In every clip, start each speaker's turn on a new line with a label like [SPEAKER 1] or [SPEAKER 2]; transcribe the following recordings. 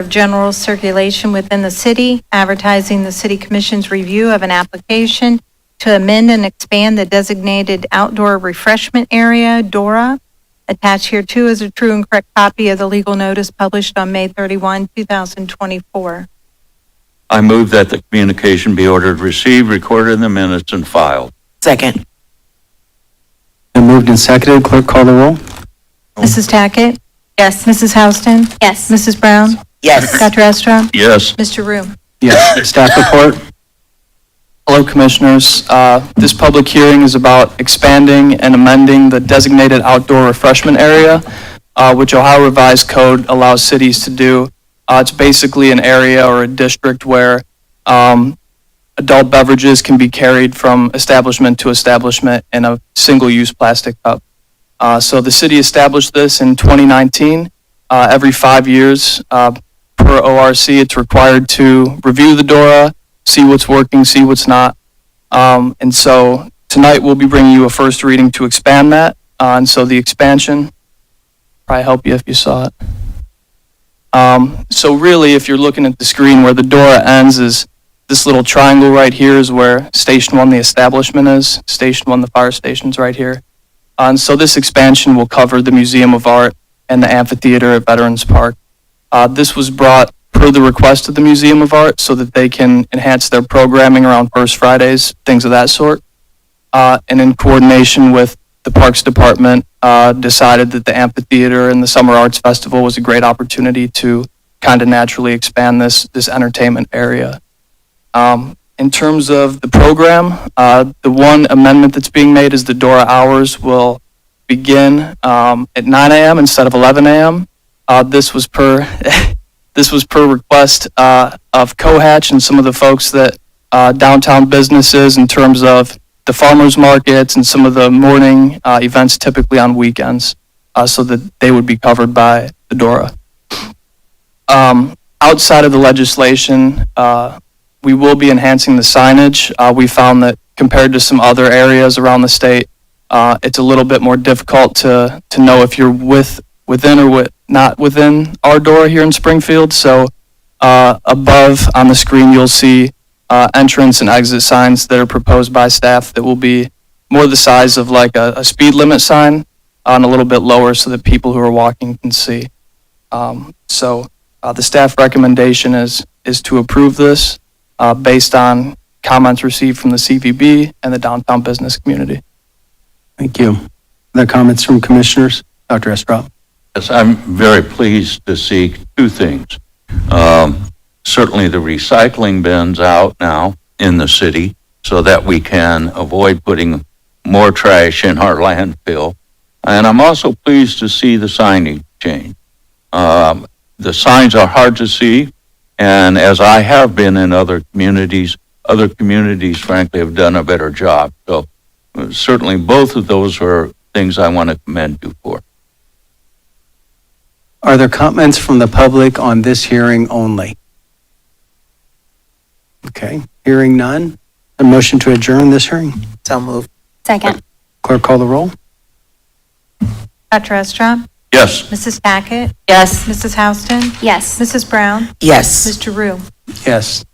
[SPEAKER 1] of general circulation within the city, advertising the city commission's review of an application to amend and expand the designated outdoor refreshment area, DORA. Attached here too is a true and correct copy of the legal notice published on May 31, 2024.
[SPEAKER 2] I move that the communication be ordered received, recorded in the minutes, and filed.
[SPEAKER 3] Second.
[SPEAKER 4] Been moved and seconded. Clerk, call the roll.
[SPEAKER 1] Mrs. Tackett?
[SPEAKER 5] Yes.
[SPEAKER 1] Mrs. Houston?
[SPEAKER 5] Yes.
[SPEAKER 1] Mrs. Brown?
[SPEAKER 3] Yes.
[SPEAKER 1] Dr. Estra?
[SPEAKER 2] Yes.
[SPEAKER 1] Mr. Rue?
[SPEAKER 4] Yes. Staff report.
[SPEAKER 6] Hello, Commissioners. This public hearing is about expanding and amending the designated outdoor refreshment area, which Ohio Revised Code allows cities to do. It's basically an area or a district where adult beverages can be carried from establishment to establishment in a single-use plastic cup. So the city established this in 2019. Every 5 years, per ORC, it's required to review the DORA, see what's working, see what's not. And so tonight we'll be bringing you a first reading to expand that. And so the expansion probably help you if you saw it. So really, if you're looking at the screen, where the DORA ends is this little triangle right here is where Station 1, the establishment, is. Station 1, the fire station's right here. And so this expansion will cover the Museum of Art and the amphitheater at Veterans Park. This was brought per the request of the Museum of Art so that they can enhance their programming around First Fridays, things of that sort. And in coordination with the Parks Department, decided that the amphitheater and the Summer Arts Festival was a great opportunity to kind of naturally expand this entertainment area. In terms of the program, the one amendment that's being made is the DORA hours will begin at 9 a.m. instead of 11 a.m. This was per request of Cohatch and some of the folks that downtown businesses in terms of the farmers markets and some of the morning events typically on weekends, so that they would be covered by the DORA. Outside of the legislation, we will be enhancing the signage. We found that compared to some other areas around the state, it's a little bit more difficult to know if you're within or not within our DORA here in Springfield. So above on the screen, you'll see entrance and exit signs that are proposed by staff that will be more the size of like a speed limit sign and a little bit lower so that people who are walking can see. So the staff recommendation is to approve this based on comments received from the CVB and the downtown business community.
[SPEAKER 4] Thank you. Other comments from commissioners? Dr. Estrop.
[SPEAKER 2] Yes, I'm very pleased to see two things. Certainly the recycling bins out now in the city so that we can avoid putting more trash in our landfill. And I'm also pleased to see the signage change. The signs are hard to see, and as I have been in other communities, frankly, have done a better job. So certainly both of those are things I want to commend you for.
[SPEAKER 4] Are there comments from the public on this hearing only? Okay, hearing none. A motion to adjourn this hearing.
[SPEAKER 3] So moved.
[SPEAKER 5] Second.
[SPEAKER 4] Clerk, call the roll.
[SPEAKER 1] Dr. Estra?
[SPEAKER 2] Yes.
[SPEAKER 1] Mrs. Tackett?
[SPEAKER 5] Yes.
[SPEAKER 1] Mrs. Houston?
[SPEAKER 5] Yes.
[SPEAKER 1] Mrs. Brown?
[SPEAKER 3] Yes.
[SPEAKER 1] Mr. Rue?
[SPEAKER 4] Yes.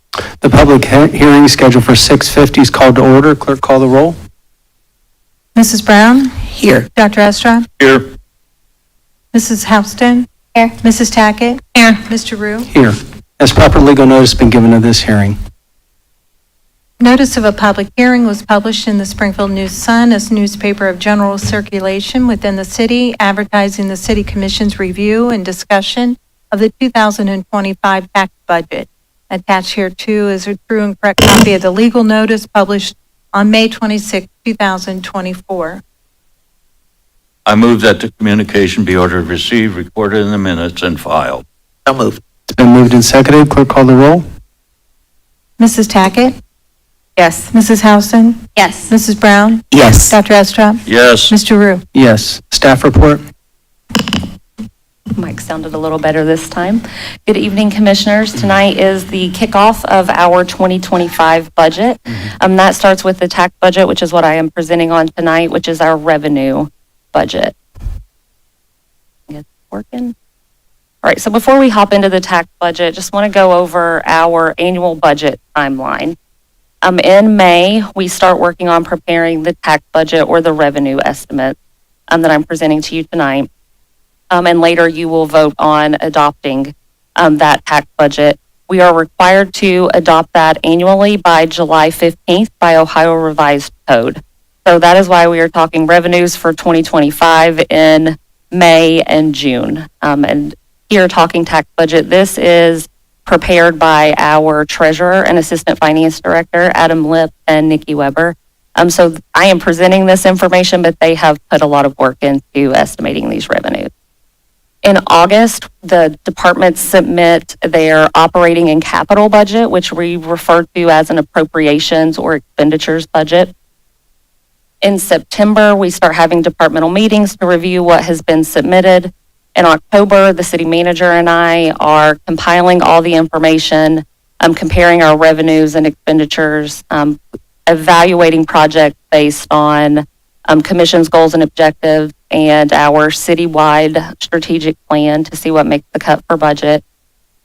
[SPEAKER 4] The public hearing scheduled for 6:50 is called to order. Clerk, call the roll.
[SPEAKER 1] Mrs. Brown?
[SPEAKER 3] Here.
[SPEAKER 1] Dr. Estra?
[SPEAKER 2] Here.
[SPEAKER 1] Mrs. Houston?
[SPEAKER 5] Here.
[SPEAKER 1] Mrs. Tackett?
[SPEAKER 5] Here.
[SPEAKER 1] Mr. Rue?
[SPEAKER 4] Here. Has proper legal notice been given of this hearing?
[SPEAKER 1] Notice of a public hearing was published in the Springfield News-Sun as newspaper of general circulation within the city, advertising the City Commission's review and discussion of the 2025 tax budget. Attached here too is a true and correct copy of the legal notice published on May 26, 2024.
[SPEAKER 2] I move that the communication be ordered received, recorded in the minutes, and filed.
[SPEAKER 3] So moved.
[SPEAKER 4] It's been moved and seconded. Clerk, call the roll.
[SPEAKER 1] Mrs. Tackett?
[SPEAKER 5] Yes.
[SPEAKER 1] Mrs. Houston?
[SPEAKER 5] Yes.
[SPEAKER 1] Mrs. Brown?
[SPEAKER 3] Yes.
[SPEAKER 1] Dr. Estrop?
[SPEAKER 2] Yes.
[SPEAKER 1] Mr. Rue?
[SPEAKER 4] Yes. Staff report.
[SPEAKER 7] Mic sounded a little better this time. Good evening, Commissioners. Tonight is the kickoff of our 2025 budget. That starts with the tax budget, which is what I am presenting on tonight, which is our revenue budget. It's working. All right, so before we hop into the tax budget, just want to go over our annual budget timeline. In May, we start working on preparing the tax budget or the revenue estimate that I'm presenting to you tonight. And later you will vote on adopting that tax budget. We are required to adopt that annually by July 15th by Ohio Revised Code. So that is why we are talking revenues for 2025 in May and June. And here talking tax budget, this is prepared by our treasurer and assistant finance director, Adam Lip and Nikki Weber. So I am presenting this information, but they have put a lot of work into estimating these revenues. In August, the departments submit their operating and capital budget, which we refer to as an appropriations or expenditures budget. In September, we start having departmental meetings to review what has been submitted. In October, the city manager and I are compiling all the information, comparing our revenues and expenditures, evaluating projects based on commission's goals and objectives and our citywide strategic plan to see what makes the cut for budget.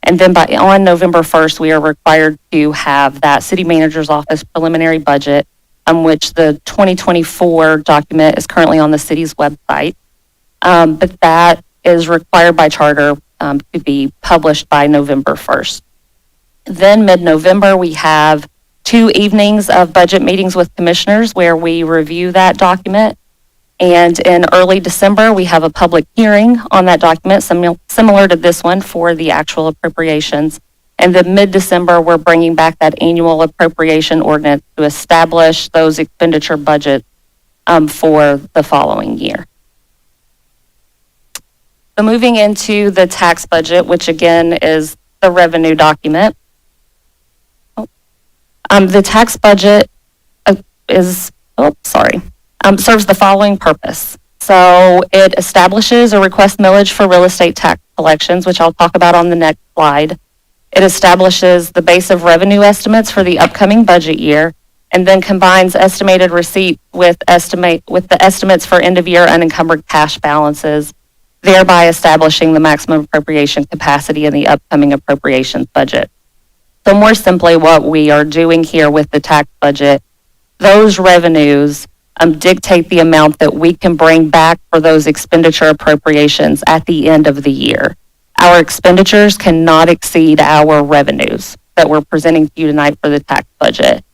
[SPEAKER 7] And then on November 1st, we are required to have that city manager's office preliminary budget, which the 2024 document is currently on the city's website. But that is required by charter to be published by November 1st. Then mid-November, we have 2 evenings of budget meetings with commissioners where we review that document. And in early December, we have a public hearing on that document, similar to this one for the actual appropriations. And then mid-December, we're bringing back that annual appropriation ordinance to establish those expenditure budgets for the following year. So moving into the tax budget, which again is the revenue document. The tax budget serves the following purpose. So it establishes or requests millage for real estate tax collections, which I'll talk about on the next slide. It establishes the base of revenue estimates for the upcoming budget year, and then combines estimated receipts with the estimates for end-of-year unencumbered cash balances, thereby establishing the maximum appropriation capacity in the upcoming appropriations budget. So more simply, what we are doing here with the tax budget, those revenues dictate the amount that we can bring back for those expenditure appropriations at the end of the year. Our expenditures cannot exceed our revenues that we're presenting to you tonight for the tax budget.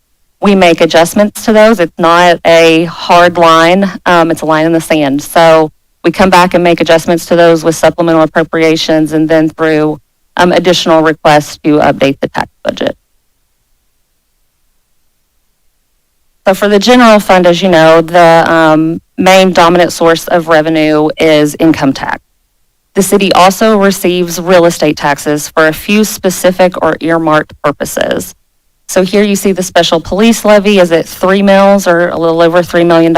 [SPEAKER 7] We make adjustments to those. It's not a hard line. It's a line in the sand. So we come back and make adjustments to those with supplemental appropriations and then through additional requests to update the tax budget. So for the general fund, as you know, the main dominant source of revenue is income tax. The city also receives real estate taxes for a few specific or earmarked purposes. So here you see the special police levy is at 3 mils or a little over $3 million.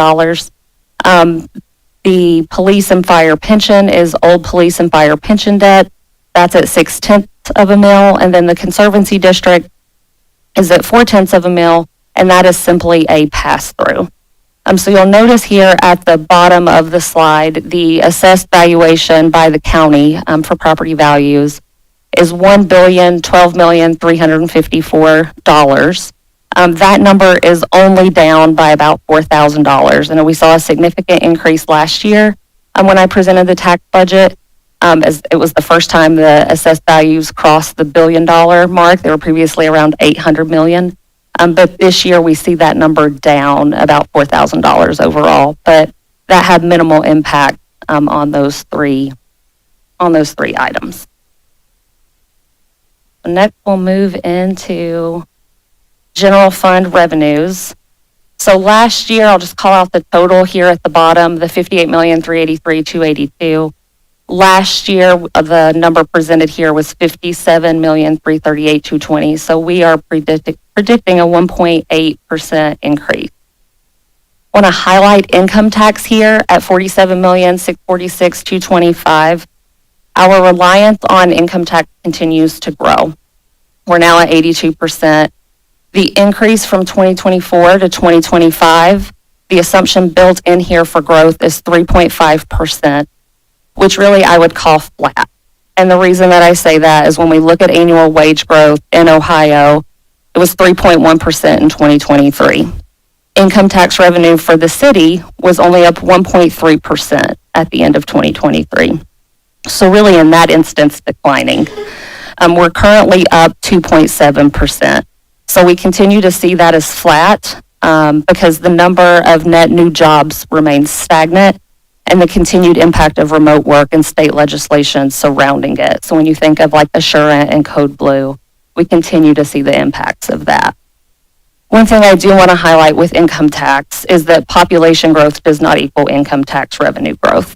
[SPEAKER 7] The police and fire pension is old police and fire pension debt. That's at 0.6 of a mil. And then the conservancy district is at 0.4 of a mil. And that is simply a pass-through. So you'll notice here at the bottom of the slide, the assessed valuation by the county for property values is $1,012,354. That number is only down by about $4,000. And we saw a significant increase last year when I presented the tax budget, as it was the first time the assessed values crossed the $1 billion mark. They were previously around $800 million. But this year we see that number down about $4,000 overall. But that had minimal impact on those three items. Next, we'll move into general fund revenues. So last year, I'll just call out the total here at the bottom, the $58,383,282. Last year, the number presented here was $57,338,220. So we are predicting a 1.8% increase. I want to highlight income tax here at $47,646,225. Our reliance on income tax continues to grow. We're now at 82%. The increase from 2024 to 2025, the assumption built in here for growth is 3.5%, which really I would call flat. And the reason that I say that is when we look at annual wage growth in Ohio, it was 3.1% in 2023. Income tax revenue for the city was only up 1.3% at the end of 2023. So really in that instance, declining. We're currently up 2.7%. So we continue to see that as flat because the number of net new jobs remains stagnant and the continued impact of remote work and state legislation surrounding it. So when you think of like Assurant and Code Blue, we continue to see the impacts of that. One thing I do want to highlight with income tax is that population growth does not equal income tax revenue growth.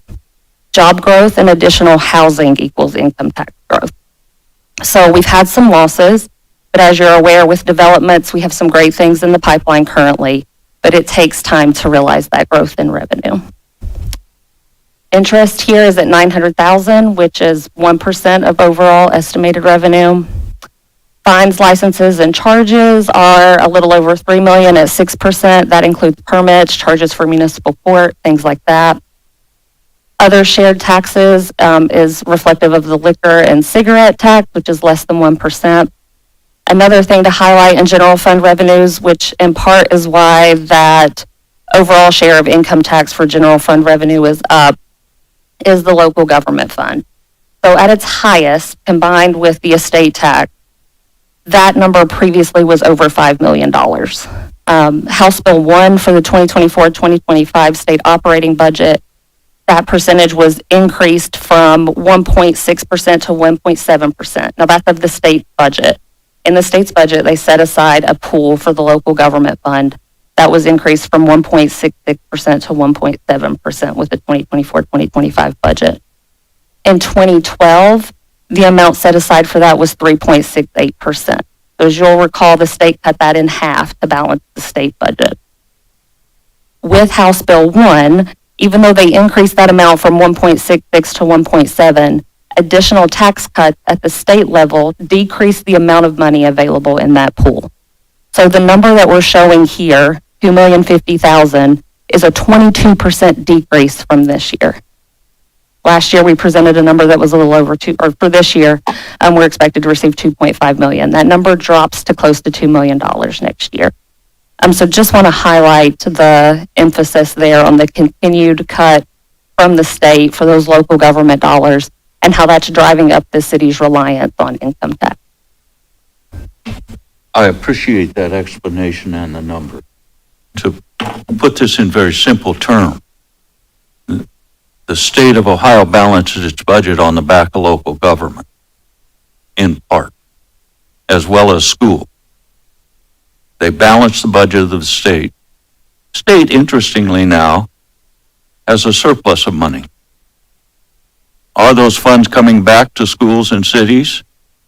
[SPEAKER 7] Job growth and additional housing equals income tax growth. So we've had some losses, but as you're aware with developments, we have some great things in the pipeline currently, but it takes time to realize that growth in revenue. Interest here is at $900,000, which is 1% of overall estimated revenue. Fines, licenses, and charges are a little over $3 million at 6%. That includes permits, charges for municipal court, things like that. Other shared taxes is reflective of the liquor and cigarette tax, which is less than 1%. Another thing to highlight in general fund revenues, which in part is why that overall share of income tax for general fund revenue is up, is the local government fund. So at its highest, combined with the estate tax, that number previously was over $5 million. House Bill 1 for the 2024-2025 state operating budget, that percentage was increased from 1.6% to 1.7%. Now that's of the state budget. In the state's budget, they set aside a pool for the local government fund that was increased from 1.66% to 1.7% with the 2024-2025 budget. In 2012, the amount set aside for that was 3.68%. So as you'll recall, the state cut that in half to balance the state budget. With House Bill 1, even though they increased that amount from 1.66 to 1.7, additional tax cuts at the state level decreased the amount of money available in that pool. So the number that we're showing here, $2,050,000, is a 22% decrease from this year. Last year, we presented a number that was a little over for this year, we're expected to receive $2.5 million. That number drops to close to $2 million next year. So just want to highlight the emphasis there on the continued cut from the state for those local government dollars and how that's driving up the city's reliance on income tax.
[SPEAKER 2] I appreciate that explanation and the number. To put this in very simple terms, the state of Ohio balances its budget on the back of local government, in part, as well as school. They balance the budget of the state. State, interestingly now, has a surplus of money. Are those funds coming back to schools and cities?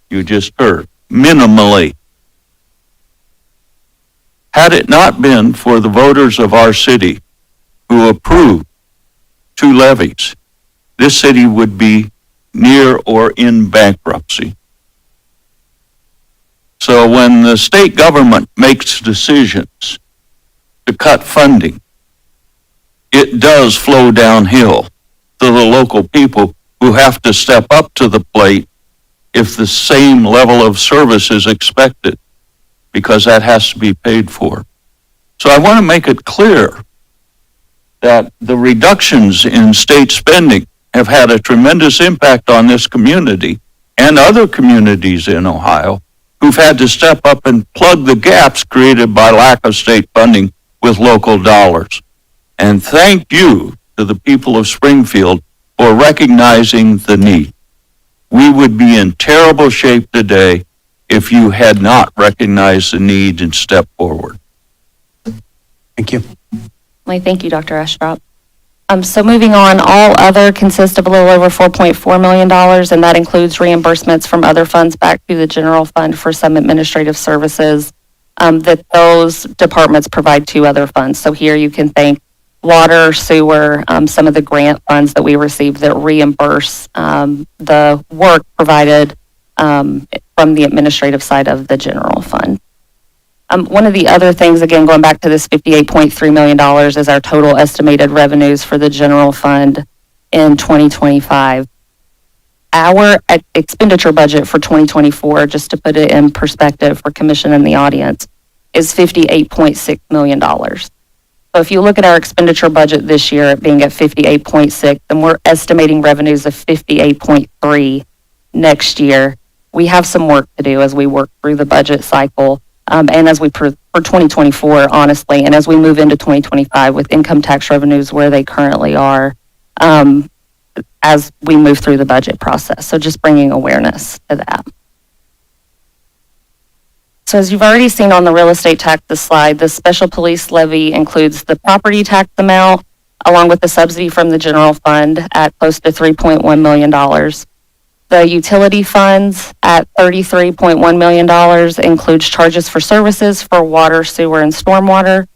[SPEAKER 2] You just heard, minimally. Had it not been for the voters of our city who approved 2 levies, this city would be near or in bankruptcy. So when the state government makes decisions to cut funding, it does flow downhill to the local people who have to step up to the plate if the same level of service is expected, because that has to be paid for. So I want to make it clear that the reductions in state spending have had a tremendous impact on this community and other communities in Ohio who've had to step up and plug the gaps created by lack of state funding with local dollars. And thank you to the people of Springfield for recognizing the need. We would be in terrible shape today if you had not recognized the need and stepped forward.
[SPEAKER 4] Thank you.
[SPEAKER 7] Thank you, Dr. Estrop. So moving on, all other consist of a little over $4.4 million, and that includes reimbursements from other funds back to the general fund for some administrative services that those departments provide to other funds. So here you can thank water, sewer, some of the grant funds that we receive that reimburse the work provided from the administrative side of the general fund. One of the other things, again, going back to this $58.3 million, is our total estimated revenues for the general fund in 2025. our expenditure budget for 2024, just to put it in perspective for commission and the audience, is $58.6 million. So if you look at our expenditure budget this year, it being at 58.6, and we're estimating revenues of 58.3 next year, we have some work to do as we work through the budget cycle, and as we for 2024, honestly, and as we move into 2025 with income tax revenues where they currently are, as we move through the budget process. So just bringing awareness to that. So as you've already seen on the real estate taxes slide, the special police levy includes the property tax amount along with the subsidy from the general fund at close to $3.1 million. The utility funds at $33.1 million includes charges for services for water, sewer, and stormwater.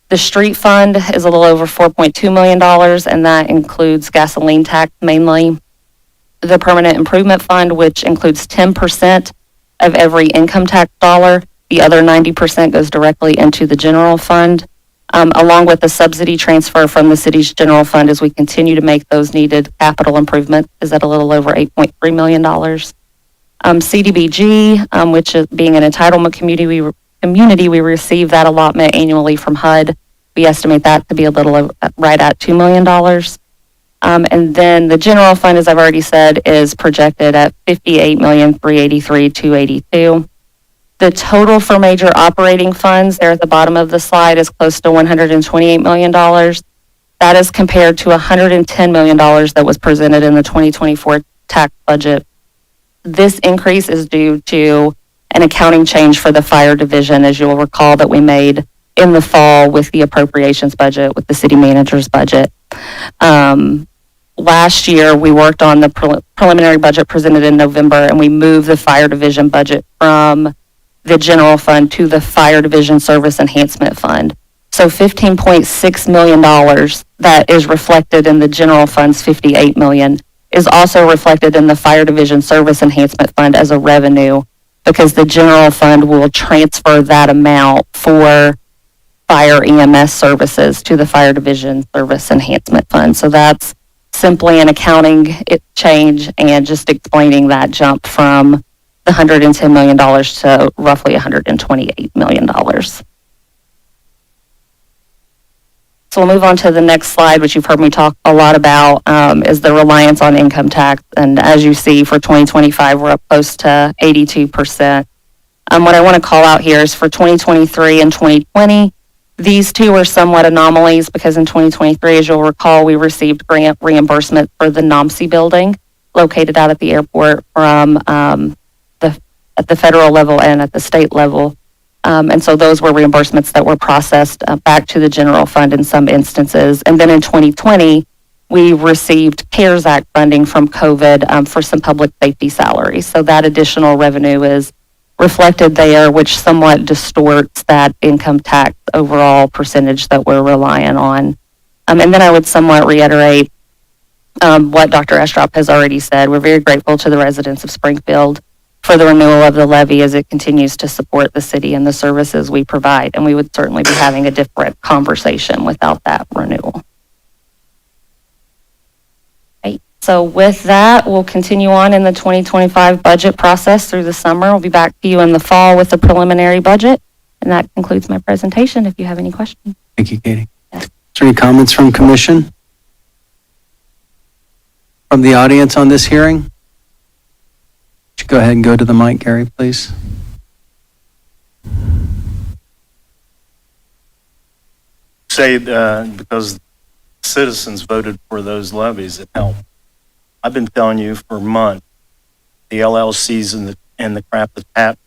[SPEAKER 7] The street fund is a little over $4.2 million, and that includes gasoline tax mainly. The permanent improvement fund, which includes 10% of every income tax dollar. The other 90% goes directly into the general fund, along with the subsidy transfer from the city's general fund as we continue to make those needed capital improvements, is at a little over $8.3 million. CDBG, which is being an entitlement community, we receive that allotment annually from HUD. We estimate that to be a little right at $2 million. And then the general fund, as I've already said, is projected at $58,383,282. The total for major operating funds there at the bottom of the slide is close to $128 million. That is compared to $110 million that was presented in the 2024 tax budget. This increase is due to an accounting change for the fire division, as you'll recall, that we made in the fall with the appropriations budget, with the city manager's budget. Last year, we worked on the preliminary budget presented in November, and we moved the fire division budget from the general fund to the fire division service enhancement fund. So $15.6 million that is reflected in the general fund's $58 million is also reflected in the fire division service enhancement fund as a revenue, because the general fund will transfer that amount for fire EMS services to the fire division service enhancement fund. So that's simply an accounting change and just explaining that jump from the $110 million to roughly $128 million. So we'll move on to the next slide, which you've heard me talk a lot about, is the reliance on income tax. And as you see, for 2025, we're up close to 82%. What I want to call out here is for 2023 and 2020, these two are somewhat anomalies because in 2023, as you'll recall, we received grant reimbursement for the NOMC building located out at the airport from at the federal level and at the state level. And so those were reimbursements that were processed back to the general fund in some instances. And then in 2020, we received CARES Act funding from COVID for some public safety salaries. So that additional revenue is reflected there, which somewhat distorts that income tax overall percentage that we're relying on. And then I would somewhat reiterate what Dr. Estrop has already said. We're very grateful to the residents of Springfield for the renewal of the levy as it continues to support the city and the services we provide. And we would certainly be having a different conversation without that renewal. Right. So with that, we'll continue on in the 2025 budget process through the summer. We'll be back to you in the fall with the preliminary budget. And that concludes my presentation. If you have any questions.
[SPEAKER 4] Thank you, Katie. Is there any comments from commission? From the audience on this hearing? Would you go ahead and go to the mic, Gary, please?
[SPEAKER 3] Say because citizens voted for those levies, it helped. I've been telling you for months, the LLCs and the crap that's happened,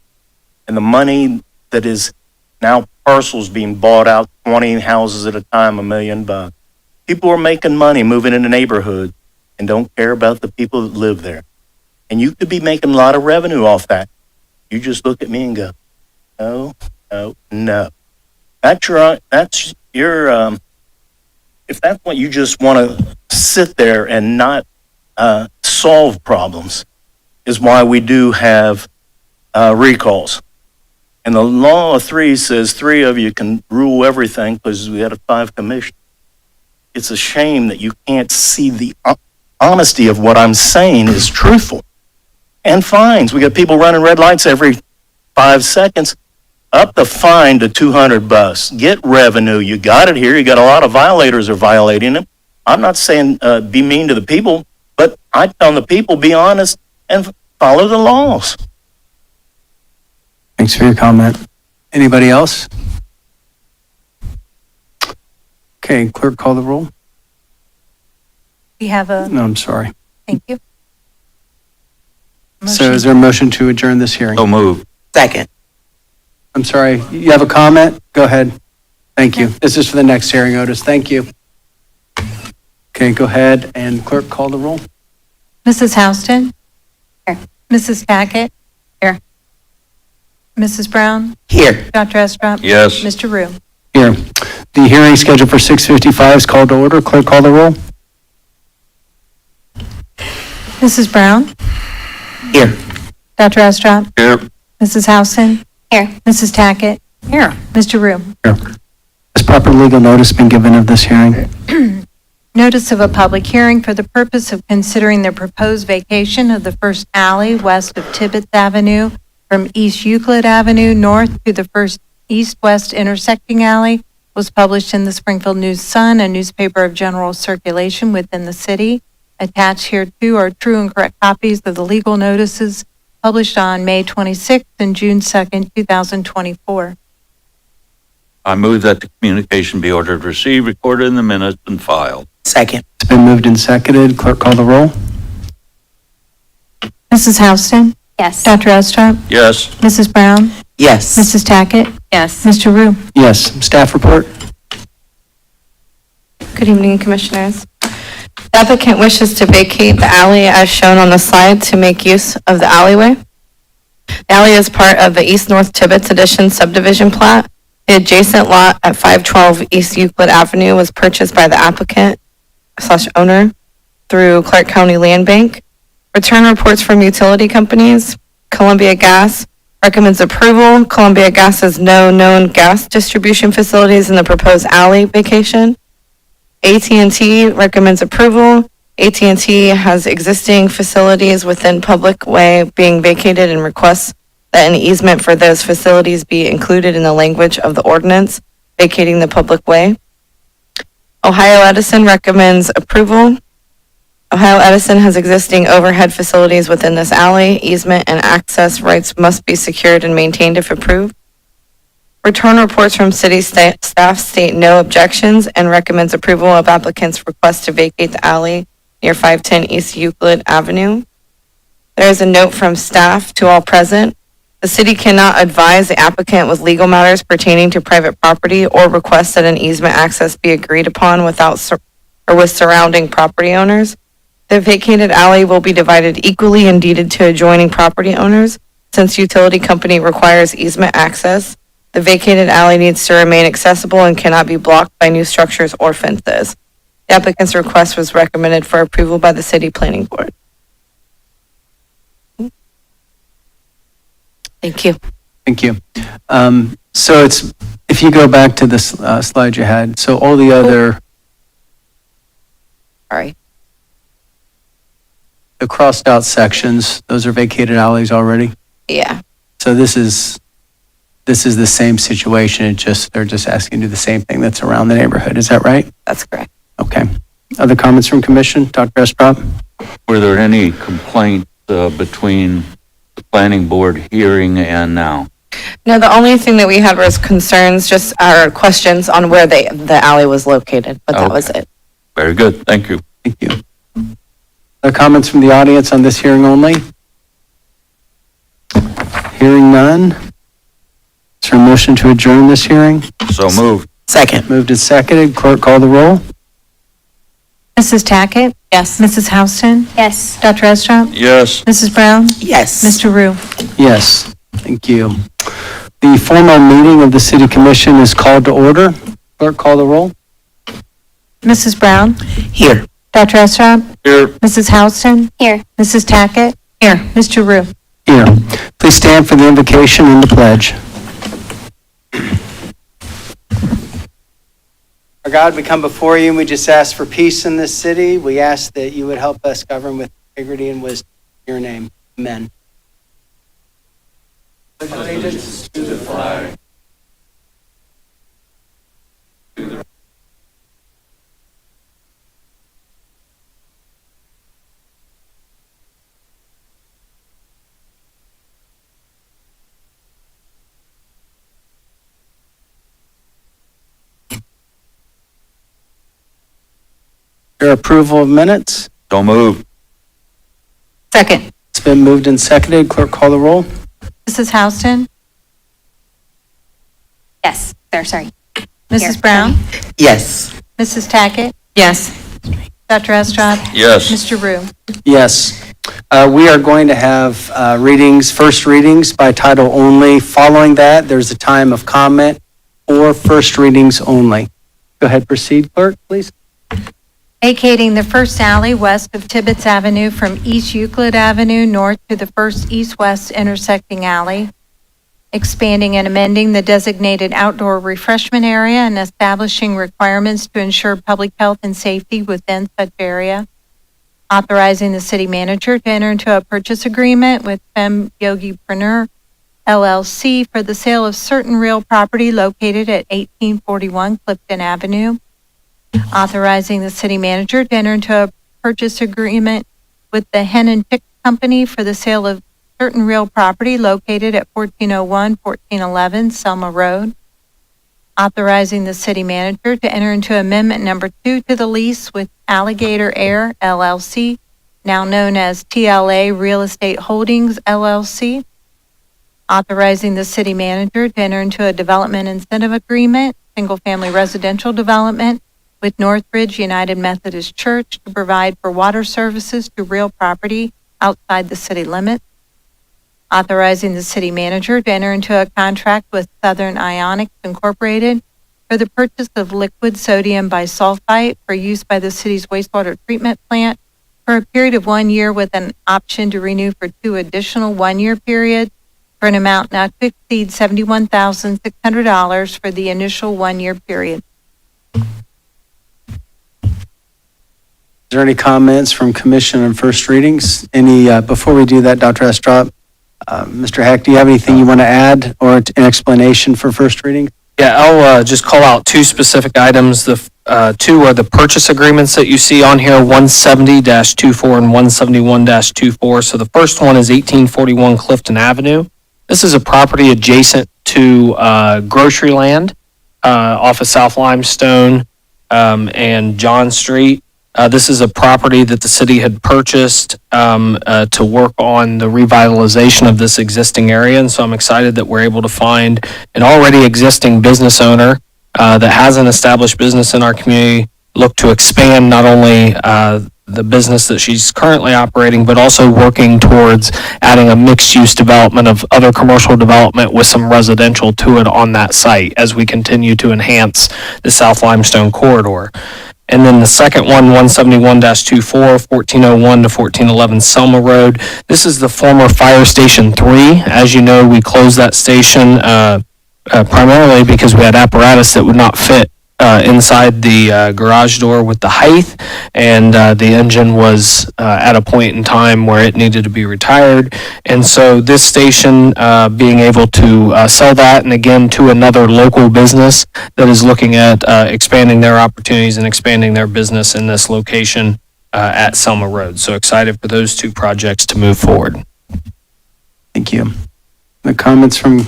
[SPEAKER 3] and the money that is now parcels being bought out, 20 houses at a time, $1 million. People are making money moving into neighborhoods and don't care about the people that live there. And you could be making a lot of revenue off that. You just look at me and go, no, no, no. That's your, if that's what you just want to sit there and not solve problems, is why we do have recalls. And the law of three says 3 of you can rule everything because we had a 5 commission. It's a shame that you can't see the honesty of what I'm saying is truthful. And fines. We got people running red lights every 5 seconds. Up the fine to $200. Get revenue. You got it here. You got a lot of violators are violating it. I'm not saying be mean to the people, but I tell the people be honest and follow the laws.
[SPEAKER 4] Thanks for your comment. Anybody else? Okay, clerk, call the roll.
[SPEAKER 1] We have a,
[SPEAKER 4] No, I'm sorry.
[SPEAKER 1] thank you.
[SPEAKER 4] So is there a motion to adjourn this hearing?
[SPEAKER 2] So moved.
[SPEAKER 5] Second.
[SPEAKER 4] I'm sorry, you have a comment? Go ahead. Thank you. This is for the next hearing, Otis. Thank you. Okay, go ahead and clerk, call the roll.
[SPEAKER 1] Mrs. Houston? Here. Mrs. Tackett? Here. Mrs. Brown?
[SPEAKER 5] Here.
[SPEAKER 1] Dr. Estrop?
[SPEAKER 2] Yes.
[SPEAKER 1] Mr. Rue?
[SPEAKER 4] Here. The hearing scheduled for 6:55 is called to order. Clerk, call the roll.
[SPEAKER 1] Mrs. Brown?
[SPEAKER 5] Here.
[SPEAKER 1] Dr. Estrop?
[SPEAKER 2] Here.
[SPEAKER 1] Mrs. Houston? Here. Mrs. Tackett? Here. Mr. Rue?
[SPEAKER 4] Here. Has proper legal notice been given of this hearing?
[SPEAKER 1] Notice of a public hearing for the purpose of considering the proposed vacation of the first alley west of Tibbetts Avenue from East Euclid Avenue north to the first east-west intersecting alley was published in the Springfield News-Sun, a newspaper of general circulation within the city. Attached hereto are true and correct copies of the legal notices published on May 26th and June 2nd, 2024.
[SPEAKER 2] I move that the communication be ordered received, recorded in the minutes, and filed.
[SPEAKER 5] Second.
[SPEAKER 4] It's been moved and seconded. Clerk, call the roll.
[SPEAKER 1] Mrs. Houston?
[SPEAKER 8] Yes.
[SPEAKER 1] Dr. Estrop?
[SPEAKER 2] Yes.
[SPEAKER 1] Mrs. Brown?
[SPEAKER 5] Yes.
[SPEAKER 1] Mrs. Tackett?
[SPEAKER 8] Yes.
[SPEAKER 1] Mr. Rue?
[SPEAKER 4] Yes. Staff report.
[SPEAKER 8] Good evening, Commissioners. The applicant wishes to vacate the alley as shown on the slide to make use of the alleyway. The alley is part of the East North Tibbetts Addition Subdivision plat. The adjacent lot at 512 East Euclid Avenue was purchased by the applicant/owner through Clark County Land Bank. Return reports from utility companies. Columbia Gas recommends approval. Columbia Gas has no known gas distribution facilities in the proposed alley vacation. AT&T recommends approval. AT&T has existing facilities within public way being vacated and requests that an easement for those facilities be included in the language of the ordinance vacating the public way. Ohio Edison recommends approval. Ohio Edison has existing overhead facilities within this alley. Easement and access rights must be secured and maintained if approved. Return reports from city staff state no objections and recommends approval of applicant's request to vacate the alley near 510 East Euclid Avenue. There is a note from staff to all present. The city cannot advise the applicant with legal matters pertaining to private property or request that an easement access be agreed upon with surrounding property owners. The vacated alley will be divided equally and deeded to adjoining property owners. Since utility company requires easement access, the vacated alley needs to remain accessible and cannot be blocked by new structures or fences. The applicant's request was recommended for approval by the city planning board. Thank you.
[SPEAKER 4] Thank you. So it's, if you go back to this slide you had, so all the other,
[SPEAKER 8] Sorry.
[SPEAKER 4] the crossed out sections, those are vacated alleys already?
[SPEAKER 8] Yeah.
[SPEAKER 4] So this is the same situation, they're just asking to do the same thing that's around the neighborhood, is that right?
[SPEAKER 8] That's correct.
[SPEAKER 4] Okay. Other comments from commission? Dr. Estrop?
[SPEAKER 2] Were there any complaints between the planning board hearing and now?
[SPEAKER 8] No, the only thing that we had was concerns, just our questions on where the alley was located, but that was it.
[SPEAKER 2] Very good. Thank you.
[SPEAKER 4] Thank you. Other comments from the audience on this hearing only? Hearing none. Is there a motion to adjourn this hearing?
[SPEAKER 2] So moved.
[SPEAKER 5] Second.
[SPEAKER 4] Moved and seconded. Clerk, call the roll.
[SPEAKER 1] Mrs. Tackett?
[SPEAKER 8] Yes.
[SPEAKER 1] Mrs. Houston?
[SPEAKER 8] Yes.
[SPEAKER 1] Dr. Estrop?
[SPEAKER 2] Yes.
[SPEAKER 1] Mrs. Brown?
[SPEAKER 5] Yes.
[SPEAKER 1] Mr. Rue?
[SPEAKER 4] Yes. Thank you. The formal meeting of the city commission is called to order. Clerk, call the roll.
[SPEAKER 1] Mrs. Brown?
[SPEAKER 5] Here.
[SPEAKER 1] Dr. Estrop?
[SPEAKER 2] Here.
[SPEAKER 1] Mrs. Houston? Here. Mrs. Tackett? Here. Mr. Rue?
[SPEAKER 4] Here. Please stand for the invocation and the pledge. Our God, we come before you and we just ask for peace in this city. We ask that you would help us govern with integrity and wisdom. In your name, amen. Allegiance to the flag. Your approval of minutes?
[SPEAKER 2] So moved.
[SPEAKER 1] Second.
[SPEAKER 4] It's been moved and seconded. Clerk, call the roll.
[SPEAKER 1] Mrs. Houston?
[SPEAKER 5] Yes, sir, sorry.
[SPEAKER 1] Mrs. Brown?
[SPEAKER 9] Yes.
[SPEAKER 1] Mrs. Tackett?
[SPEAKER 8] Yes.
[SPEAKER 1] Dr. Estrad?
[SPEAKER 2] Yes.
[SPEAKER 1] Mr. Rue?
[SPEAKER 4] Yes. We are going to have first readings by title only. Following that, there's a time of comment or first readings only. Go ahead, proceed, clerk, please.
[SPEAKER 1] Vacating the first alley west of Tibbetts Avenue from East Euclid Avenue north to the first east-west intersecting alley. Expanding and amending the designated outdoor refreshment area and establishing requirements to ensure public health and safety within such area. Authorizing the city manager to enter into a purchase agreement with Fem Yogipreneur LLC for the sale of certain real property located at 1841 Clifton Avenue. Authorizing the city manager to enter into a purchase agreement with the Hen and Pick Company for the sale of certain real property located at 1401, 1411 Selma Road. Authorizing the city manager to enter into amendment number 2 to the lease with Alligator Air LLC, now known as TLA Real Estate Holdings LLC. Authorizing the city manager to enter into a development incentive agreement, single-family residential development, with Northridge United Methodist Church to provide for water services to real property outside the city limits. Authorizing the city manager to enter into a contract with Southern Ionics Incorporated for the purchase of liquid sodium bisulfite for use by the city's wastewater treatment plant for a period of 1 year with an option to renew for 2 additional 1-year periods for an amount not to exceed $71,600 for the initial 1-year period.
[SPEAKER 4] Is there any comments from commission on first readings? Before we do that, Dr. Estrad, Mr. Heck, do you have anything you want to add or an explanation for first reading?
[SPEAKER 10] Yeah, I'll just call out 2 specific items. The 2 are the purchase agreements that you see on here, 170-24 and 171-24. So the first one is 1841 Clifton Avenue. This is a property adjacent to grocery land off of South Limestone and John Street. This is a property that the city had purchased to work on the revitalization of this existing area. And so I'm excited that we're able to find an already existing business owner that has an established business in our community, look to expand not only the business that she's currently operating, but also working towards adding a mixed-use development of other commercial development with some residential to it on that site as we continue to enhance the South Limestone corridor. And then the second one, 171-24, 1401 to 1411 Selma Road. This is the former Fire Station 3. As you know, we closed that station primarily because we had apparatus that would not fit inside the garage door with the height, and the engine was at a point in time where it needed to be retired. And so this station, being able to sell that, and again to another local business that is looking at expanding their opportunities and expanding their business in this location at Selma Road. So excited for those 2 projects to move forward.
[SPEAKER 4] Thank you. The comments from,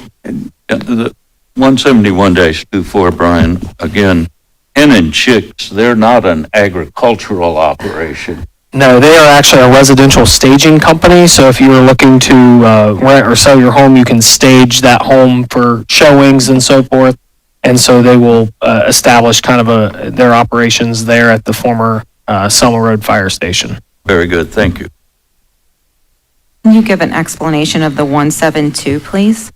[SPEAKER 2] The 171-24, Brian, again, Hen and Chicks, they're not an agricultural operation.
[SPEAKER 10] No, they are actually a residential staging company. So if you were looking to rent or sell your home, you can stage that home for showings and so forth. And so they will establish kind of their operations there at the former Selma Road Fire Station.
[SPEAKER 2] Very good, thank you.
[SPEAKER 5] Can you give an explanation of the 172, please?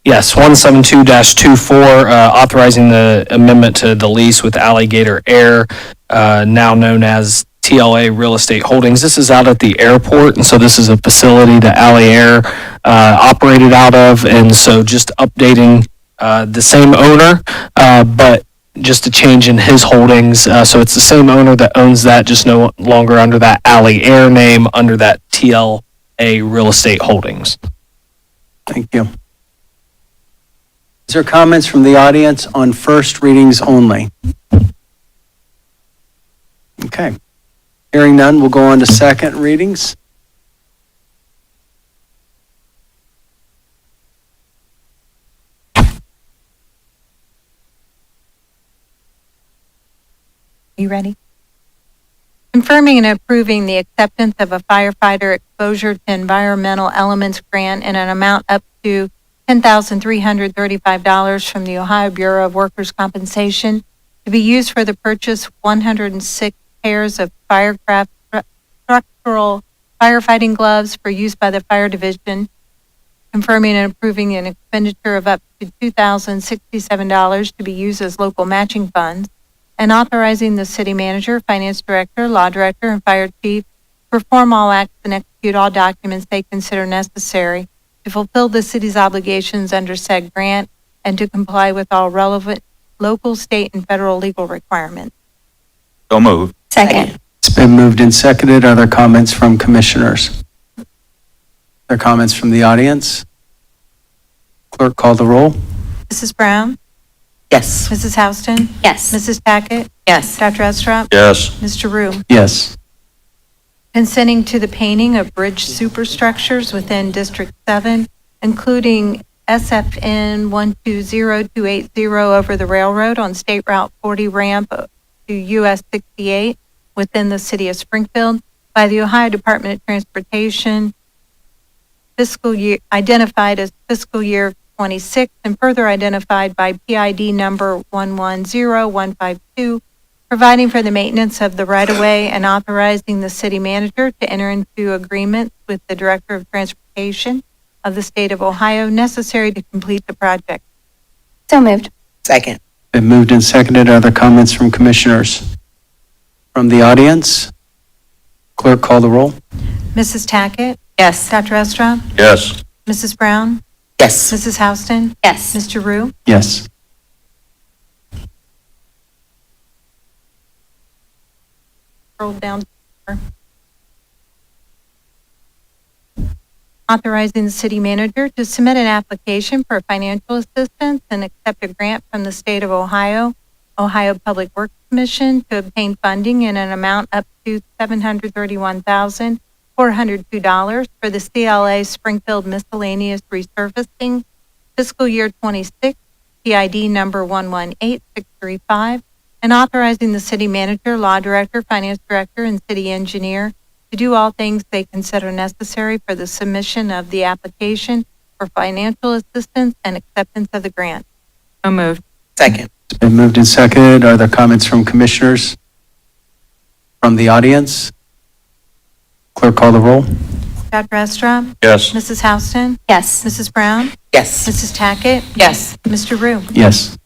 [SPEAKER 10] Yes, 172-24, authorizing the amendment to the lease with Alligator Air, now known as TLA Real Estate Holdings. This is out at the airport, and so this is a facility that Alli Air operated out of, and so just updating the same owner, but just a change in his holdings. So it's the same owner that owns that, just no longer under that Alley Air name, under that TLA Real Estate Holdings.
[SPEAKER 4] Thank you. Is there comments from the audience on first readings only? Okay. Hearing none, we'll go on to second readings.
[SPEAKER 1] You ready? Confirming and approving the acceptance of a firefighter exposure to environmental elements grant in an amount up to $10,335 from the Ohio Bureau of Workers' Compensation to be used for the purchase of 106 pairs of firecraft structural firefighting gloves for use by the fire division. Confirming and approving an expenditure of up to $2,067 to be used as local matching funds, and authorizing the city manager, finance director, law director, and fire chief to perform all acts and execute all documents they consider necessary to fulfill the city's obligations under said grant and to comply with all relevant local, state, and federal legal requirements.
[SPEAKER 2] So moved.
[SPEAKER 8] Second.
[SPEAKER 4] It's been moved and seconded. Are there comments from commissioners? Are there comments from the audience? Clerk, call the roll.
[SPEAKER 1] Mrs. Brown?
[SPEAKER 8] Yes.
[SPEAKER 1] Mrs. Houston?
[SPEAKER 8] Yes.
[SPEAKER 1] Mrs. Tackett?
[SPEAKER 8] Yes.
[SPEAKER 1] Dr. Estrop?
[SPEAKER 2] Yes.
[SPEAKER 1] Mr. Rue?
[SPEAKER 4] Yes.
[SPEAKER 1] Consenting to the painting of bridge superstructures within District 7, including SFN 120280 over the railroad on State Route 40 ramp to US 68 within the city of Springfield by the Ohio Department of Transportation, fiscal year identified as fiscal year 26 and further identified by PID number 110152, providing for the maintenance of the right-of-way and authorizing the city manager to enter into agreements with the Director of Transportation of the state of Ohio necessary to complete the project.
[SPEAKER 8] So moved.
[SPEAKER 9] Second.
[SPEAKER 4] Been moved and seconded. Are there comments from commissioners? From the audience? Clerk, call the roll.
[SPEAKER 1] Mrs. Tackett?
[SPEAKER 8] Yes.
[SPEAKER 1] Dr. Estrop?
[SPEAKER 2] Yes.
[SPEAKER 1] Mrs. Brown?
[SPEAKER 9] Yes.
[SPEAKER 1] Mrs. Houston?
[SPEAKER 8] Yes.
[SPEAKER 1] Mr. Rue?
[SPEAKER 4] Yes.
[SPEAKER 1] Scroll down. Authorizing the city manager to submit an application for financial assistance and accept a grant from the state of Ohio, Ohio Public Works Commission to obtain funding in an amount up to $731,402 for the CLA Springfield Miscellaneous Resurfacing fiscal year 26, PID number 118635, and authorizing the city manager, law director, finance director, and city engineer to do all things they consider necessary for the submission of the application for financial assistance and acceptance of the grant.
[SPEAKER 8] So moved.
[SPEAKER 9] Second.
[SPEAKER 4] It's been moved and seconded. Are there comments from commissioners? From the audience? Clerk, call the roll.
[SPEAKER 1] Dr. Estrop?
[SPEAKER 2] Yes.
[SPEAKER 1] Mrs. Houston?
[SPEAKER 8] Yes.
[SPEAKER 1] Mrs. Brown?
[SPEAKER 9] Yes.
[SPEAKER 1] Mrs. Tackett?
[SPEAKER 8] Yes.
[SPEAKER 1] Mr. Rue?
[SPEAKER 4] Yes.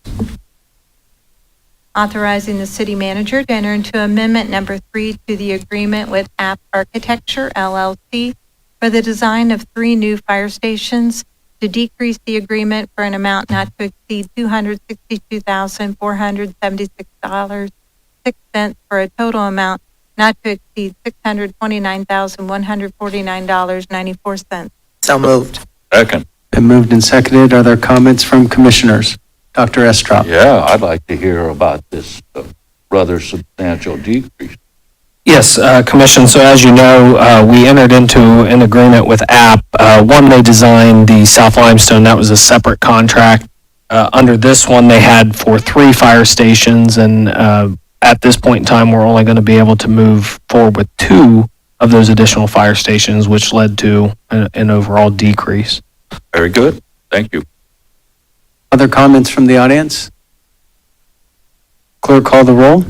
[SPEAKER 1] Authorizing the city manager to enter into amendment number 3 to the agreement with App Architecture LLC for the design of 3 new fire stations to decrease the agreement for an amount not to exceed $262,476.06 for a total amount not to exceed $629,149.94.
[SPEAKER 9] So moved.
[SPEAKER 2] Second.
[SPEAKER 4] Been moved and seconded. Are there comments from commissioners? Dr. Estrop?
[SPEAKER 2] Yeah, I'd like to hear about this rather substantial decrease.
[SPEAKER 10] Yes, Commission. So as you know, we entered into an agreement with App. One, they designed the South Limestone. That was a separate contract. Under this one, they had for 3 fire stations, and at this point in time, we're only going to be able to move forward with 2 of those additional fire stations, which led to an overall decrease.
[SPEAKER 2] Very good. Thank you.
[SPEAKER 4] Other comments from the audience? Clerk, call the roll.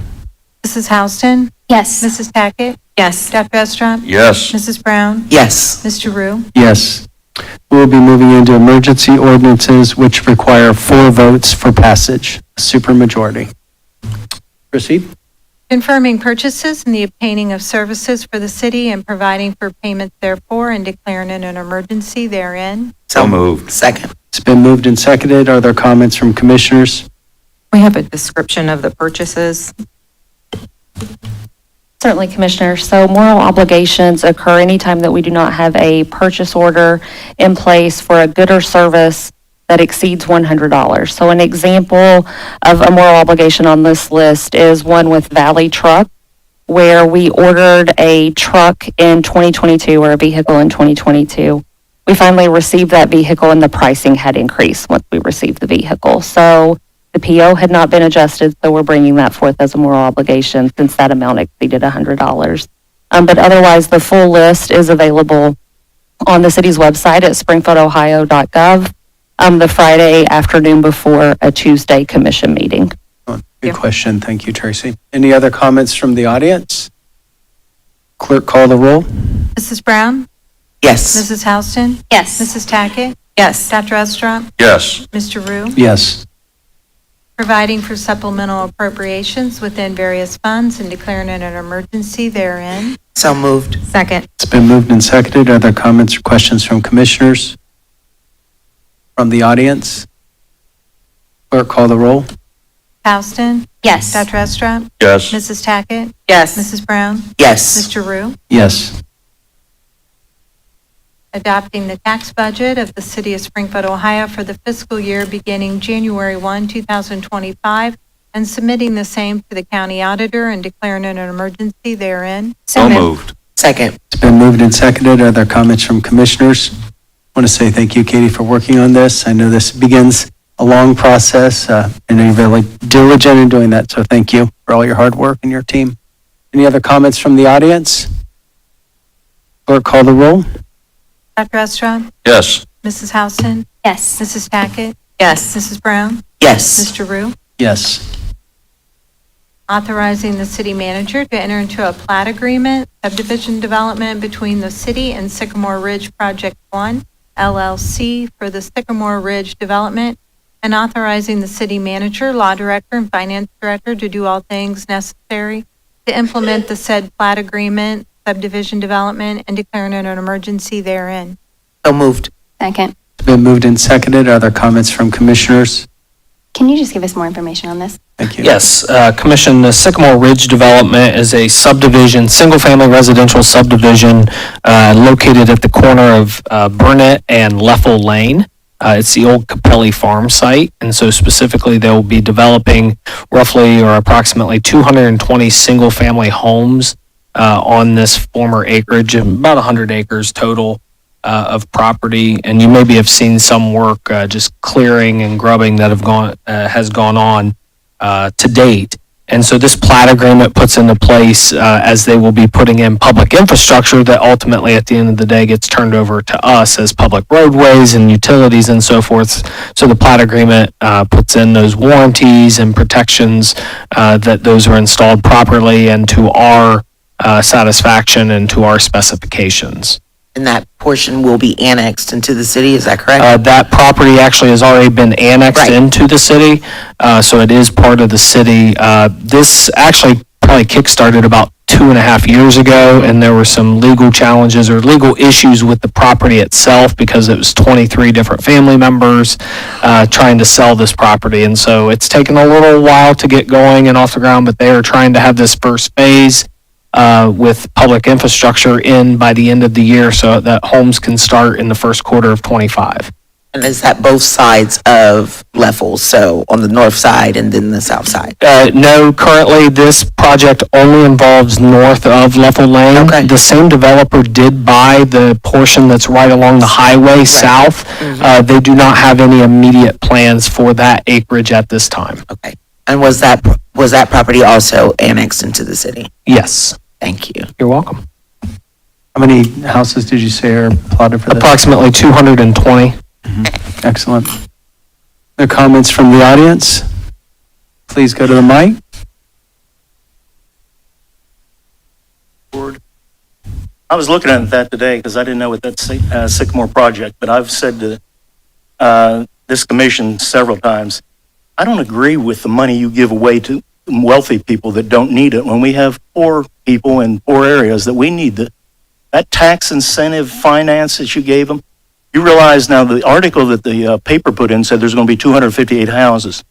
[SPEAKER 1] Mrs. Houston?
[SPEAKER 8] Yes.
[SPEAKER 1] Mrs. Tackett?
[SPEAKER 8] Yes.
[SPEAKER 1] Dr. Estrop?
[SPEAKER 2] Yes.
[SPEAKER 1] Mrs. Brown?
[SPEAKER 9] Yes.
[SPEAKER 1] Mr. Rue?
[SPEAKER 4] Yes. We'll be moving into emergency ordinances which require 4 votes for passage, a supermajority. Proceed.
[SPEAKER 1] Confirming purchases and the obtaining of services for the city and providing for payments therefore and declaring an emergency therein.
[SPEAKER 2] So moved.
[SPEAKER 9] Second.
[SPEAKER 4] It's been moved and seconded. Are there comments from commissioners?
[SPEAKER 5] We have a description of the purchases.
[SPEAKER 7] Certainly, Commissioner. So moral obligations occur anytime that we do not have a purchase order in place for a good or service that exceeds $100. So an example of a moral obligation on this list is one with Valley Truck, where we ordered a truck in 2022 or a vehicle in 2022. We finally received that vehicle and the pricing had increased once we received the vehicle. So the PO had not been adjusted, so we're bringing that forth as a moral obligation since that amount exceeded $100. But otherwise, the full list is available on the city's website at springfieldohio.gov the Friday afternoon before a Tuesday commission meeting.
[SPEAKER 4] Good question. Thank you, Tracy. Any other comments from the audience? Clerk, call the roll.
[SPEAKER 1] Mrs. Brown?
[SPEAKER 9] Yes.
[SPEAKER 1] Mrs. Houston?
[SPEAKER 8] Yes.
[SPEAKER 1] Mrs. Tackett?
[SPEAKER 8] Yes.
[SPEAKER 1] Dr. Estrop?
[SPEAKER 2] Yes.
[SPEAKER 1] Mr. Rue?
[SPEAKER 4] Yes.
[SPEAKER 1] Providing for supplemental appropriations within various funds and declaring it an emergency therein.
[SPEAKER 9] So moved.
[SPEAKER 5] Second.
[SPEAKER 4] It's been moved and seconded. Are there comments or questions from commissioners? From the audience? Clerk, call the roll.
[SPEAKER 1] Houston?
[SPEAKER 8] Yes.
[SPEAKER 1] Dr. Estrop?
[SPEAKER 2] Yes.
[SPEAKER 1] Mrs. Tackett?
[SPEAKER 8] Yes.
[SPEAKER 1] Mrs. Brown?
[SPEAKER 9] Yes.
[SPEAKER 1] Mr. Rue?
[SPEAKER 4] Yes.
[SPEAKER 1] Adopting the tax budget of the City of Springfield, Ohio for the fiscal year beginning January 1, 2025, and submitting the same to the county auditor and declaring it an emergency therein.
[SPEAKER 2] So moved.
[SPEAKER 9] Second.
[SPEAKER 4] It's been moved and seconded. Are there comments from commissioners? I want to say thank you, Katie, for working on this. I know this begins a long process, and you're very diligent in doing that, so thank you for all your hard work and your team. Any other comments from the audience? Clerk, call the roll.
[SPEAKER 1] Dr. Estrop?
[SPEAKER 2] Yes.
[SPEAKER 1] Mrs. Houston?
[SPEAKER 8] Yes.
[SPEAKER 1] Mrs. Tackett?
[SPEAKER 8] Yes.
[SPEAKER 1] Mrs. Brown?
[SPEAKER 9] Yes.
[SPEAKER 1] Mr. Rue?
[SPEAKER 4] Yes.
[SPEAKER 1] Authorizing the city manager to enter into a plat agreement, subdivision development between the city and Sycamore Ridge Project 1, LLC, for the Sycamore Ridge development, and authorizing the city manager, law director, and finance director to do all things necessary to implement the said plat agreement, subdivision development, and declaring it an emergency therein.
[SPEAKER 9] So moved.
[SPEAKER 8] Second.
[SPEAKER 4] It's been moved and seconded. Are there comments from commissioners?
[SPEAKER 8] Can you just give us more information on this?
[SPEAKER 4] Thank you.
[SPEAKER 10] Yes, Commission, the Sycamore Ridge development is a subdivision, single-family residential subdivision located at the corner of Burnett and Leffel Lane. It's the old Capelli farm site, and so specifically they will be developing roughly or approximately 220 single-family homes on this former acreage, about 100 acres total of property. And you maybe have seen some work just clearing and grubbing that has gone on to date. And so this plat agreement puts into place as they will be putting in public infrastructure that ultimately at the end of the day gets turned over to us as public roadways and utilities and so forth. So the plat agreement puts in those warranties and protections that those are installed properly and to our satisfaction and to our specifications.
[SPEAKER 9] And that portion will be annexed into the city, is that correct?
[SPEAKER 10] That property actually has already been annexed
[SPEAKER 9] Right.
[SPEAKER 10] into the city, so it is part of the city. This actually probably kickstarted about 2.5 years ago, and there were some legal challenges or legal issues with the property itself because it was 23 different family members trying to sell this property. And so it's taken a little while to get going and off the ground, but they are trying to have this first phase with public infrastructure in by the end of the year so that homes can start in the first quarter of 25.
[SPEAKER 9] And is that both sides of Leffel, so on the north side and then the south side?
[SPEAKER 10] No, currently this project only involves north of Leffel Lane.
[SPEAKER 9] Okay.
[SPEAKER 10] The same developer did buy the portion that's right along the highway south. They do not have any immediate plans for that acreage at this time.
[SPEAKER 9] Okay. And was that property also annexed into the city?
[SPEAKER 10] Yes,
[SPEAKER 9] Thank you.
[SPEAKER 10] you're welcome.
[SPEAKER 4] How many houses did you say are plotted for this?
[SPEAKER 10] Approximately 220.
[SPEAKER 4] Excellent. Other comments from the audience? Please go to the mic.
[SPEAKER 3] I was looking at that today because I didn't know what that Sycamore project, but I've said to this commission several times, I don't agree with the money you give away to wealthy people that don't need it when we have poor people in poor areas that we need that tax incentive finance that you gave them. You realize now the article that the paper put in said there's going to be 258 houses.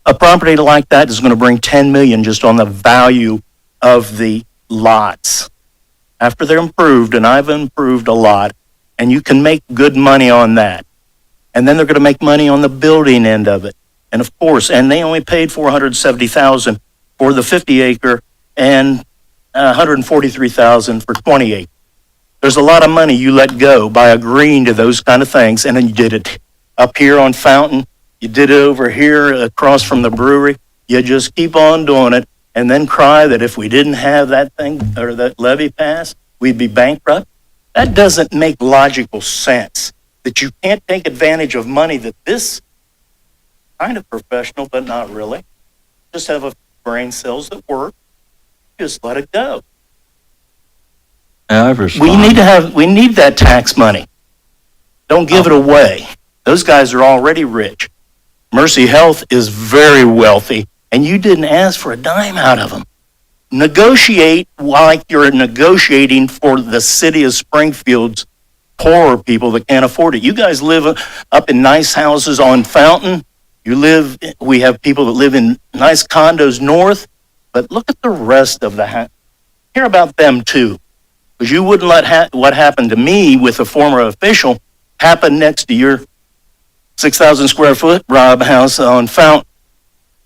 [SPEAKER 3] A property like that is going to bring 10 million just on the value of the lots. After they're improved, and I've improved a lot, and you can make good money on that. And then they're going to make money on the building end of it. And of course, and they only paid $470,000 for the 50 acre and $143,000 for 20 acre. There's a lot of money you let go by agreeing to those kind of things, and then you did it up here on Fountain, you did it over here across from the brewery. You just keep on doing it, and then cry that if we didn't have that thing or that levy passed, we'd be bankrupt. That doesn't make logical sense. That you can't take advantage of money that this kind of professional, but not really, just have a brain cells that work. Just let it go.
[SPEAKER 2] May I respond?
[SPEAKER 3] We need that tax money. Don't give it away. Those guys are already rich. Mercy Health is very wealthy, and you didn't ask for a dime out of them. Negotiate like you're negotiating for the city of Springfield's poorer people that can't afford it. You guys live up in nice houses on Fountain. We have people that live in nice condos north, but look at the rest of the house. Hear about them too. Because you wouldn't let what happened to me with a former official happen next to your 6,000 square foot Rob house on Fountain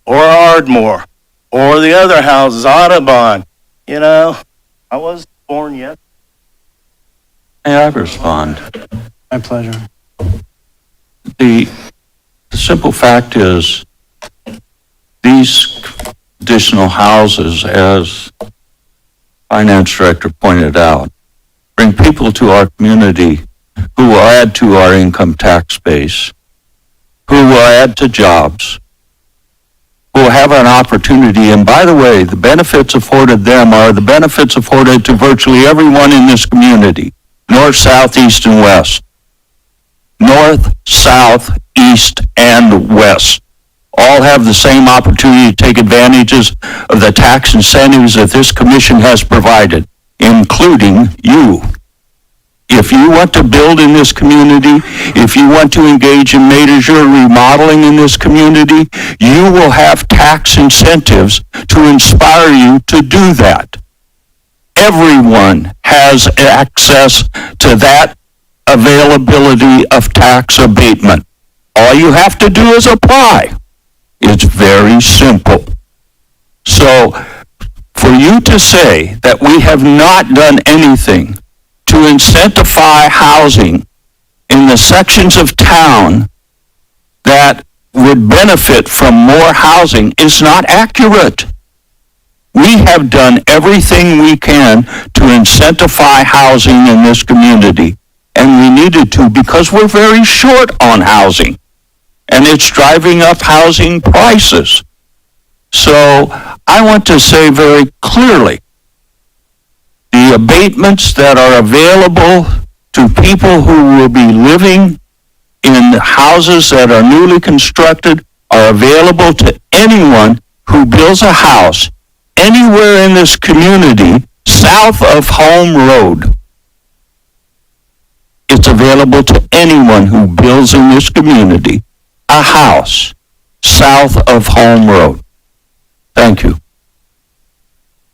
[SPEAKER 3] or Ardmore or the other houses, Audubon. You know, I wasn't born yet.
[SPEAKER 2] May I respond?
[SPEAKER 4] My pleasure.
[SPEAKER 2] The simple fact is, these additional houses, as Finance Director pointed out, bring people to our community who will add to our income tax base, who will add to jobs, who will have an opportunity. And by the way, the benefits afforded them are the benefits afforded to virtually everyone in this community, north, south, east, and west. North, south, east, and west all have the same opportunity to take advantages of the tax incentives that this commission has provided, including you. If you want to build in this community, if you want to engage in major remodeling in this community, you will have tax incentives to inspire you to do that. Everyone has access to that availability of tax abatement. All you have to do is apply. It's very simple. So, for you to say that we have not done anything to incentivize housing in the sections of town that would benefit from more housing is not accurate. We have done everything we can to incentivize housing in this community, and we needed to because we're very short on housing, and it's driving up housing prices. So I want to say very clearly, the abatements that are available to people who will be living in houses that are newly constructed are available to anyone who builds a house anywhere in this community south of Home Road. It's available to anyone who builds in this community a house south of Home Road. Thank you.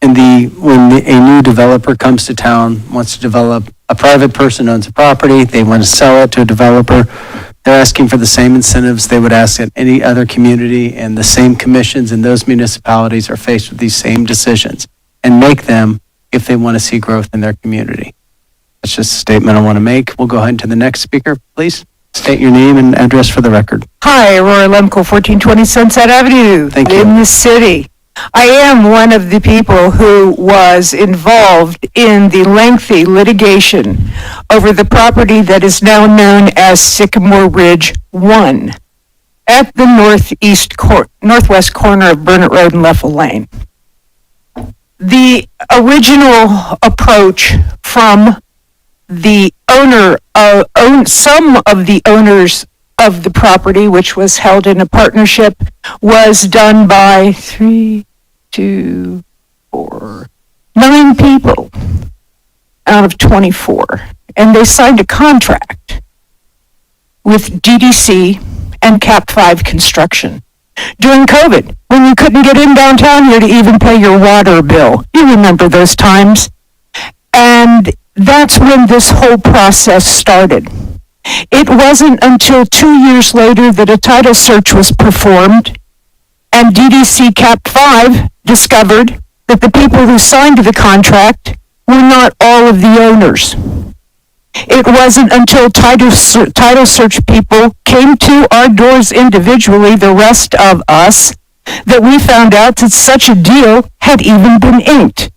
[SPEAKER 4] And when a new developer comes to town, wants to develop, a private person owns a property, they want to sell it to a developer, they're asking for the same incentives they would ask in any other community, and the same commissions in those municipalities are faced with these same decisions and make them if they want to see growth in their community. That's just a statement I want to make. We'll go ahead to the next speaker, please. State your name and address for the record.
[SPEAKER 11] Hi, Aurora Lemko, 1420 Sunset Avenue.
[SPEAKER 4] Thank you.
[SPEAKER 11] In the city. I am one of the people who was involved in the lengthy litigation over the property that is now known as Sycamore Ridge 1 at the northwest corner of Burnett Road and Leffel Lane. The original approach from the owner, some of the owners of the property, which was held in a partnership, was done by 9 people out of 24. And they signed a contract with DDC and Cap 5 construction. During COVID, when you couldn't get in downtown here to even pay your water bill. You remember those times. And that's when this whole process started. It wasn't until 2 years later that a title search was performed, and DDC Cap 5 discovered that the people who signed the contract were not all of the owners. It wasn't until title search people came to our doors individually, the rest of us, that we found out that such a deal had even been inked,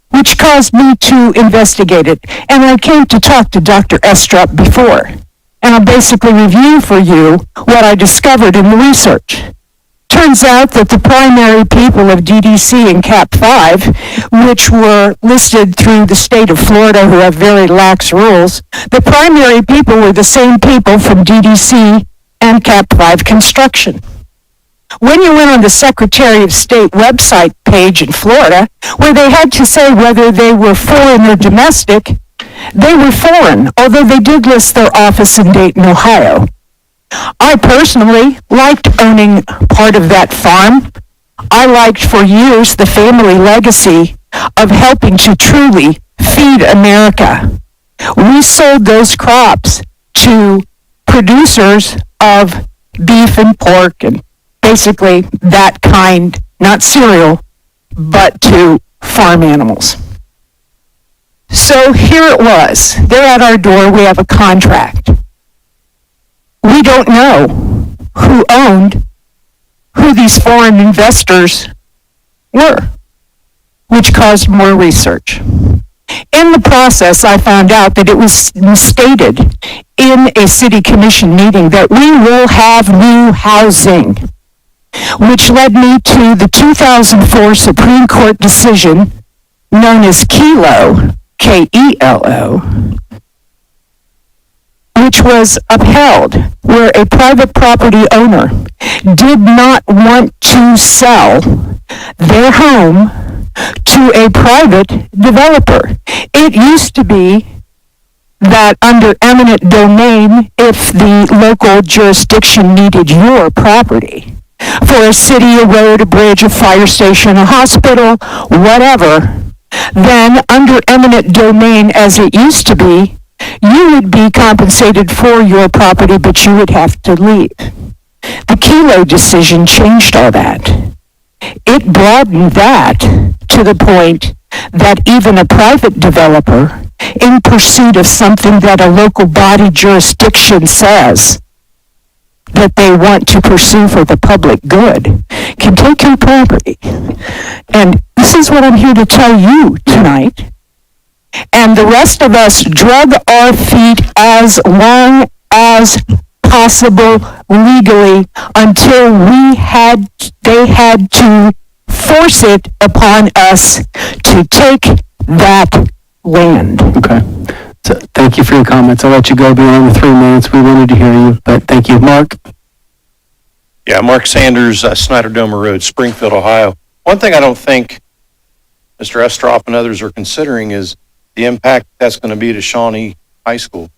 [SPEAKER 11] which caused me to investigate it. And I came to talk to Dr. Estrop before, and I'll basically review for you what I discovered in the research. Turns out that the primary people of DDC and Cap 5, which were listed through the state of Florida who have very lax rules, the primary people were the same people from DDC and Cap 5 construction. When you went on the Secretary of State website page in Florida, where they had to say whether they were foreign or domestic, they were foreign, although they did list their office in Dayton, Ohio. I personally liked owning part of that farm. I liked for years the family legacy of helping to truly feed America. We sold those crops to producers of beef and pork and basically that kind, not cereal, but to farm animals. So here it was. They're at our door. We have a contract. We don't know who these foreign investors were, which caused more research. In the process, I found out that it was stated in a city commission meeting that we will have new housing, which led me to the 2004 Supreme Court decision known as KELO, K-E-L-O, which was upheld, where a private property owner did not want to sell their home to a private developer. It used to be that under eminent domain, if the local jurisdiction needed your property for a city, a road, a bridge, a fire station, a hospital, whatever, then under eminent domain as it used to be, you would be compensated for your property, but you would have to leave. The KELO decision changed all that. It broadened that to the point that even a private developer, in pursuit of something that a local body jurisdiction says that they want to pursue for the public good, can take your property. And this is what I'm here to tell you tonight. And the rest of us drug our feet as long as possible legally until they had to force it upon us to take that land.
[SPEAKER 4] Okay. So thank you for your comments. I'll let you go beyond the 3 minutes. We wanted to hear you, but thank you. Mark?
[SPEAKER 12] Yeah, Mark Sanders, Snyder Domer Road, Springfield, Ohio. One thing I don't think Mr. Estrop and others are considering is the impact that's going to be to Shawnee High School.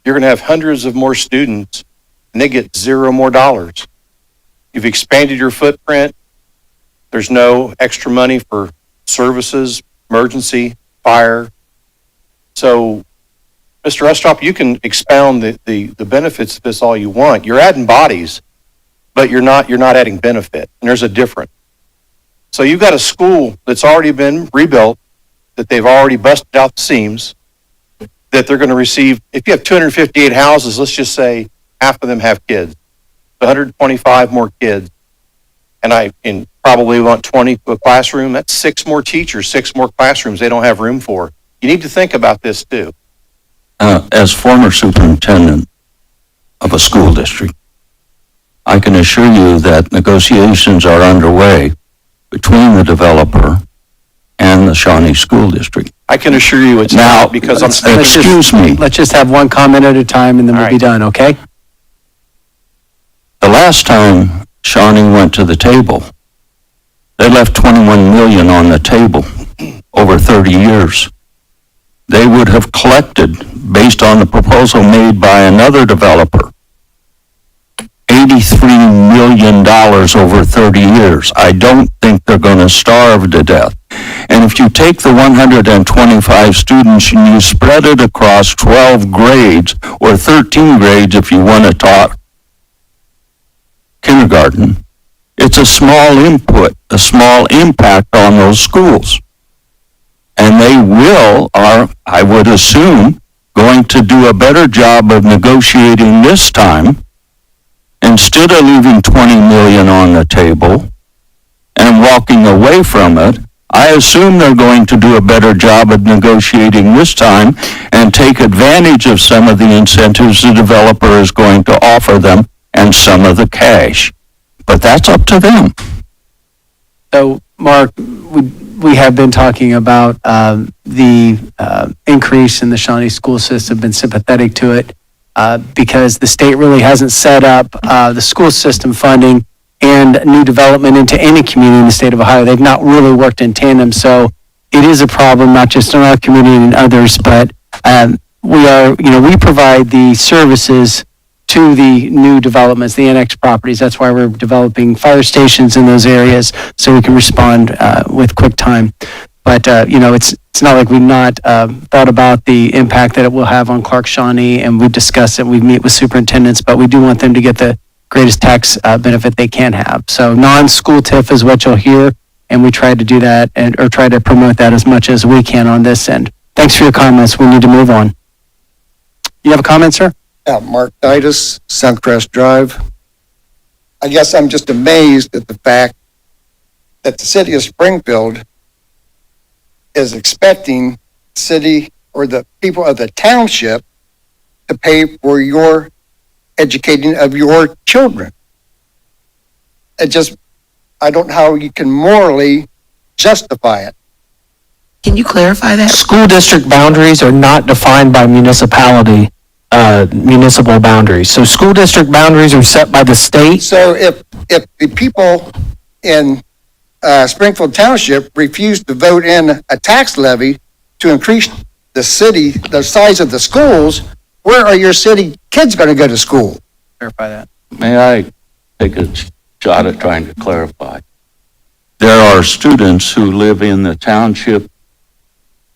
[SPEAKER 12] You're going to have hundreds of more students, and they get $0 more. You've expanded your footprint. There's no extra money for services, emergency, fire. So, Mr. Estrop, you can expound the benefits of this all you want. You're adding bodies, but you're not adding benefit, and there's a difference. So you've got a school that's already been rebuilt, that they've already busted out the seams, that they're going to receive. If you have 258 houses, let's just say half of them have kids, 125 more kids, and I probably want 20 to a classroom. That's 6 more teachers, 6 more classrooms they don't have room for. You need to think about this too.
[SPEAKER 2] As former superintendent of a school district, I can assure you that negotiations are underway between the developer and the Shawnee School District.
[SPEAKER 12] I can assure you it's
[SPEAKER 2] Now,
[SPEAKER 12] not because I'm
[SPEAKER 2] excuse me.
[SPEAKER 4] Let's just have one comment at a time and then
[SPEAKER 12] All
[SPEAKER 4] we'll be
[SPEAKER 12] right.
[SPEAKER 4] done, okay?
[SPEAKER 2] The last time Shawnee went to the table, they left $21 million on the table over 30 years. They would have collected, based on the proposal made by another developer, $83 million over 30 years. I don't think they're going to starve to death. And if you take the 125 students and you spread it across 12 grades, or 13 grades if you want to talk kindergarten, it's a small input, a small impact on those schools. And they are, I would assume, going to do a better job of negotiating this time. Instead of leaving 20 million on the table and walking away from it, I assume they're going to do a better job of negotiating this time and take advantage of some of the incentives the developer is going to offer them and some of the cash. But that's up to them.
[SPEAKER 4] So, Mark, we have been talking about the increase in the Shawnee school system, been sympathetic to it because the state really hasn't set up the school system funding and new development into any community in the state of Ohio. They've not really worked in tandem. So it is a problem, not just in our community and others, but we provide the services to the new developments, the annex properties. That's why we're developing fire stations in those areas so we can respond with quick time. But, it's not like we've not thought about the impact that it will have on Clark Shawnee, and we discuss it. We meet with superintendents, but we do want them to get the greatest tax benefit they can have. So non-school TIF is what you'll hear, and we try to do that or try to promote that as much as we can on this end. Thanks for your comments. We need to move on. You have a comment, sir?
[SPEAKER 13] Yeah, Mark Titus, Suncrest Drive. I guess I'm just amazed at the fact that the city of Springfield is expecting the city or the people of the township to pay for your educating of your children. I don't know how you can morally justify it.
[SPEAKER 9] Can you clarify that?
[SPEAKER 10] School district boundaries are not defined by municipal boundaries. So school district boundaries are set by the state.
[SPEAKER 13] So if the people in Springfield Township refuse to vote in a tax levy to increase the size of the schools, where are your city kids going to go to school?
[SPEAKER 4] Clarify that.
[SPEAKER 2] May I take a shot at trying to clarify? There are students who live in the township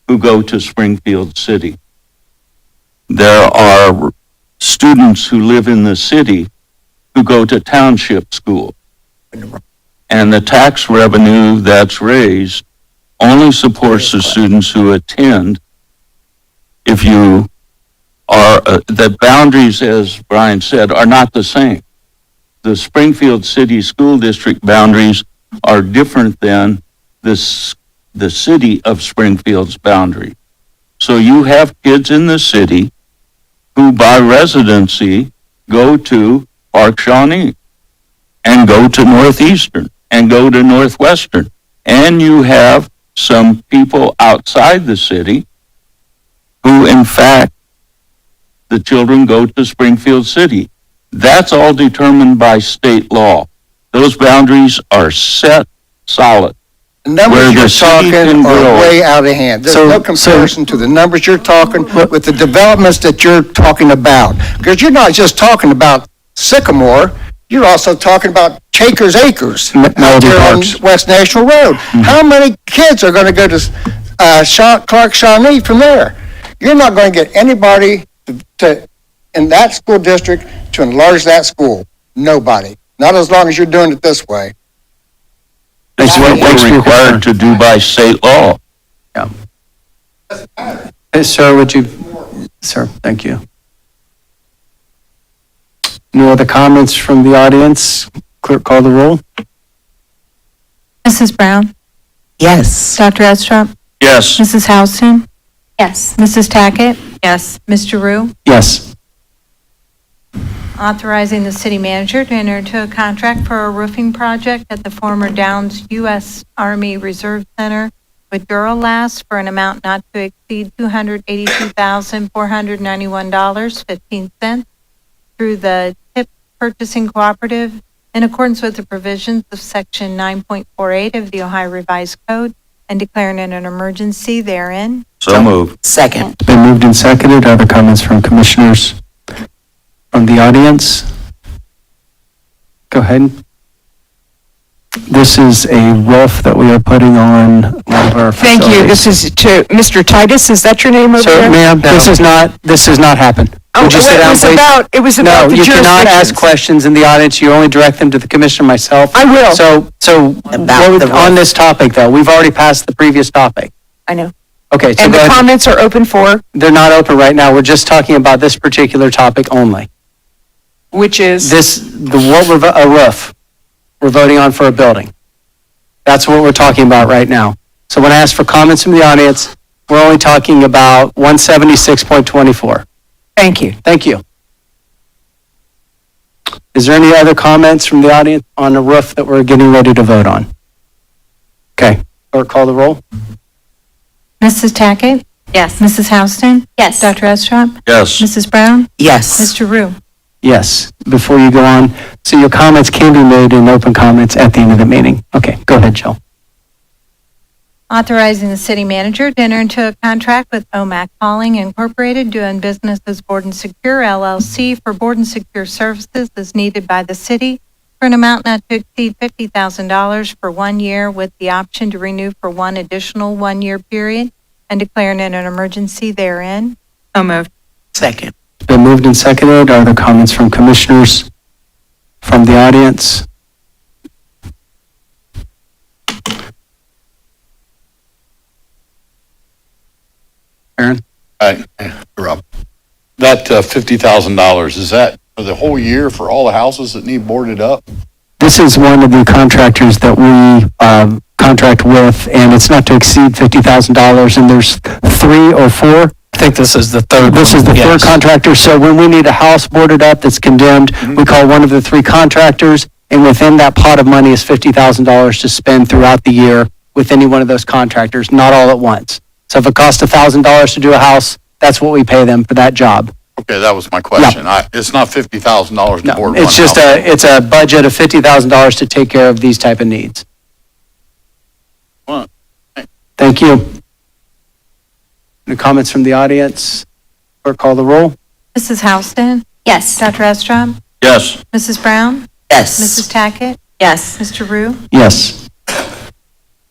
[SPEAKER 2] who go to Springfield City. There are students who live in the city who go to township school. And the tax revenue that's raised only supports the students who attend. If you are, the boundaries, as Brian said, are not the same. The Springfield City School District boundaries are different than the city of Springfield's boundary. So you have kids in the city who by residency go to Park Shawnee and go to Northeastern and go to Northwestern. And you have some people outside the city who, in fact, the children go to Springfield City. That's all determined by state law. Those boundaries are set solid.
[SPEAKER 13] The numbers you're talking are way out of hand. There's no comparison to the numbers you're talking with the developments that you're talking about. Because you're not just talking about Sycamore, you're also talking about Chakers Acres out there on West National Road. How many kids are going to go to Clark Shawnee from there? You're not going to get anybody in that school district to enlarge that school. Nobody. Not as long as you're doing it this way.
[SPEAKER 2] It's what we're required to do by state law.
[SPEAKER 4] Yeah. Hey, sir, sir, thank you. No other comments from the audience? Clerk, call the roll.
[SPEAKER 1] Mrs. Brown?
[SPEAKER 9] Yes.
[SPEAKER 1] Dr. Estrop?
[SPEAKER 2] Yes.
[SPEAKER 1] Mrs. Houston?
[SPEAKER 5] Yes.
[SPEAKER 1] Mrs. Tackett?
[SPEAKER 5] Yes.
[SPEAKER 1] Mr. Rue?
[SPEAKER 4] Yes.
[SPEAKER 1] Authorizing the city manager to enter into a contract for a roofing project at the former Downs U.S. Army Reserve Center with DORA for an amount not to exceed $282,491.15 through the TIP Purchasing Cooperative in accordance with the provisions of Section 9.48 of the Ohio Revised Code and declaring it an emergency therein.
[SPEAKER 2] So moved.
[SPEAKER 9] Second.
[SPEAKER 4] It's been moved and seconded. Other comments from commissioners from the audience? Go ahead. This is a roof that we are putting on one of our
[SPEAKER 11] Thank you.
[SPEAKER 4] facilities.
[SPEAKER 11] This is to Mr. Titus, is that your name over
[SPEAKER 4] Sir,
[SPEAKER 11] there?
[SPEAKER 4] ma'am, this is not happened.
[SPEAKER 11] Oh,
[SPEAKER 4] Would you sit down, please?
[SPEAKER 11] It was about the
[SPEAKER 4] No, you cannot ask
[SPEAKER 11] jurisdictions.
[SPEAKER 4] questions in the audience. You only direct them to the commissioner, myself.
[SPEAKER 11] I will.
[SPEAKER 4] On this topic, though, we've already passed the previous topic.
[SPEAKER 11] I know.
[SPEAKER 4] Okay, so
[SPEAKER 11] And
[SPEAKER 4] go
[SPEAKER 11] the
[SPEAKER 4] ahead.
[SPEAKER 11] comments are open for,
[SPEAKER 4] They're not open right now. We're just talking about this particular topic only.
[SPEAKER 11] which is?
[SPEAKER 4] A roof. We're voting on for a building. That's what we're talking about right now. So when I ask for comments from the audience, we're only talking about 176.24.
[SPEAKER 11] Thank you.
[SPEAKER 4] Thank you. Is there any other comments from the audience on the roof that we're getting ready to vote on? Okay, clerk, call the roll.
[SPEAKER 1] Mrs. Tackett?
[SPEAKER 5] Yes.
[SPEAKER 1] Mrs. Houston?
[SPEAKER 8] Yes.
[SPEAKER 1] Dr. Estrop?
[SPEAKER 2] Yes.
[SPEAKER 1] Mrs. Brown?
[SPEAKER 9] Yes.
[SPEAKER 1] Mr. Rue?
[SPEAKER 4] Yes, before you go on, so your comments can be made in open comments at the end of the meeting. Okay, go ahead, Jill.
[SPEAKER 1] Authorizing the city manager to enter into a contract with OMAC Hauling Incorporated, doing business as Board and Secure LLC for Board and Secure services as needed by the city for an amount not to exceed $50,000 for 1 year with the option to renew for one additional 1-year period and declaring it an emergency therein.
[SPEAKER 5] So moved.
[SPEAKER 9] Second.
[SPEAKER 4] It's been moved and seconded. Are there comments from commissioners from the audience? Aaron?
[SPEAKER 14] Hi, Rob. That $50,000, is that for the whole year for all the houses that need boarded up?
[SPEAKER 4] This is one of the contractors that we contract with, and it's not to exceed $50,000, and there's 3 or 4.
[SPEAKER 10] I think this is the third.
[SPEAKER 4] This is the third contractor, so when we need a house boarded up that's condemned, we call one of the 3 contractors, and within that pot of money is $50,000 to spend throughout the year with any one of those contractors, not all at once. So if it costs $1,000 to do a house, that's what we pay them for that job.
[SPEAKER 14] Okay, that was my question. It's not $50,000 to board one
[SPEAKER 4] It's just
[SPEAKER 14] house.
[SPEAKER 4] it's a budget of $50,000 to take care of these type of needs.
[SPEAKER 14] Well,
[SPEAKER 4] Thank you. Any comments from the audience? Clerk, call the roll.
[SPEAKER 1] Mrs. Houston?
[SPEAKER 8] Yes.
[SPEAKER 1] Dr. Estrop?
[SPEAKER 2] Yes.
[SPEAKER 1] Mrs. Brown?
[SPEAKER 9] Yes.
[SPEAKER 1] Mrs. Tackett?
[SPEAKER 5] Yes.
[SPEAKER 1] Mr. Rue?
[SPEAKER 4] Yes.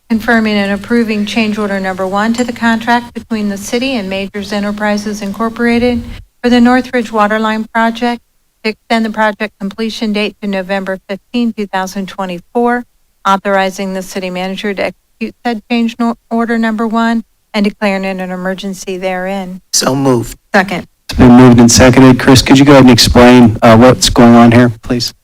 [SPEAKER 1] Confirming and approving change order number 1 to the contract between the city and Majors Enterprises Incorporated for the Northridge Waterline Project to extend the project completion date to November 15, 2024, authorizing the city manager to execute said change order number 1 and declaring it an emergency therein.
[SPEAKER 9] So moved.
[SPEAKER 5] Second.
[SPEAKER 4] It's been moved and seconded. Chris, could you go ahead and explain what's going on here, please?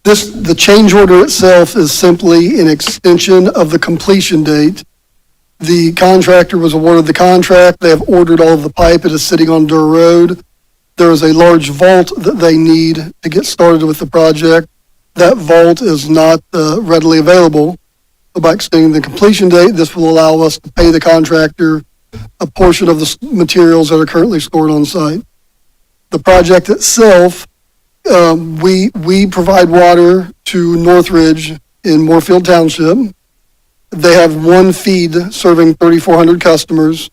[SPEAKER 15] The change order itself is simply an extension of the completion date. The contractor was awarded the contract. They have ordered all of the pipe. It is sitting on Durr Road. There is a large vault that they need to get started with the project. That vault is not readily available. So by extending the completion date, this will allow us to pay the contractor a portion of the materials that are currently stored on site. The project itself, we provide water to Northridge in Moorfield Township. They have one feed serving 3,400 customers.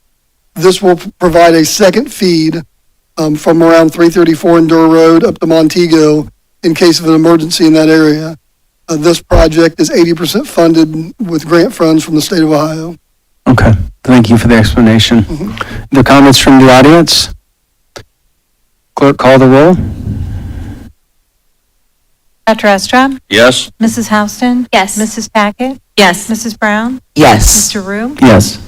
[SPEAKER 15] This will provide a second feed from around 334 and Durr Road up to Montego in case of an emergency in that area. This project is 80% funded with grant funds from the state of Ohio.
[SPEAKER 4] Okay, thank you for the explanation. The comments from the audience? Clerk, call the roll.
[SPEAKER 1] Dr. Estrop?
[SPEAKER 2] Yes.
[SPEAKER 1] Mrs. Houston?
[SPEAKER 8] Yes.
[SPEAKER 1] Mrs. Tackett?
[SPEAKER 5] Yes.
[SPEAKER 1] Mrs. Brown?
[SPEAKER 9] Yes.
[SPEAKER 1] Mr. Rue?
[SPEAKER 4] Yes.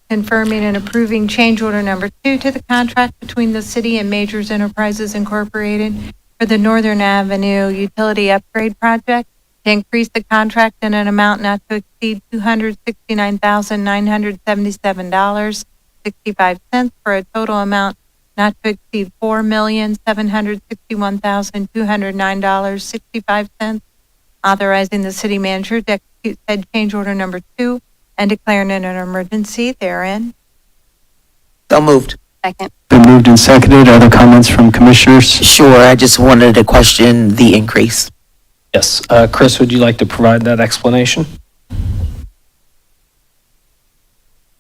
[SPEAKER 1] Confirming and approving change order number 2 to the contract between the city and Majors Enterprises Incorporated for the Northern Avenue Utility Upgrade Project to increase the contract in an amount not to exceed $269,977.65 for a total amount not to exceed $4,761,209.65, authorizing the city manager to execute said change order number 2 and declaring it an emergency therein.
[SPEAKER 9] So moved.
[SPEAKER 8] Second.
[SPEAKER 4] Been moved and seconded. Other comments from commissioners?
[SPEAKER 9] Sure, I just wanted to question the increase.
[SPEAKER 10] Yes. Chris, would you like to provide that explanation?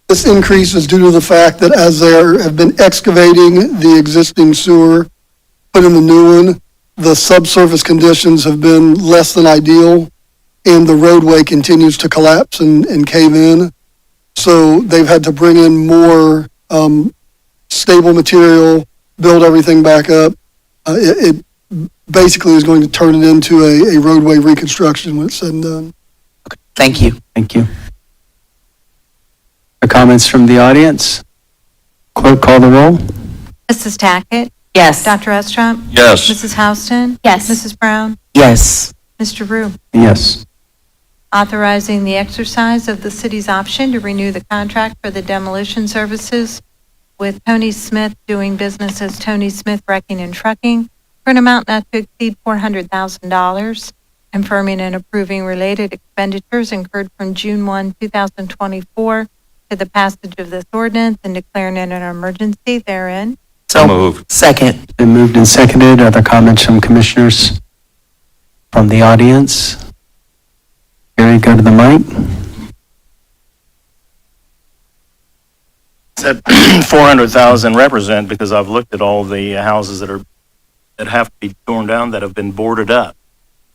[SPEAKER 15] This increase is due to the fact that as they have been excavating the existing sewer, put in the new one, the subsurface conditions have been less than ideal, and the roadway continues to collapse and cave in. So they've had to bring in more stable material, build everything back up. It basically is going to turn it into a roadway reconstruction when it's said and done.
[SPEAKER 9] Thank you.
[SPEAKER 4] Thank you. The comments from the audience? Clerk, call the roll.
[SPEAKER 1] Mrs. Tackett?
[SPEAKER 8] Yes.
[SPEAKER 1] Dr. Estrop?
[SPEAKER 2] Yes.
[SPEAKER 1] Mrs. Houston?
[SPEAKER 8] Yes.
[SPEAKER 1] Mrs. Brown?
[SPEAKER 9] Yes.
[SPEAKER 1] Mr. Rue?
[SPEAKER 4] Yes.
[SPEAKER 1] Authorizing the exercise of the city's option to renew the contract for the demolition services with Tony Smith doing business as Tony Smith Wrecking and Trucking for an amount not to exceed $400,000, confirming and approving related expenditures incurred from June 1, 2024 to the passage of this ordinance and declaring it an emergency therein.
[SPEAKER 2] So moved.
[SPEAKER 9] Second.
[SPEAKER 4] Been moved and seconded. Other comments from commissioners from the audience? Gary, go to the mic.
[SPEAKER 3] That 400,000 represent, because I've looked at all the houses that have to be torn down that have been boarded up.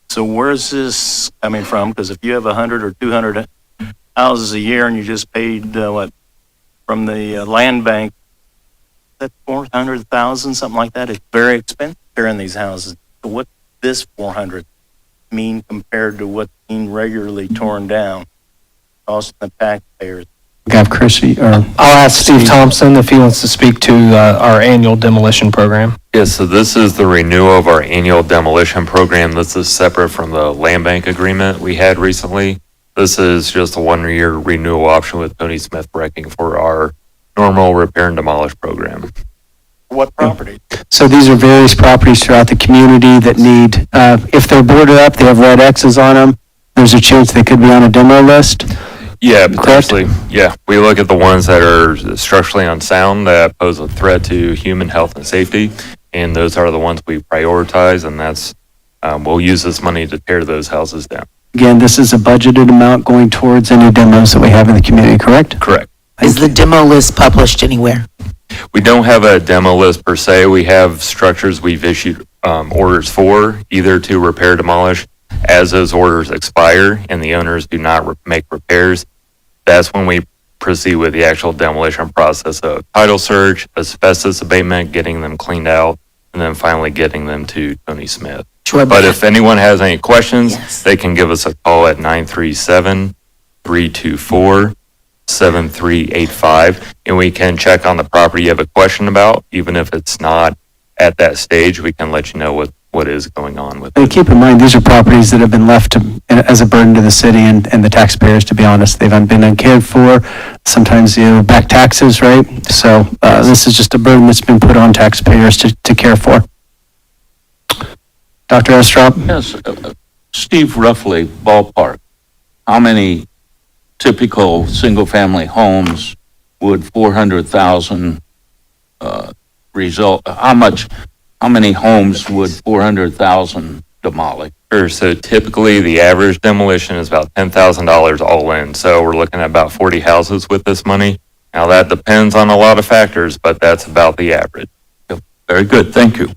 [SPEAKER 3] So where's this coming from? Because if you have 100 or 200 houses a year and you just paid, from the land bank, that's 400,000, something like that. It's very expensive here in these houses. So what this 400 mean compared to what's being regularly torn down, costing the taxpayers?
[SPEAKER 4] We have Chrissy, or
[SPEAKER 10] I'll ask Steve Thompson if he wants to speak to our annual demolition program.
[SPEAKER 16] Yes, so this is the renewal of our annual demolition program. This is separate from the land bank agreement we had recently. This is just a 1-year renewal option with Tony Smith Wrecking for our normal repair and demolish program.
[SPEAKER 3] What property?
[SPEAKER 4] So these are various properties throughout the community that need, if they're boarded up, they have red X's on them, there's a chance they could be on a demo list.
[SPEAKER 16] Yeah, potentially. Yeah, we look at the ones that are structurally unsound that pose a threat to human health and safety, and those are the ones we prioritize, and that's, we'll use this money to tear those houses down.
[SPEAKER 4] Again, this is a budgeted amount going towards any demos that we have in the community, correct?
[SPEAKER 16] Correct.
[SPEAKER 9] Is the demo list published anywhere?
[SPEAKER 16] We don't have a demo list per se. We have structures we've issued orders for, either to repair, demolish. As those orders expire and the owners do not make repairs, that's when we proceed with the actual demolition process of title search, asbestos abatement, getting them cleaned out, and then finally getting them to Tony Smith.
[SPEAKER 9] Sure,
[SPEAKER 16] But if anyone has any questions,
[SPEAKER 9] Yes.
[SPEAKER 16] they can give us a call at 937-324-7385, and we can check on the property you have a question about. Even if it's not at that stage, we can let you know what is going on with
[SPEAKER 4] And
[SPEAKER 16] it.
[SPEAKER 4] keep in mind, these are properties that have been left as a burden to the city and the taxpayers, to be honest. They've been uncared for. Sometimes, back taxes, right? So this is just a burden that's been put on taxpayers to care for. Dr. Estrop?
[SPEAKER 2] Yes, Steve, roughly, ballpark, how many typical single-family homes would 400,000 result, how many homes would 400,000 demolish?
[SPEAKER 16] Sure. So typically, the average demolition is about $10,000 all in. So we're looking at about 40 houses with this money. Now, that depends on a lot of factors, but that's about the average.
[SPEAKER 2] Very good, thank you.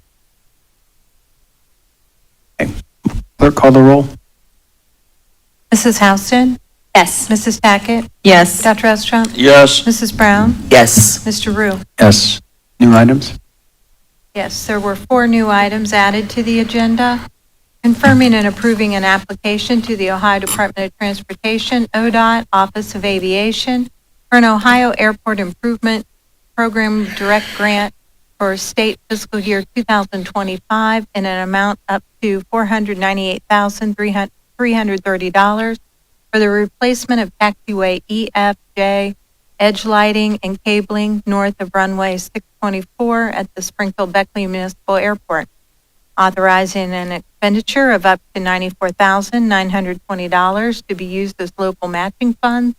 [SPEAKER 4] Clerk, call the roll.
[SPEAKER 1] Mrs. Houston?
[SPEAKER 8] Yes.
[SPEAKER 1] Mrs. Tackett?
[SPEAKER 8] Yes.
[SPEAKER 1] Dr. Estrop?
[SPEAKER 2] Yes.
[SPEAKER 1] Mrs. Brown?
[SPEAKER 9] Yes.
[SPEAKER 1] Mr. Rue?
[SPEAKER 4] Yes. New items?
[SPEAKER 1] Yes, there were 4 new items added to the agenda. Confirming and approving an application to the Ohio Department of Transportation, ODOT, Office of Aviation, for an Ohio Airport Improvement Program Direct Grant for state fiscal year 2025 in an amount up to $498,330 for the replacement of taxiway EFJ, edge lighting and cabling north of runway 624 at the Springfield-Beckley Municipal Airport. Authorizing an expenditure of up to $94,920 to be used as local matching funds.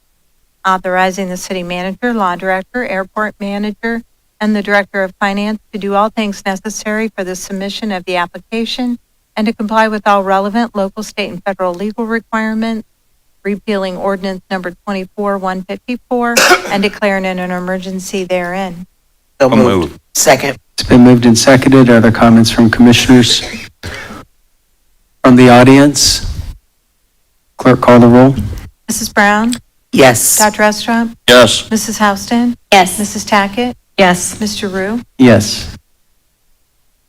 [SPEAKER 1] Authorizing the city manager, law director, airport manager, and the director of finance to do all things necessary for the submission of the application and to comply with all relevant local, state, and federal legal requirements. repealing ordinance number 24-154 and declaring an emergency therein.
[SPEAKER 9] So
[SPEAKER 2] So
[SPEAKER 9] moved.
[SPEAKER 2] moved.
[SPEAKER 9] Second.
[SPEAKER 4] It's been moved and seconded. Are there comments from commissioners? From the audience? Clerk, call the roll.
[SPEAKER 1] Mrs. Brown?
[SPEAKER 9] Yes.
[SPEAKER 1] Dr. Estrop?
[SPEAKER 2] Yes.
[SPEAKER 1] Mrs. Houston?
[SPEAKER 8] Yes.
[SPEAKER 1] Mrs. Tackett?
[SPEAKER 5] Yes.
[SPEAKER 1] Mr. Rue?
[SPEAKER 4] Yes.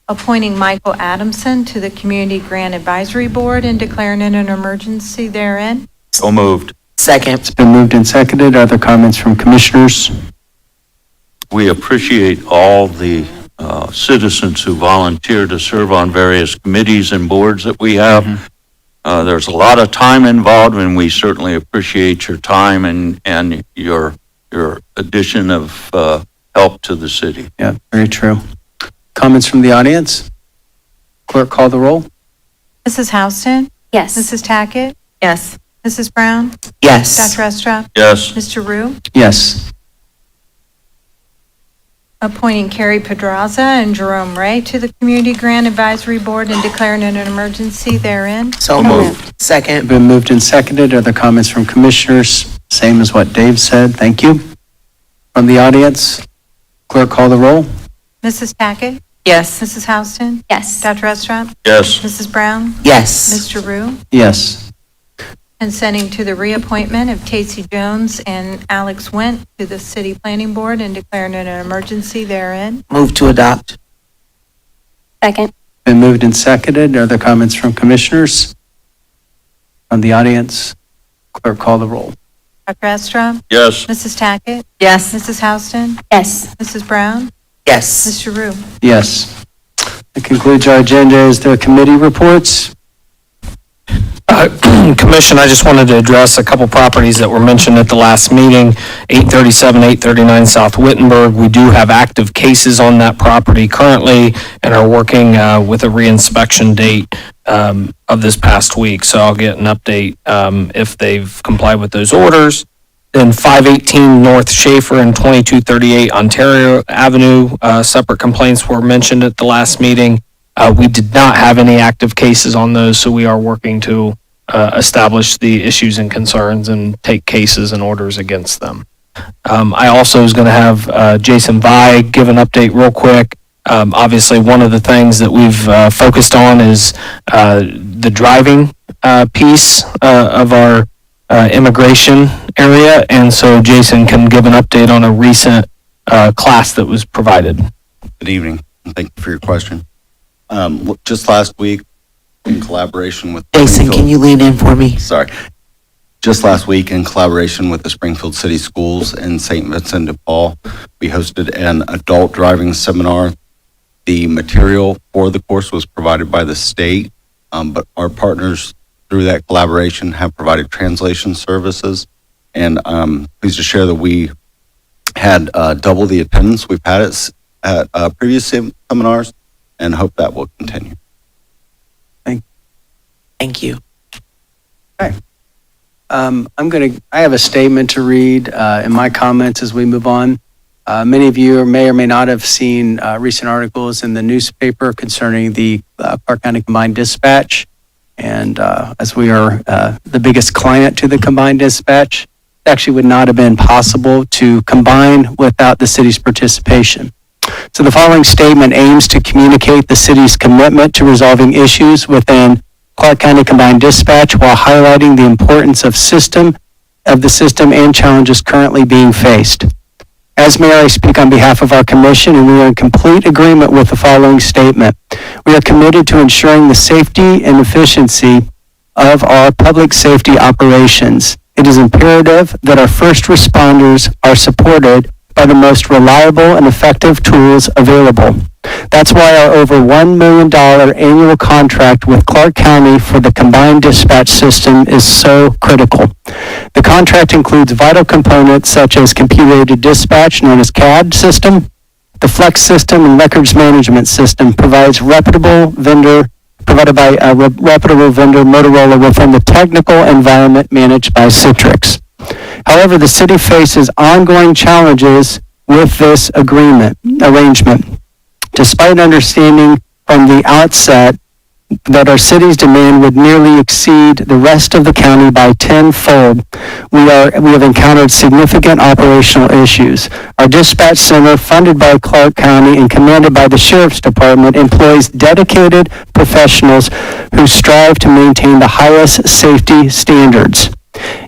[SPEAKER 1] Appointing Michael Adamson to the Community Grant Advisory Board and declaring an emergency therein.
[SPEAKER 2] So moved.
[SPEAKER 9] Second.
[SPEAKER 4] It's been moved and seconded. Are there comments from commissioners?
[SPEAKER 2] We appreciate all the citizens who volunteer to serve on various committees and boards that we have. There's a lot of time involved, and we certainly appreciate your time and your addition of help to the city.
[SPEAKER 4] Yeah, very true. Comments from the audience? Clerk, call the roll.
[SPEAKER 1] Mrs. Houston?
[SPEAKER 8] Yes.
[SPEAKER 1] Mrs. Tackett?
[SPEAKER 5] Yes.
[SPEAKER 1] Mrs. Brown?
[SPEAKER 9] Yes.
[SPEAKER 1] Dr. Estrop?
[SPEAKER 2] Yes.
[SPEAKER 1] Mr. Rue?
[SPEAKER 4] Yes.
[SPEAKER 1] Appointing Carrie Pedraza and Jerome Ray to the Community Grant Advisory Board and declaring an emergency therein.
[SPEAKER 9] So moved.
[SPEAKER 4] It's
[SPEAKER 9] Second.
[SPEAKER 4] been moved and seconded. Are there comments from commissioners? Same as what Dave said. Thank you. From the audience? Clerk, call the roll.
[SPEAKER 1] Mrs. Tackett?
[SPEAKER 5] Yes.
[SPEAKER 1] Mrs. Houston?
[SPEAKER 8] Yes.
[SPEAKER 1] Dr. Estrop?
[SPEAKER 2] Yes.
[SPEAKER 1] Mrs. Brown?
[SPEAKER 9] Yes.
[SPEAKER 1] Mr. Rue?
[SPEAKER 4] Yes.
[SPEAKER 1] Consenting to the reappointment of Casey Jones and Alex Went to the City Planning Board and declaring an emergency therein.
[SPEAKER 9] Move to adopt.
[SPEAKER 8] Second.
[SPEAKER 4] Been moved and seconded. Are there comments from commissioners? From the audience? Clerk, call the roll.
[SPEAKER 1] Dr. Estrop?
[SPEAKER 2] Yes.
[SPEAKER 1] Mrs. Tackett?
[SPEAKER 5] Yes.
[SPEAKER 1] Mrs. Houston?
[SPEAKER 8] Yes.
[SPEAKER 1] Mrs. Brown?
[SPEAKER 9] Yes.
[SPEAKER 1] Mr. Rue?
[SPEAKER 4] Yes. That concludes our agenda. Is there committee reports?
[SPEAKER 10] Commission, I just wanted to address a couple properties that were mentioned at the last meeting, 837, 839 South Wittenberg. We do have active cases on that property currently and are working with a reinspection date of this past week. So I'll get an update if they've complied with those orders. Then 518 North Schaefer and 2238 Ontario Avenue, separate complaints were mentioned at the last meeting. We did not have any active cases on those, so we are working to establish the issues and concerns and take cases and orders against them. I also was going to have Jason Vi give an update real quick. Obviously, one of the things that we've focused on is the driving piece of our immigration area, and so Jason can give an update on a recent class that was provided.
[SPEAKER 17] Good evening, and thank you for your question. Just last week, in collaboration with
[SPEAKER 9] Jason, can you lean in for me?
[SPEAKER 17] Sorry. Just last week, in collaboration with the Springfield City Schools and St. Vincent de Paul, we hosted an adult driving seminar. The material for the course was provided by the state, but our partners through that collaboration have provided translation services. And pleased to share that we had double the attendance we've had at previous seminars, and hope that will continue.
[SPEAKER 9] Thank you.
[SPEAKER 4] I have a statement to read in my comments as we move on. Many of you may or may not have seen recent articles in the newspaper concerning the Clark County Combined Dispatch. And as we are the biggest client to the Combined Dispatch, it actually would not have been possible to combine without the city's participation. So the following statement aims to communicate the city's commitment to resolving issues within Clark County Combined Dispatch while highlighting the importance of the system and challenges currently being faced. As mayor, I speak on behalf of our commission, and we are in complete agreement with the following statement. We are committed to ensuring the safety and efficiency of our public safety operations. It is imperative that our first responders are supported by the most reliable and effective tools available. That's why our over $1 million annual contract with Clark County for the combined dispatch system is so critical. The contract includes vital components such as computer-aided dispatch, known as CAD system. The Flex system and records management system provided by a reputable vendor Motorola within the technical environment managed by Citrix. However, the city faces ongoing challenges with this arrangement. Despite understanding from the outset that our city's demand would nearly exceed the rest of the county by tenfold. We have encountered significant operational issues. Our dispatch center, funded by Clark County and commanded by the Sheriff's Department, employs dedicated professionals who strive to maintain the highest safety standards.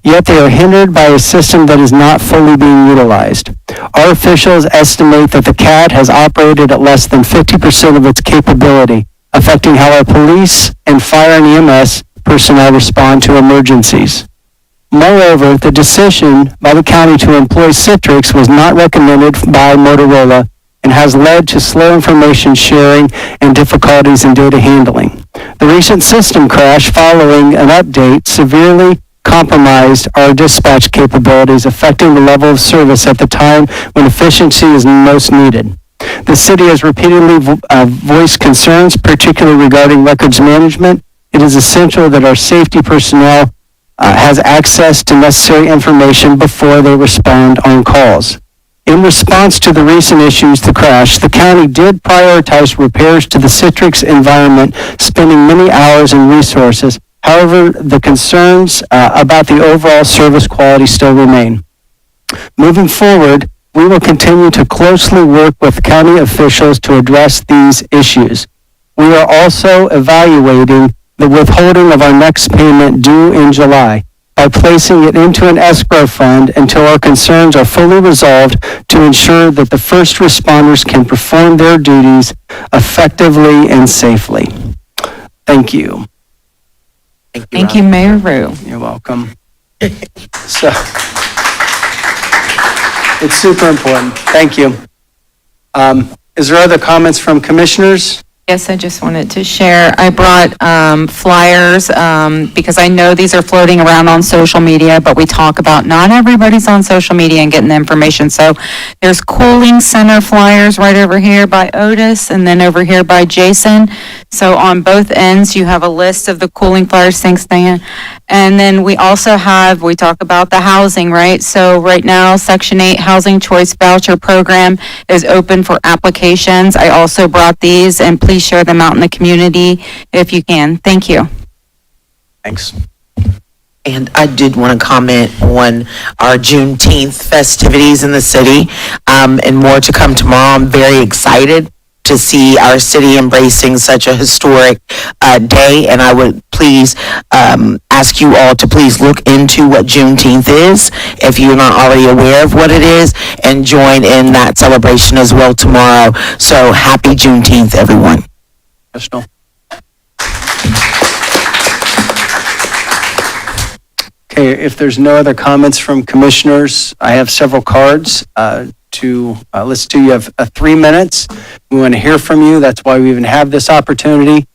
[SPEAKER 4] Yet they are hindered by a system that is not fully being utilized. Our officials estimate that the CAD has operated at less than 50% of its capability, affecting how our police and fire and EMS personnel respond to emergencies. Moreover, the decision by the county to employ Citrix was not recommended by Motorola and has led to slow information sharing and difficulties in data handling. The recent system crash following an update severely compromised our dispatch capabilities, affecting the level of service at the time when efficiency is most needed. The city has repeatedly voiced concerns, particularly regarding records management. It is essential that our safety personnel has access to necessary information before they respond on calls. In response to the recent issues, the crash, the county did prioritize repairs to the Citrix environment, spending many hours and resources. However, the concerns about the overall service quality still remain. Moving forward, we will continue to closely work with county officials to address these issues. We are also evaluating the withholding of our next payment due in July by placing it into an escrow fund until our concerns are fully resolved to ensure that the first responders can perform their duties effectively and safely. Thank you.
[SPEAKER 5] Thank you, Mayor Rue.
[SPEAKER 4] You're welcome. So, it's super important. Thank you. Is there other comments from commissioners?
[SPEAKER 5] Yes, I just wanted to share. I brought flyers because I know these are floating around on social media, but we talk about not everybody's on social media and getting the information. So there's cooling center flyers right over here by Otis and then over here by Jason. So on both ends, you have a list of the cooling flyers. Thanks, Diane. And then we also we talk about the housing, right? So right now, Section 8 Housing Choice Voucher Program is open for applications. I also brought these, and please share them out in the community if you can. Thank you.
[SPEAKER 4] Thanks.
[SPEAKER 9] And I did want to comment on our Juneteenth festivities in the city, and more to come tomorrow. I'm very excited to see our city embracing such a historic day, and I would please ask you all to please look into what Juneteenth is, if you're not already aware of what it is, and join in that celebration as well tomorrow. So happy Juneteenth, everyone.
[SPEAKER 4] Crystal. Okay, if there's no other comments from commissioners, I have several cards to listen to. You have 3 minutes. We want to hear from you. That's why we even have this opportunity.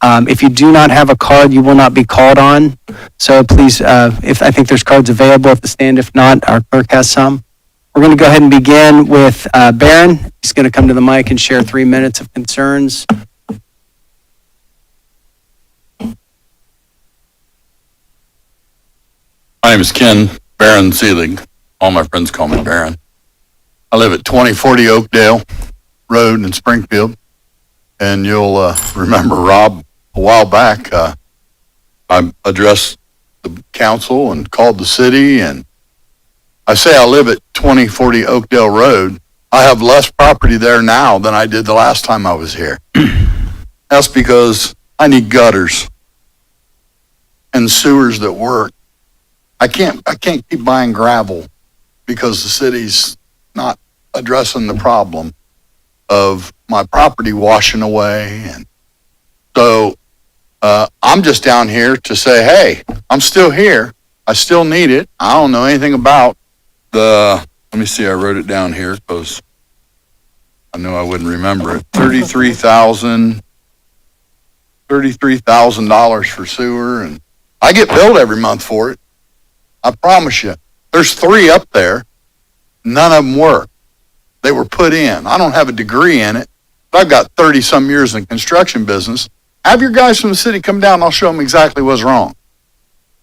[SPEAKER 4] If you do not have a card, you will not be called on. So please, if I think there's cards available at the stand. If not, our clerk has some. We're going to go ahead and begin with Barron. He's going to come to the mic and share 3 minutes of concerns.
[SPEAKER 14] My name is Ken Barron Seelig. All my friends call me Barron. I live at 2040 Oakdale Road in Springfield. And you'll remember, Rob, a while back, I addressed the council and called the city. And I say I live at 2040 Oakdale Road. I have less property there now than I did the last time I was here. That's because I need gutters and sewers that work. I can't keep buying gravel because the city's not addressing the problem of my property washing away. And so I'm just down here to say, hey, I'm still here. I still need it. I don't know anything about let me see, I wrote it down here because I knew I wouldn't remember it. $33,000 for sewer, and I get billed every month for it. I promise you. There's 3 up there. None of them work. They were put in. I don't have a degree in it, but I've got 30-some years in construction business. Have your guys from the city come down and I'll show them exactly what's wrong.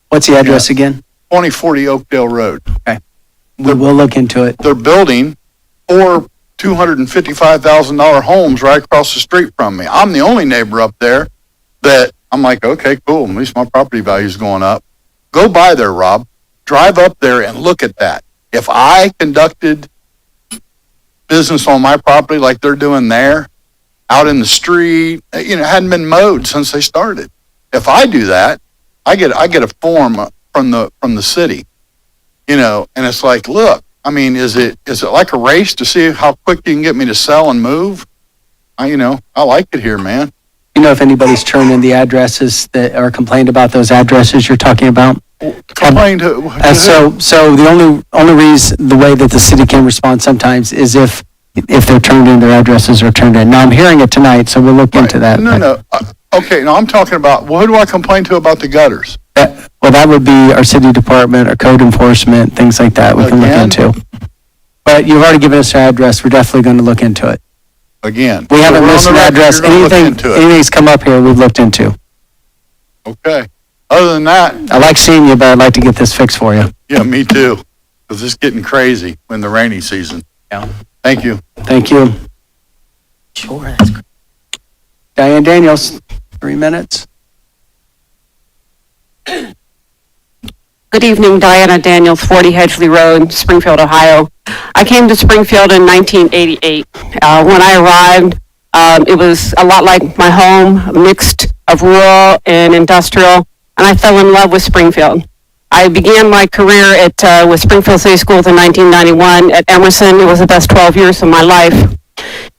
[SPEAKER 4] What's the address again?
[SPEAKER 14] 2040 Oakdale Road.
[SPEAKER 4] Okay. We'll look into it.
[SPEAKER 14] They're building 4 $255,000 homes right across the street from me. I'm the only neighbor up there that I'm like, okay, cool. At least my property value is going up. Go by there, Rob. Drive up there and look at that. If I conducted business on my property like they're doing there, out in the street, it hadn't been mowed since they started. If I do that, I get a form from the city, and it's like, look, I mean, is it like a race to see how quick you can get me to sell and move? I like it here, man.
[SPEAKER 4] You know if anybody's turned in the addresses that are complained about those addresses you're talking about?
[SPEAKER 14] Complained to
[SPEAKER 4] So the only reason, the way that the city can respond sometimes is if they're turned in, their addresses are turned in. Now, I'm hearing it tonight, so we'll look into that.
[SPEAKER 14] No. Okay, now I'm talking about, well, who do I complain to about the gutters?
[SPEAKER 4] Well, that would be our city department, our code enforcement, things like that we can look into. But you've already given us our address, we're definitely going to look into it.
[SPEAKER 14] Again.
[SPEAKER 4] We haven't missed an address, anything's come up here, we've looked into.
[SPEAKER 14] Okay. Other than that.
[SPEAKER 4] I like seeing you, but I'd like to get this fixed for you.
[SPEAKER 14] Yeah, me too. Because it's getting crazy in the rainy season.
[SPEAKER 4] Yeah.
[SPEAKER 14] Thank you.
[SPEAKER 4] Thank you.
[SPEAKER 9] Sure, that's great.
[SPEAKER 4] Diane Daniels, 3 minutes.
[SPEAKER 18] Good evening, Diana Daniels, 40 Hedgley Road, Springfield, Ohio. I came to Springfield in 1988. When I arrived, it was a lot like my home, mixed of rural and industrial, and I fell in love with Springfield. I began my career with Springfield City Schools in 1991 at Emerson. It was the best 12 years of my life.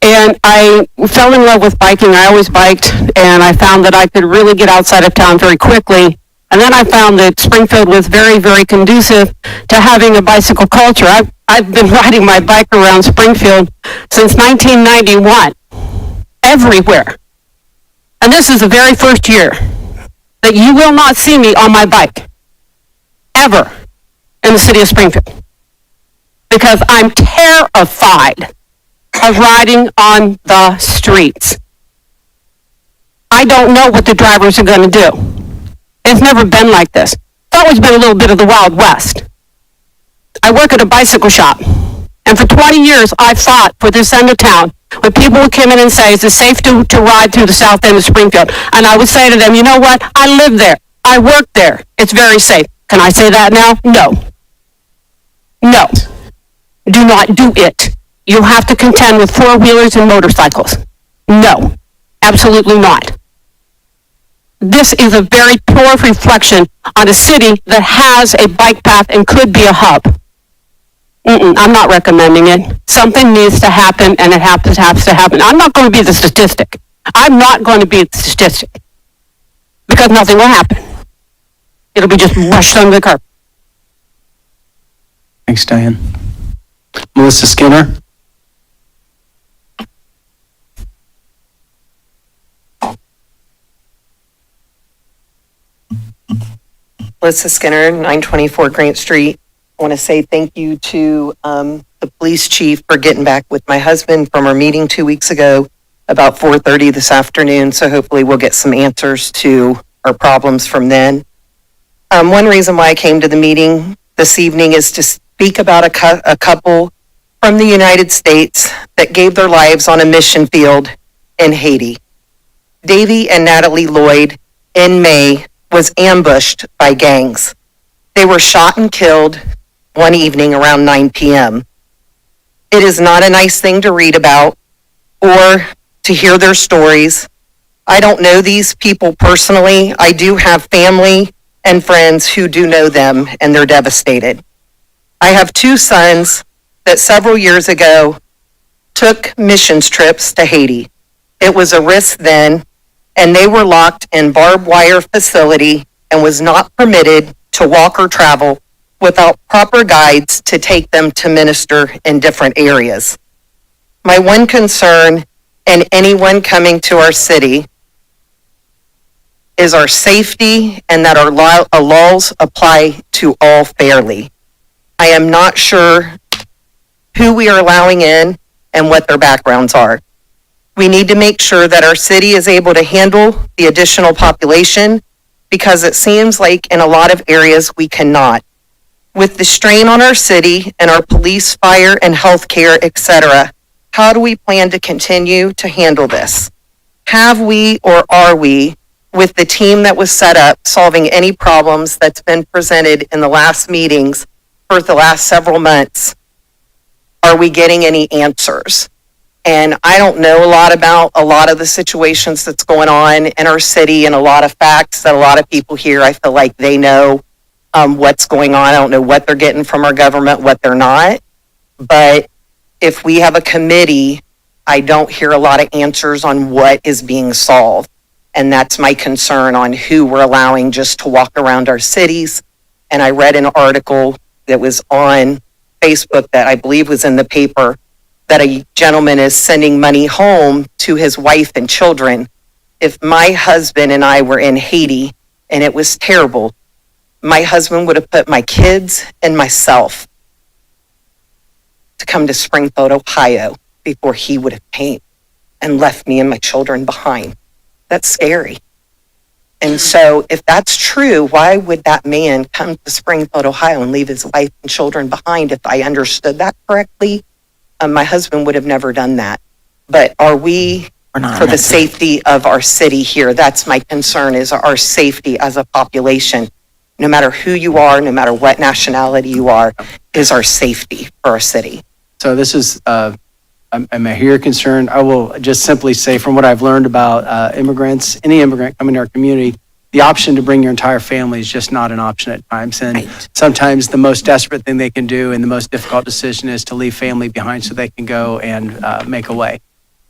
[SPEAKER 18] And I fell in love with biking. I always biked, and I found that I could really get outside of town very quickly. And then I found that Springfield was very, very conducive to having a bicycle culture. I've been riding my bike around Springfield since 1991, everywhere. And this is the very first year that you will not see me on my bike, ever, in the city of Springfield. Because I'm terrified of riding on the streets. I don't know what the drivers are going to do. It's never been like this. It's always been a little bit of the Wild West. I work at a bicycle shop, and for 20 years I fought for this end of town when people would come in and say, is it safe to ride through the south end of Springfield? And I would say to them, you know what? I live there. I work there. It's very safe. Can I say that now? No. No. Do not do it. You have to contend with four-wheelers and motorcycles. No. Absolutely not. This is a very poor reflection on a city that has a bike path and could be a hub. I'm not recommending it. Something needs to happen, and it has to happen. I'm not going to be the statistic. I'm not going to be the statistic. Because nothing will happen. It'll be just rushed under the carpet.
[SPEAKER 4] Thanks, Diane. Melissa Skinner.
[SPEAKER 19] Melissa Skinner, 924 Grant Street. I want to say thank you to the police chief for getting back with my husband from our meeting 2 weeks ago about 4:30 this afternoon. So hopefully we'll get some answers to our problems from then. One reason why I came to the meeting this evening is to speak about a couple from the United States that gave their lives on a mission field in Haiti. Davy and Natalie Lloyd in May was ambushed by gangs. They were shot and killed one evening around 9 p.m. It is not a nice thing to read about or to hear their stories. I don't know these people personally. I do have family and friends who do know them, and they're devastated. I have two sons that several years ago took missions trips to Haiti. It was a risk then, and they were locked in barbed wire facility and was not permitted to walk or travel without proper guides to take them to minister in different areas. My one concern, and anyone coming to our city, is our safety and that our laws apply to all fairly. I am not sure who we are allowing in and what their backgrounds are. We need to make sure that our city is able to handle the additional population because it seems like in a lot of areas we cannot. With the strain on our city and our police, fire, and healthcare, etc., how do we plan to continue to handle this? Have we or are we with the team that was set up, solving any problems that's been presented in the last meetings for the last several months, are we getting any answers? And I don't know a lot about a lot of the situations that's going on in our city and a lot of facts that a lot of people here, I feel like they know what's going on. I don't know what they're getting from our government, what they're not. But if we have a committee, I don't hear a lot of answers on what is being solved. And that's my concern on who we're allowing just to walk around our cities. And I read an article that was on Facebook that I believe was in the paper that a gentleman is sending money home to his wife and children. If my husband and I were in Haiti and it was terrible, my husband would have put my kids and myself to come to Springfield, Ohio, before he would have came and left me and my children behind. That's scary. And so if that's true, why would that man come to Springfield, Ohio and leave his wife and children behind? If I understood that correctly, my husband would have never done that. But are we, for the safety of our city here, that's my concern, is our safety as a population, no matter who you are, no matter what nationality you are, is our safety for our city.
[SPEAKER 4] So this is, I hear your concern. I will just simply say, from what I've learned about immigrants, any immigrant coming to our community, the option to bring your entire family is just not an option at times. And sometimes the most desperate thing they can do and the most difficult decision is to leave family behind so they can go and make a way.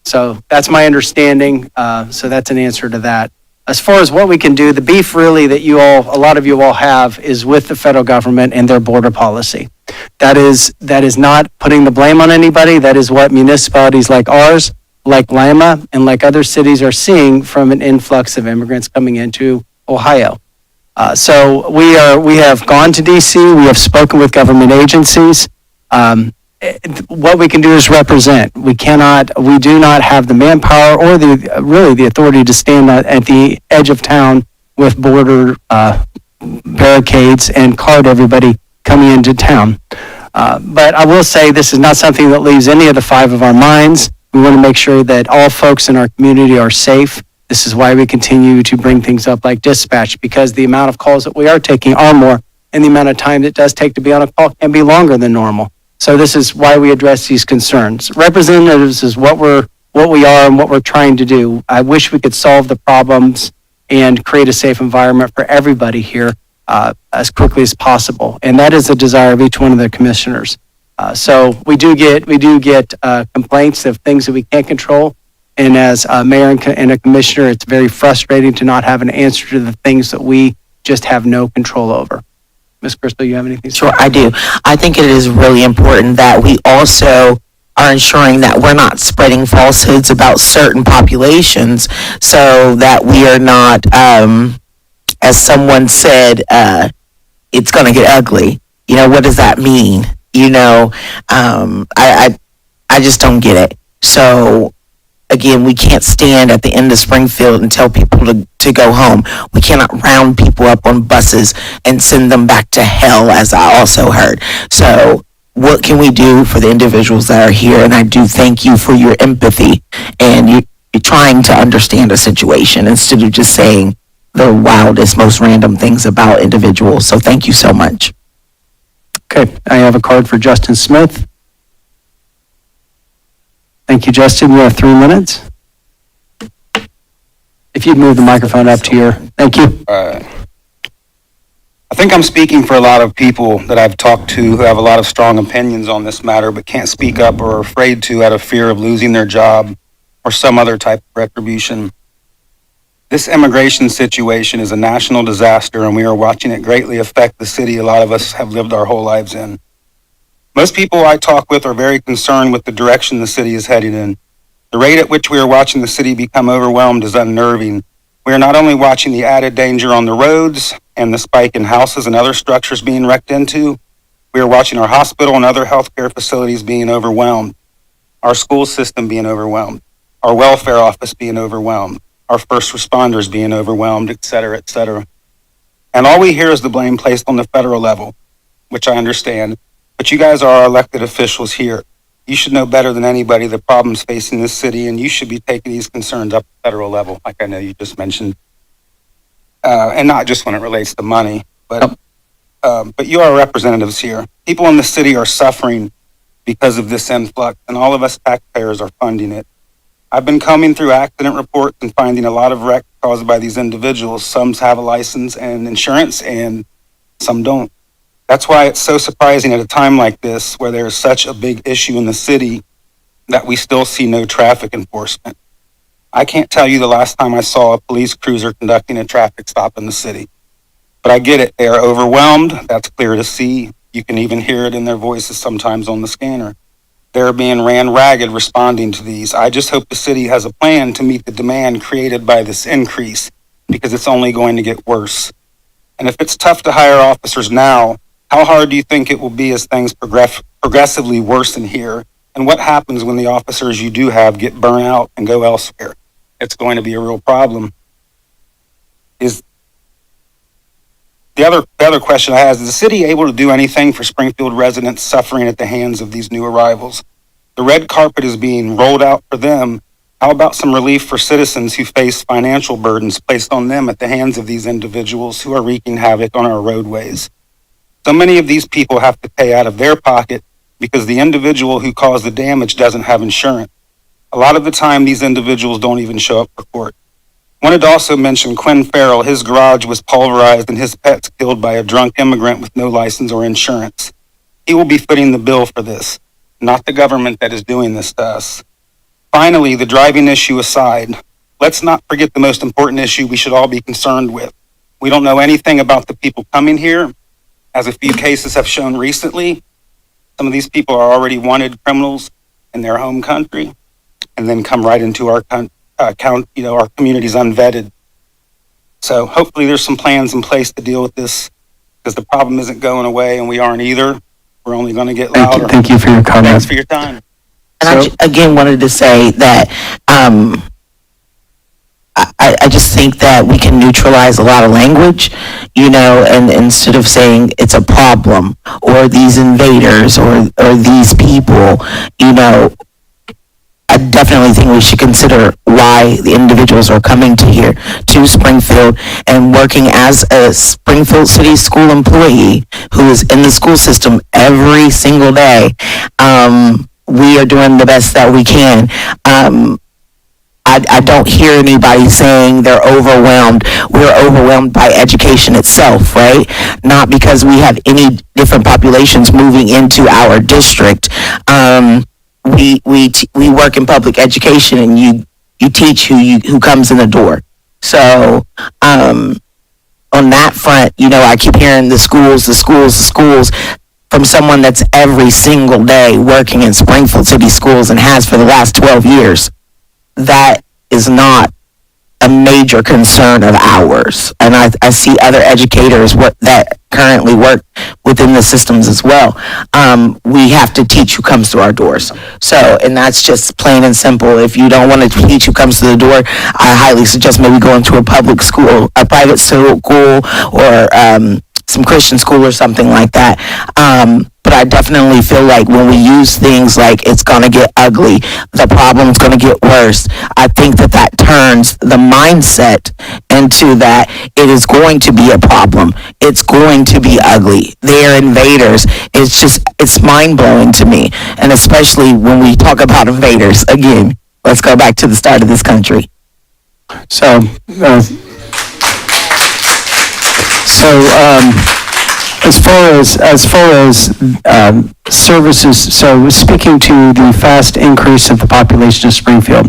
[SPEAKER 4] So that's my understanding. So that's an answer to that. As far as what we can do, the beef really that a lot of you all have is with the federal government and their border policy. That is not putting the blame on anybody. That is what municipalities like ours, like Lima, and like other cities are seeing from an influx of immigrants coming into Ohio. So we have gone to DC. We have spoken with government agencies. What we can do is represent. We do not have the manpower or the authority to stand at the edge of town with border barricades and card everybody coming into town. But I will say this is not something that leaves any of the five of our minds. We want to make sure that all folks in our community are safe. This is why we continue to bring things up like dispatch, because the amount of calls that we are taking are more, and the amount of time it does take to be on a call can be longer than normal. So this is why we address these concerns. Representatives is what we are and what we're trying to do. I wish we could solve the problems and create a safe environment for everybody here as quickly as possible. And that is the desire of each one of the commissioners. So we do get complaints of things that we can't control. And as a mayor and a commissioner, it's very frustrating to not have an answer to the things that we just have no control over. Ms. Crystal, you have anything?
[SPEAKER 9] Sure, I do. I think it is really important that we also are ensuring that we're not spreading falsehoods about certain populations, so that we are not, as someone said, it's going to get ugly. What does that mean? I just don't get it. So again, we can't stand at the end of Springfield and tell people to go home. We cannot round people up on buses and send them back to hell, as I also heard. So what can we do for the individuals that are here? And I do thank you for your empathy and you're trying to understand a situation instead of just saying the wildest, most random things about individuals. So thank you so much.
[SPEAKER 4] Okay, I have a card for Justin Smith. Thank you, Justin. You have 3 minutes. If you'd move the microphone up to your, thank you.
[SPEAKER 20] I think I'm speaking for a lot of people that I've talked to who have a lot of strong opinions on this matter, but can't speak up or are afraid to out of fear of losing their job or some other type of retribution. This immigration situation is a national disaster, and we are watching it greatly affect the city a lot of us have lived our whole lives in. Most people I talk with are very concerned with the direction the city is heading in. The rate at which we are watching the city become overwhelmed is unnerving. We are not only watching the added danger on the roads and the spike in houses and other structures being wrecked into, we are watching our hospital and other healthcare facilities being overwhelmed, our school system being overwhelmed, our welfare office being overwhelmed, our first responders being overwhelmed, et cetera, et cetera. And all we hear is the blame placed on the federal level, which I understand. But you guys are our elected officials here. You should know better than anybody the problems facing this city, and you should be taking these concerns up to the federal level, like I know you just mentioned. and not just when it relates to money, but you are representatives here. People in the city are suffering because of this influx, and all of us taxpayers are funding it. I've been combing through accident reports and finding a lot of wrecks caused by these individuals. Some have a license and insurance, and some don't. That's why it's so surprising at a time like this, where there's such a big issue in the city, that we still see no traffic enforcement. I can't tell you the last time I saw a police cruiser conducting a traffic stop in the city. But I get it. They are overwhelmed. That's clear to see. You can even hear it in their voices sometimes on the scanner. They're being ran ragged responding to these. I just hope the city has a plan to meet the demand created by this increase, because it's only going to get worse. And if it's tough to hire officers now, how hard do you think it will be as things progressively worsen here? And what happens when the officers you do have get burnt out and go elsewhere? It's going to be a real problem. Is the other question I have, is the city able to do anything for Springfield residents suffering at the hands of these new arrivals? The red carpet is being rolled out for them. How about some relief for citizens who face financial burdens placed on them at the hands of these individuals who are wreaking havoc on our roadways? So many of these people have to pay out of their pocket because the individual who caused the damage doesn't have insurance. A lot of the time, these individuals don't even show up for court. Wanted to also mention Quinn Farrell. His garage was pulverized and his pets killed by a drunk immigrant with no license or insurance. He will be footing the bill for this, not the government that is doing this to us. Finally, the driving issue aside, let's not forget the most important issue we should all be concerned with. We don't know anything about the people coming here. As a few cases have shown recently, some of these people are already wanted criminals in their home country and then come right into our our communities unvetted. So hopefully there's some plans in place to deal with this, because the problem isn't going away and we aren't either. We're only going to get louder.
[SPEAKER 4] Thank you for your comment.
[SPEAKER 20] Thanks for your time.
[SPEAKER 9] And I again wanted to say that I just think that we can neutralize a lot of language, and instead of saying it's a problem or these invaders or these people, I definitely think we should consider why the individuals are coming to Springfield and working as a Springfield City School employee who is in the school system every single day. We are doing the best that we can. I don't hear anybody saying they're overwhelmed. We're overwhelmed by education itself, right? Not because we have any different populations moving into our district. We work in public education, and you teach who comes in the door. So on that front, I keep hearing the schools from someone that's every single day working in Springfield City Schools and has for the last 12 years. That is not a major concern of ours. And I see other educators that currently work within the systems as well. We have to teach who comes through our doors. So, and that's just plain and simple. If you don't want to teach who comes through the door, I highly suggest maybe going to a public school, a private school, or some Christian school or something like that. But I definitely feel like when we use things like it's going to get ugly, the problem's going to get worse, I think that turns the mindset into that it is going to be a problem. It's going to be ugly. They're invaders. It's mind-blowing to me. And especially when we talk about invaders, again, let's go back to the start of this country.
[SPEAKER 4] So as far as services, so speaking to the fast increase of the population of Springfield,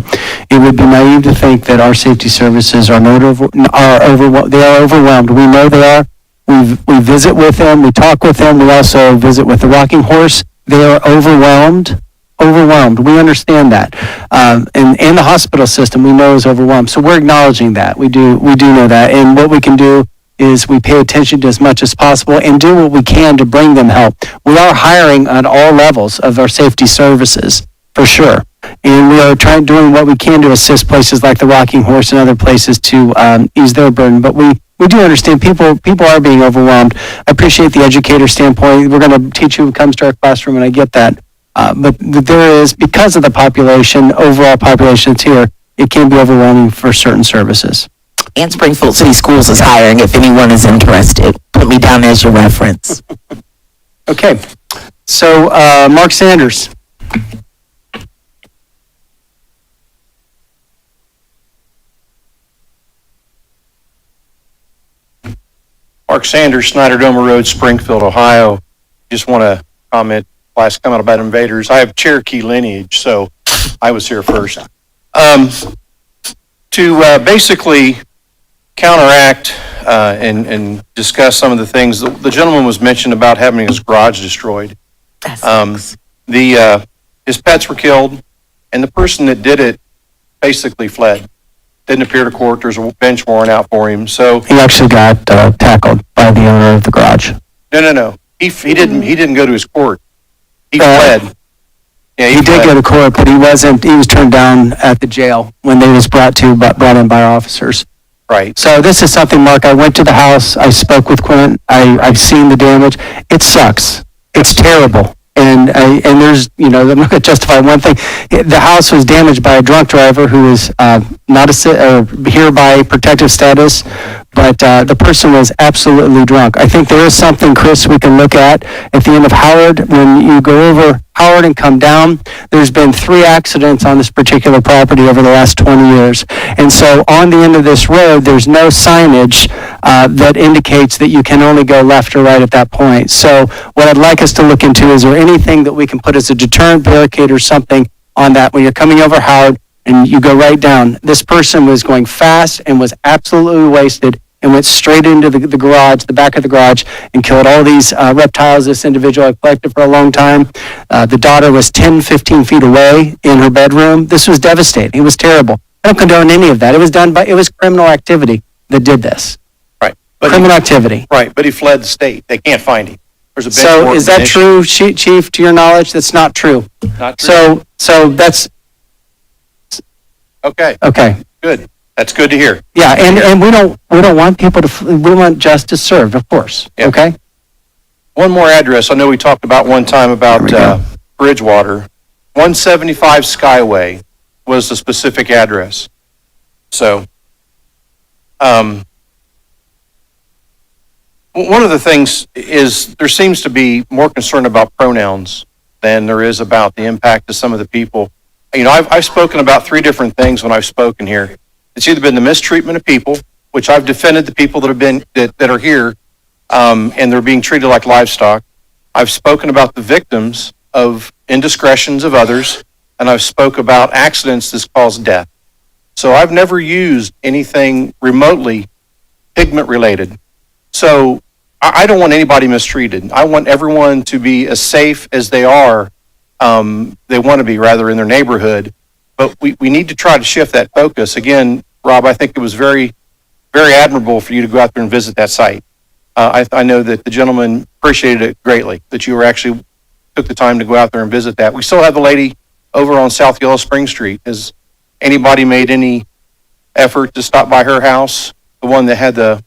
[SPEAKER 4] it would be naive to think that our safety services are overwhelmed. They are overwhelmed. We know they are. We visit with them. We talk with them. We also visit with the Rocking Horse. They are overwhelmed. We understand that. And the hospital system, we know, is overwhelmed. So we're acknowledging that. We do know that. And what we can do is we pay attention to as much as possible and do what we can to bring them help. We are hiring on all levels of our safety services, for sure. And we are doing what we can to assist places like the Rocking Horse and other places to ease their burden. But we do understand people are being overwhelmed. I appreciate the educator standpoint. We're going to teach who comes to our classroom, and I get that. But there is, because of the population, overall population that's here, it can be overwhelming for certain services.
[SPEAKER 9] And Springfield City Schools is hiring if anyone is interested. Put me down as your reference.
[SPEAKER 4] Okay, so Mark Sanders.
[SPEAKER 12] Mark Sanders, Snyder Domer Road, Springfield, Ohio. Just want to last comment about invaders. I have Cherokee lineage, so I was here first. To basically counteract and discuss some of the things, the gentleman was mentioned about having his garage destroyed. His pets were killed, and the person that did it basically fled. Didn't appear to court. There's a bench warrant out for him. So
[SPEAKER 4] He actually got tackled by the owner of the garage.
[SPEAKER 12] no. He didn't go to his court. He fled. Yeah,
[SPEAKER 4] He did go to court, but he was turned down at the jail when they was brought in by officers.
[SPEAKER 12] Right.
[SPEAKER 4] So this is something, Mark, I went to the house, I spoke with Quint, I've seen the damage. It sucks. It's terrible. And there's, I'm not going to justify one thing. The house was damaged by a drunk driver who was not here by protective status, but the person was absolutely drunk. I think there is something, Chris, we can look at the end of Howard. When you go over Howard and come down, there's been 3 accidents on this particular property over the last 20 years. And so on the end of this road, there's no signage that indicates that you can only go left or right at that point. So what I'd like us to look into, is there anything that we can put as a deterrent barricade or something on that when you're coming over Howard and you go right down? This person was going fast and was absolutely wasted and went straight into the garage, the back of the garage, and killed all these reptiles this individual had collected for a long time. The daughter was 10, 15 feet away in her bedroom. This was devastating. It was terrible. I don't condone any of that. It was criminal activity that did this.
[SPEAKER 12] Right. But
[SPEAKER 4] Criminal activity.
[SPEAKER 12] Right, but he fled the state. They can't find him. There's a bench
[SPEAKER 4] So
[SPEAKER 12] warrant
[SPEAKER 4] is that
[SPEAKER 12] issued.
[SPEAKER 4] true, Chief, to your knowledge? That's not true.
[SPEAKER 12] Not true.
[SPEAKER 4] So that's,
[SPEAKER 12] Okay,
[SPEAKER 4] okay.
[SPEAKER 12] good. That's good to hear.
[SPEAKER 4] Yeah, and we don't want people we want justice served, of course,
[SPEAKER 12] Yeah.
[SPEAKER 4] okay?
[SPEAKER 12] One more address. I know we talked about one time about Bridgewater. 175 Skyway was the specific address. So, one of the things is there seems to be more concern about pronouns than there is about the impact to some of the people. I've spoken about 3 different things when I've spoken here. It's either been the mistreatment of people, which I've defended the people that are here, and they're being treated like livestock. I've spoken about the victims of indiscretions of others, and I've spoke about accidents that cause death. So I've never used anything remotely pigment related. So I don't want anybody mistreated. I want everyone to be as safe as they are. They want to be, rather, in their neighborhood. But we need to try to shift that focus. Again, Rob, I think it was very, very admirable for you to go out there and visit that site. I know that the gentleman appreciated it greatly, that you actually took the time to go out there and visit that. We still have the lady over on South Yellow Spring Street. Has anybody made any effort to stop by her house? The one that had the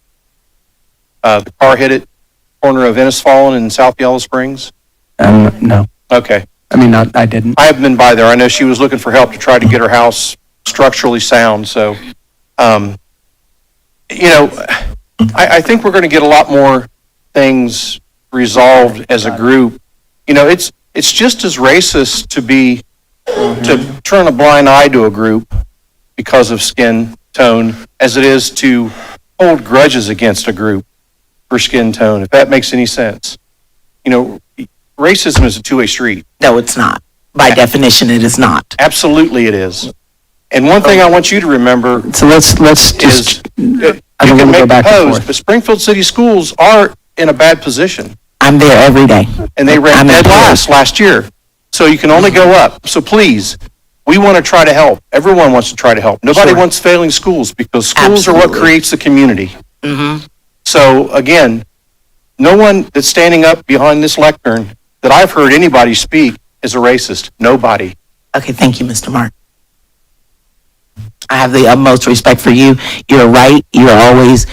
[SPEAKER 12] car hit it, corner of Innisfallen and South Yellow Springs?
[SPEAKER 4] No.
[SPEAKER 12] Okay.
[SPEAKER 4] I didn't.
[SPEAKER 12] I haven't been by there. I know she was looking for help to try to get her house structurally sound. So, I think we're going to get a lot more things resolved as a group. It's just as racist to turn a blind eye to a group because of skin tone as it is to hold grudges against a group for skin tone, if that makes any sense. Racism is a two-way street.
[SPEAKER 9] No, it's not. By definition, it is not.
[SPEAKER 12] Absolutely it is. And one thing I want you to remember
[SPEAKER 4] So let's just,
[SPEAKER 12] you
[SPEAKER 4] I don't
[SPEAKER 12] can
[SPEAKER 4] want to go
[SPEAKER 12] make
[SPEAKER 4] back and
[SPEAKER 12] proposed,
[SPEAKER 4] forth.
[SPEAKER 12] but Springfield City Schools are in a bad position.
[SPEAKER 9] I'm there every day.
[SPEAKER 12] And they ran
[SPEAKER 9] I'm
[SPEAKER 12] dead
[SPEAKER 9] in
[SPEAKER 12] last last year. So you can only go up. So please, we want to try to help. Everyone wants to try to help. Nobody
[SPEAKER 9] Sure.
[SPEAKER 12] wants failing schools because schools are what
[SPEAKER 9] Absolutely.
[SPEAKER 12] creates the community.
[SPEAKER 9] Mm-hmm.
[SPEAKER 12] So again, no one that's standing up behind this lectern that I've heard anybody speak is a racist. Nobody.
[SPEAKER 9] Okay, thank you, Mr. Mark. I have the utmost respect for you. You're right. You're always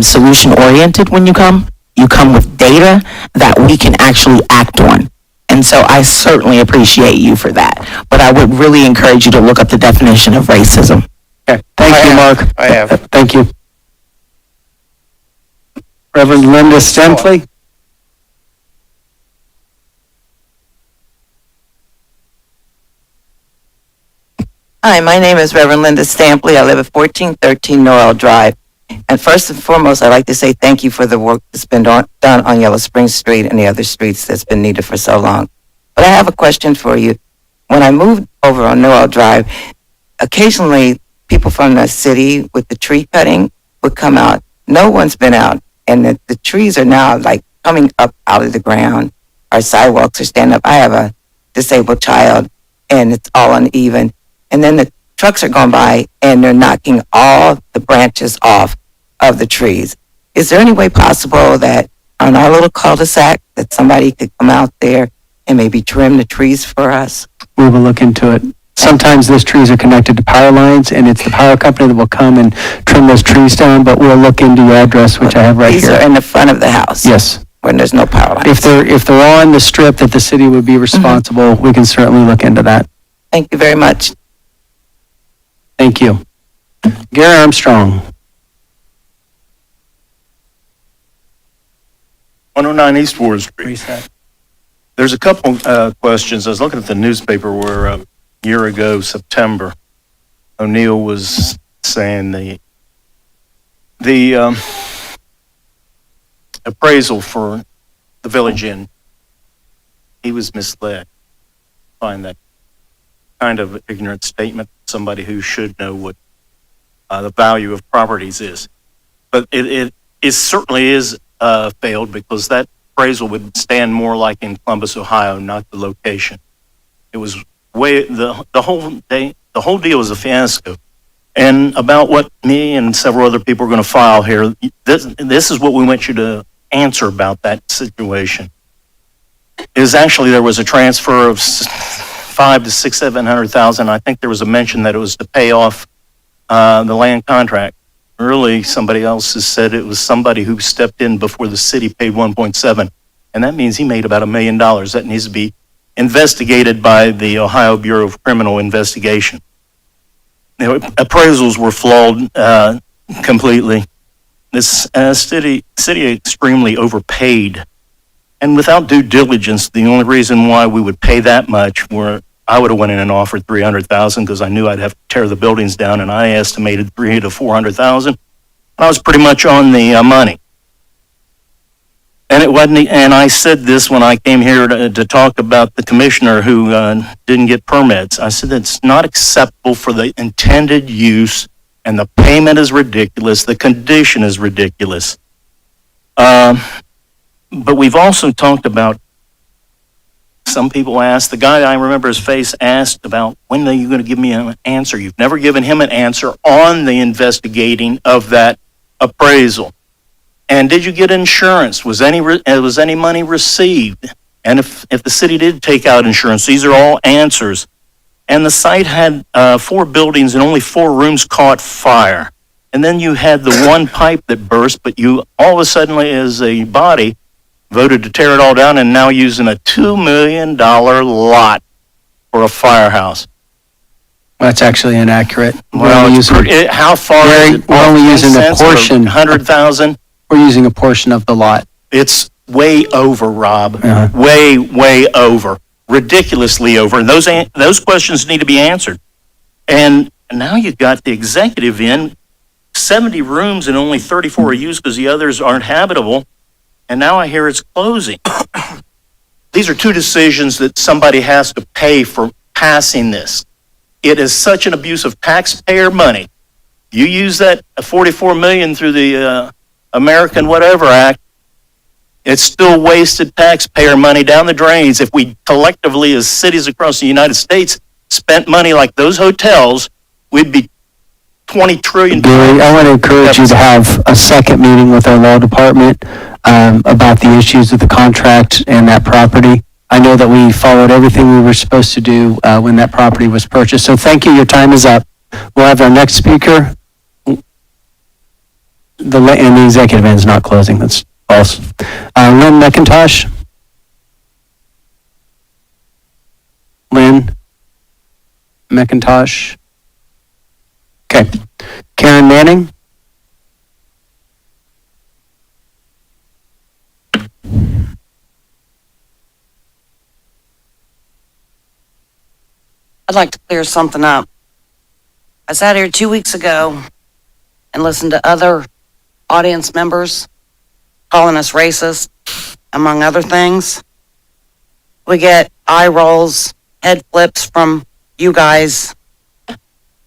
[SPEAKER 9] solution-oriented when you come. You come with data that we can actually act on. And so I certainly appreciate you for that. But I would really encourage you to look up the definition of racism.
[SPEAKER 4] Okay. Thank you, Mark.
[SPEAKER 12] I have.
[SPEAKER 4] Thank you. Reverend Linda Stempley.
[SPEAKER 21] Hi, my name is Reverend Linda Stampley. I live at 1413 Norrell Drive. And first and foremost, I'd like to say thank you for the work that's been done on Yellow Spring Street and the other streets that's been needed for so long. But I have a question for you. When I moved over on Norrell Drive, occasionally people from the city with the tree cutting would come out. No one's been out. And the trees are now like coming up out of the ground. Our sidewalks are standing up. I have a disabled child and it's all uneven. And then the trucks are going by and they're knocking all the branches off of the trees. Is there any way possible that on our little cul-de-sac that somebody could come out there and maybe trim the trees for us?
[SPEAKER 4] We will look into it. Sometimes those trees are connected to power lines, and it's the power company that will come and trim those trees down, but we'll look into your address, which I have right here.
[SPEAKER 21] These are in the front of the house?
[SPEAKER 4] Yes.
[SPEAKER 21] When there's no power lines?
[SPEAKER 4] If they're on the strip that the city would be responsible, we can certainly look into that.
[SPEAKER 21] Thank you very much.
[SPEAKER 4] Thank you. Gary Armstrong.
[SPEAKER 3] 109 East Ward Street. There's a couple questions. I was looking at the newspaper where a year ago, September, O'Neill was saying the appraisal for the Village Inn, he was misled. I find that kind of ignorant statement, somebody who should know what the value of properties is. But it certainly is failed because that appraisal would stand more like in Columbus, Ohio, not the location. It was the whole deal was a fiasco. And about what me and several other people are going to file here, this is what we want you to answer about that situation. Is actually there was a transfer of $500,000 to $700,000. I think there was a mention that it was to pay off the land contract. Really, somebody else has said it was somebody who stepped in before the city paid 1.7, and that means he made about $1 million. That needs to be investigated by the Ohio Bureau of Criminal Investigation. Appraisals were flawed completely. This city extremely overpaid, and without due diligence, the only reason why we would pay that much were I would have went in and offered $300,000 because I knew I'd have to tear the buildings down, and I estimated $300,000 to $400,000. I was pretty much on the money. And it wasn't. And I said this when I came here to talk about the commissioner who didn't get permits. I said it's not acceptable for the intended use, and the payment is ridiculous. The condition is ridiculous. But we've also talked about. Some people asked, the guy, I remember his face, asked about, when are you going to give me an answer? You've never given him an answer on the investigating of that appraisal. And did you get insurance? Was any money received? And if the city did take out insurance, these are all answers. And the site had 4 buildings and only 4 rooms caught fire. And then you had the one pipe that burst, but you all of a sudden, as a body, voted to tear it all down and now using a $2 million lot for a firehouse.
[SPEAKER 4] That's actually inaccurate.
[SPEAKER 3] Well, how far is it?
[SPEAKER 4] We're only using a portion.
[SPEAKER 3] 100,000?
[SPEAKER 4] We're using a portion of the lot.
[SPEAKER 3] It's way over, Rob. Way over. Ridiculously over. And those questions need to be answered. And now you've got the executive in, 70 rooms and only 34 are used because the others aren't habitable. And now I hear it's closing. These are 2 decisions that somebody has to pay for passing this. It is such an abuse of taxpayer money. You use that $44 million through the American Whatever Act, it's still wasted taxpayer money down the drains. If we collectively, as cities across the United States, spent money like those hotels, we'd be $20 trillion.
[SPEAKER 4] Gary, I want to encourage you to have a second meeting with our law department about the issues of the contract and that property. I know that we followed everything we were supposed to do when that property was purchased. So thank you. Your time is up. We'll have our next speaker. And the executive end's not closing. That's false. Lynn McIntosh. Lynn McIntosh. Okay. Karen Manning.
[SPEAKER 6] I'd like to clear something up. I sat here 2 weeks ago and listened to other audience members calling us racist, among other things. We get eye rolls, head flips from you guys.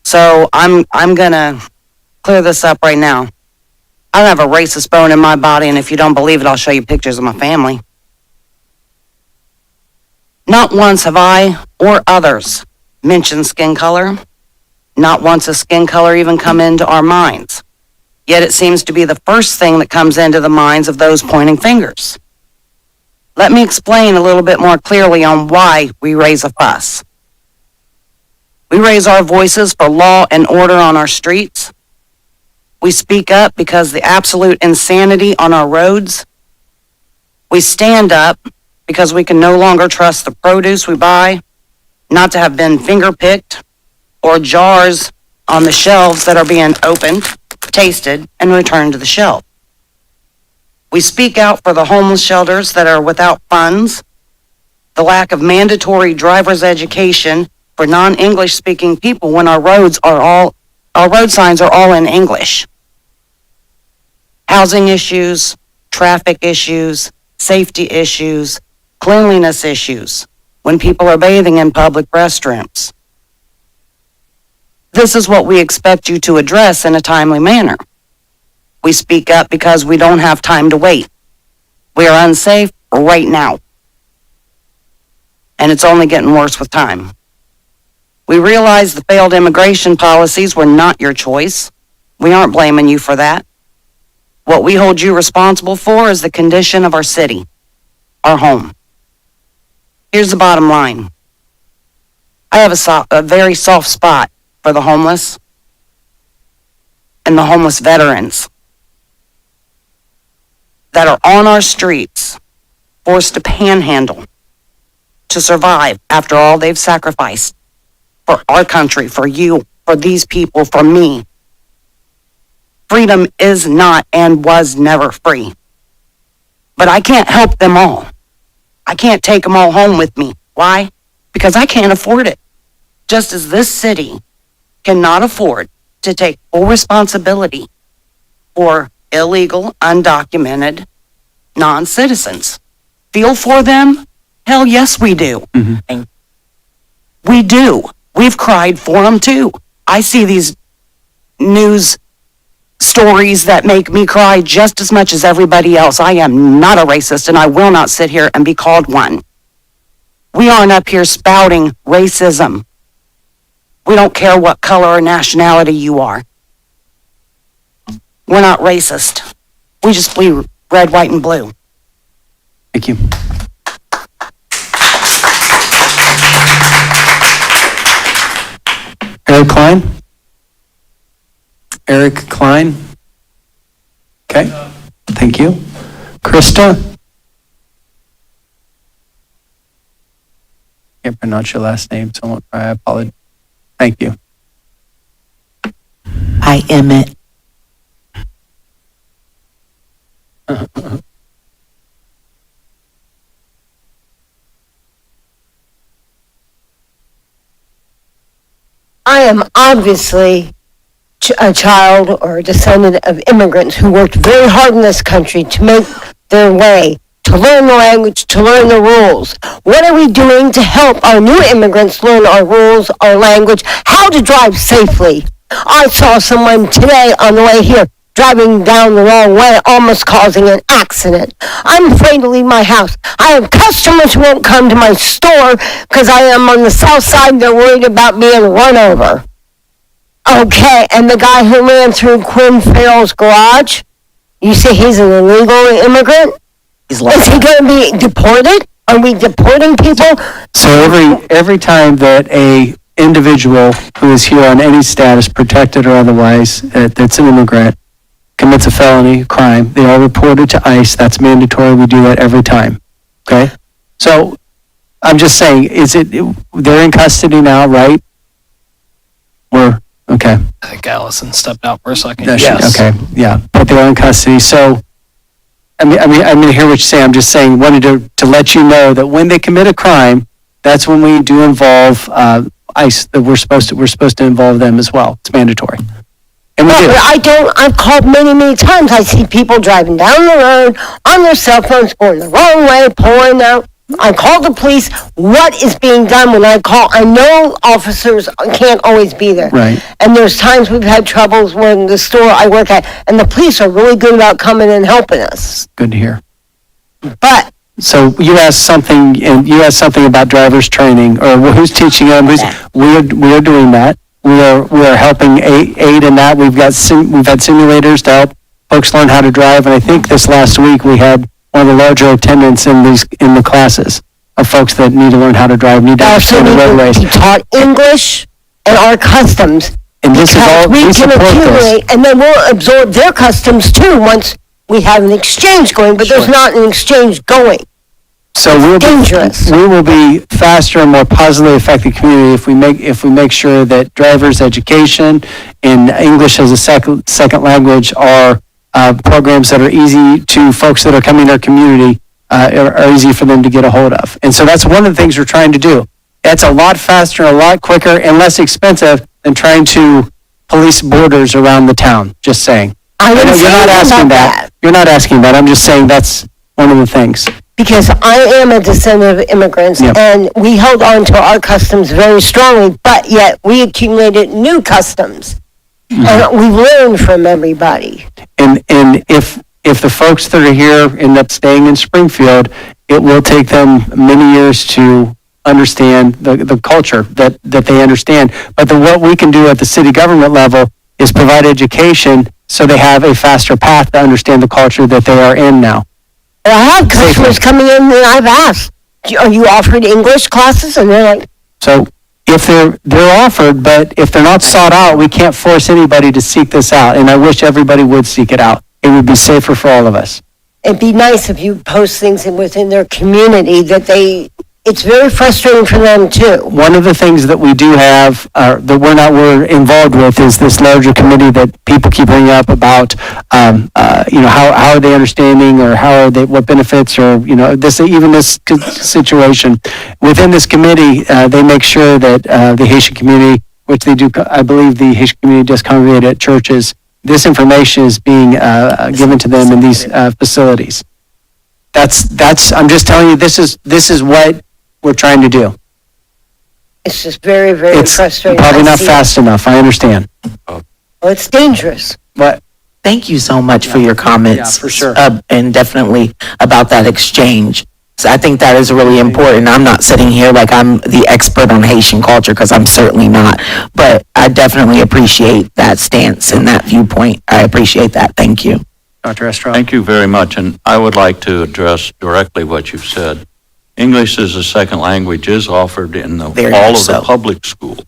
[SPEAKER 6] So I'm gonna clear this up right now. I don't have a racist bone in my body, and if you don't believe it, I'll show you pictures of my family. Not once have I or others mentioned skin color. Not once has skin color even come into our minds. Yet it seems to be the first thing that comes into the minds of those pointing fingers. Let me explain a little bit more clearly on why we raise a fuss. We raise our voices for law and order on our streets. We speak up because the absolute insanity on our roads. We stand up because we can no longer trust the produce we buy not to have been finger-picked, or jars on the shelves that are being opened, tasted, and returned to the shelf. We speak out for the homeless shelters that are without funds, the lack of mandatory driver's education for non-English speaking people when our road signs are all in English. Housing issues, traffic issues, safety issues, cleanliness issues when people are bathing in public restrooms. This is what we expect you to address in a timely manner. We speak up because we don't have time to wait. We are unsafe right now. And it's only getting worse with time. We realize the failed immigration policies were not your choice. We aren't blaming you for that. What we hold you responsible for is the condition of our city, our home. Here's the bottom line. I have a very soft spot for the homeless and the homeless veterans that are on our streets, forced to panhandle to survive after all they've sacrificed for our country, for you, for these people, for me. Freedom is not and was never free. But I can't help them all. I can't take them all home with me. Why? Because I can't afford it. Just as this city cannot afford to take full responsibility for illegal, undocumented non-citizens. Feel for them? Hell yes, we do.
[SPEAKER 4] Mm-hmm.
[SPEAKER 6] We do. We've cried for them too. I see these news stories that make me cry just as much as everybody else. I am not a racist, and I will not sit here and be called one. We aren't up here spouting racism. We don't care what color or nationality you are. We're not racist. We just bleed red, white, and blue.
[SPEAKER 4] Thank you. Eric Klein? Eric Klein? Okay, thank you. Krista? Can't pronounce your last name, so I apologize. Thank you.
[SPEAKER 9] Hi, Emmett.
[SPEAKER 22] I am obviously a child or a descendant of immigrants who worked very hard in this country to make their way, to learn the language, to learn the rules. What are we doing to help our new immigrants learn our rules, our language, how to drive safely? I saw someone today on the way here driving down the wrong way, almost causing an accident. I'm afraid to leave my house. I have customers who won't come to my store because I am on the south side. They're worried about being run over. Okay, and the guy who ran through Quinn Farrell's garage, you say he's an illegal immigrant? Is he going to be deported? Are we deporting people?
[SPEAKER 4] So every time that a individual who is here on any status, protected or otherwise, that's an immigrant, commits a felony crime, they are reported to ICE. That's mandatory. We do that every time. Okay? So I'm just saying, they're in custody now, right? Okay.
[SPEAKER 10] I think Allison stepped out for a second.
[SPEAKER 4] Yes. Okay, yeah, but they're in custody. So, I mean, I hear what you're saying. I'm just saying, wanted to let you know that when they commit a crime, that's when we do involve ICE, that we're supposed to involve them as well. It's mandatory. And we do.
[SPEAKER 22] I've called many times. I see people driving down the road on their cell phones, going the wrong way, pulling out. I call the police. What is being done when I call? I know officers can't always be there.
[SPEAKER 4] Right.
[SPEAKER 22] And there's times we've had troubles when the store I work at, and the police are really good about coming and helping us.
[SPEAKER 4] Good to hear.
[SPEAKER 22] But
[SPEAKER 4] So you asked something about drivers training, or who's teaching them? We are doing that. We are helping aid in that. We've had simulators to help folks learn how to drive, and I think this last week we had one of the larger attendance in the classes of folks that need to learn how to drive, need to understand the roadways.
[SPEAKER 22] Be taught English and our customs.
[SPEAKER 4] And this is all, we
[SPEAKER 22] can
[SPEAKER 4] support this.
[SPEAKER 22] accumulate, and then we'll absorb their customs too once we have an exchange going, but there's not an exchange going.
[SPEAKER 4] So we will be faster and more positively affect the community if we make sure that drivers' education and English as a second language are programs that are easy to folks that are coming to our community, are easy for them to get a hold of. And so that's one of the things we're trying to do. That's a lot faster, a lot quicker, and less expensive than trying to police borders around the town, just saying.
[SPEAKER 22] You're not asking that.
[SPEAKER 4] You're not asking that. I'm just saying that's one of the things.
[SPEAKER 22] Because I am a descendant of immigrants, and we held on to our customs very strongly, but yet we accumulated new customs. And we learned from everybody.
[SPEAKER 4] And if the folks that are here end up staying in Springfield, it will take them many years to understand the culture that they understand. But what we can do at the city government level is provide education so they have a faster path to understand the culture that they are in now.
[SPEAKER 22] I have customers coming in and I've asked, are you offering English classes? And they're like,
[SPEAKER 4] so if they're offered, but if they're not sought out, we can't force anybody to seek this out. And I wish everybody would seek it out. It would be safer for all of us.
[SPEAKER 22] it'd be nice if you post things within their community it's very frustrating for them too.
[SPEAKER 4] One of the things that we do have, that we're involved with is this larger committee that people keep bringing up about, how are they understanding or what benefits or, this situation. Within this committee, they make sure that the Haitian community, which they do, I believe the Haitian community does congregate at churches, this information is being given to them in these facilities. I'm just telling you, this is what we're trying to do.
[SPEAKER 22] It's just very, very frustrating.
[SPEAKER 4] Probably not fast enough, I understand.
[SPEAKER 22] Well, it's dangerous.
[SPEAKER 4] But
[SPEAKER 9] thank you so much for your comments.
[SPEAKER 4] Yeah, for sure.
[SPEAKER 9] And definitely about that exchange. So I think that is really important. I'm not sitting here like I'm the expert on Haitian culture, because I'm certainly not. But I definitely appreciate that stance and that viewpoint. I appreciate that. Thank you.
[SPEAKER 4] Dr. Estrada.
[SPEAKER 2] Thank you very much. And I would like to address directly what you've said. English as a second language is offered in all of the public schools.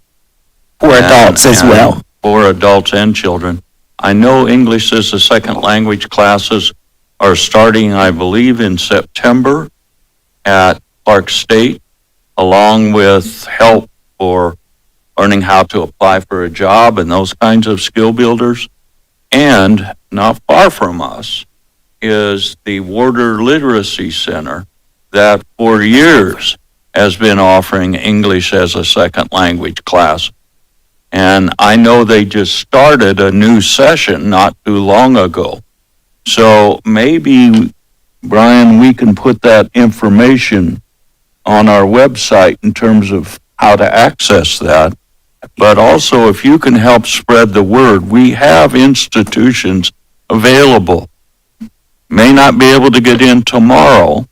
[SPEAKER 9] For adults as well.
[SPEAKER 2] For adults and children. I know English as a second language classes are starting, I believe, in September at Clark State, along with help for learning how to apply for a job and those kinds of skill builders. And not far from us is the Warder Literacy Center that for years has been offering English as a second language class. And I know they just started a new session not too long ago. So maybe, Brian, we can put that information on our website in terms of how to access that. But also, if you can help spread the word, we have institutions available. May not be able to get in tomorrow,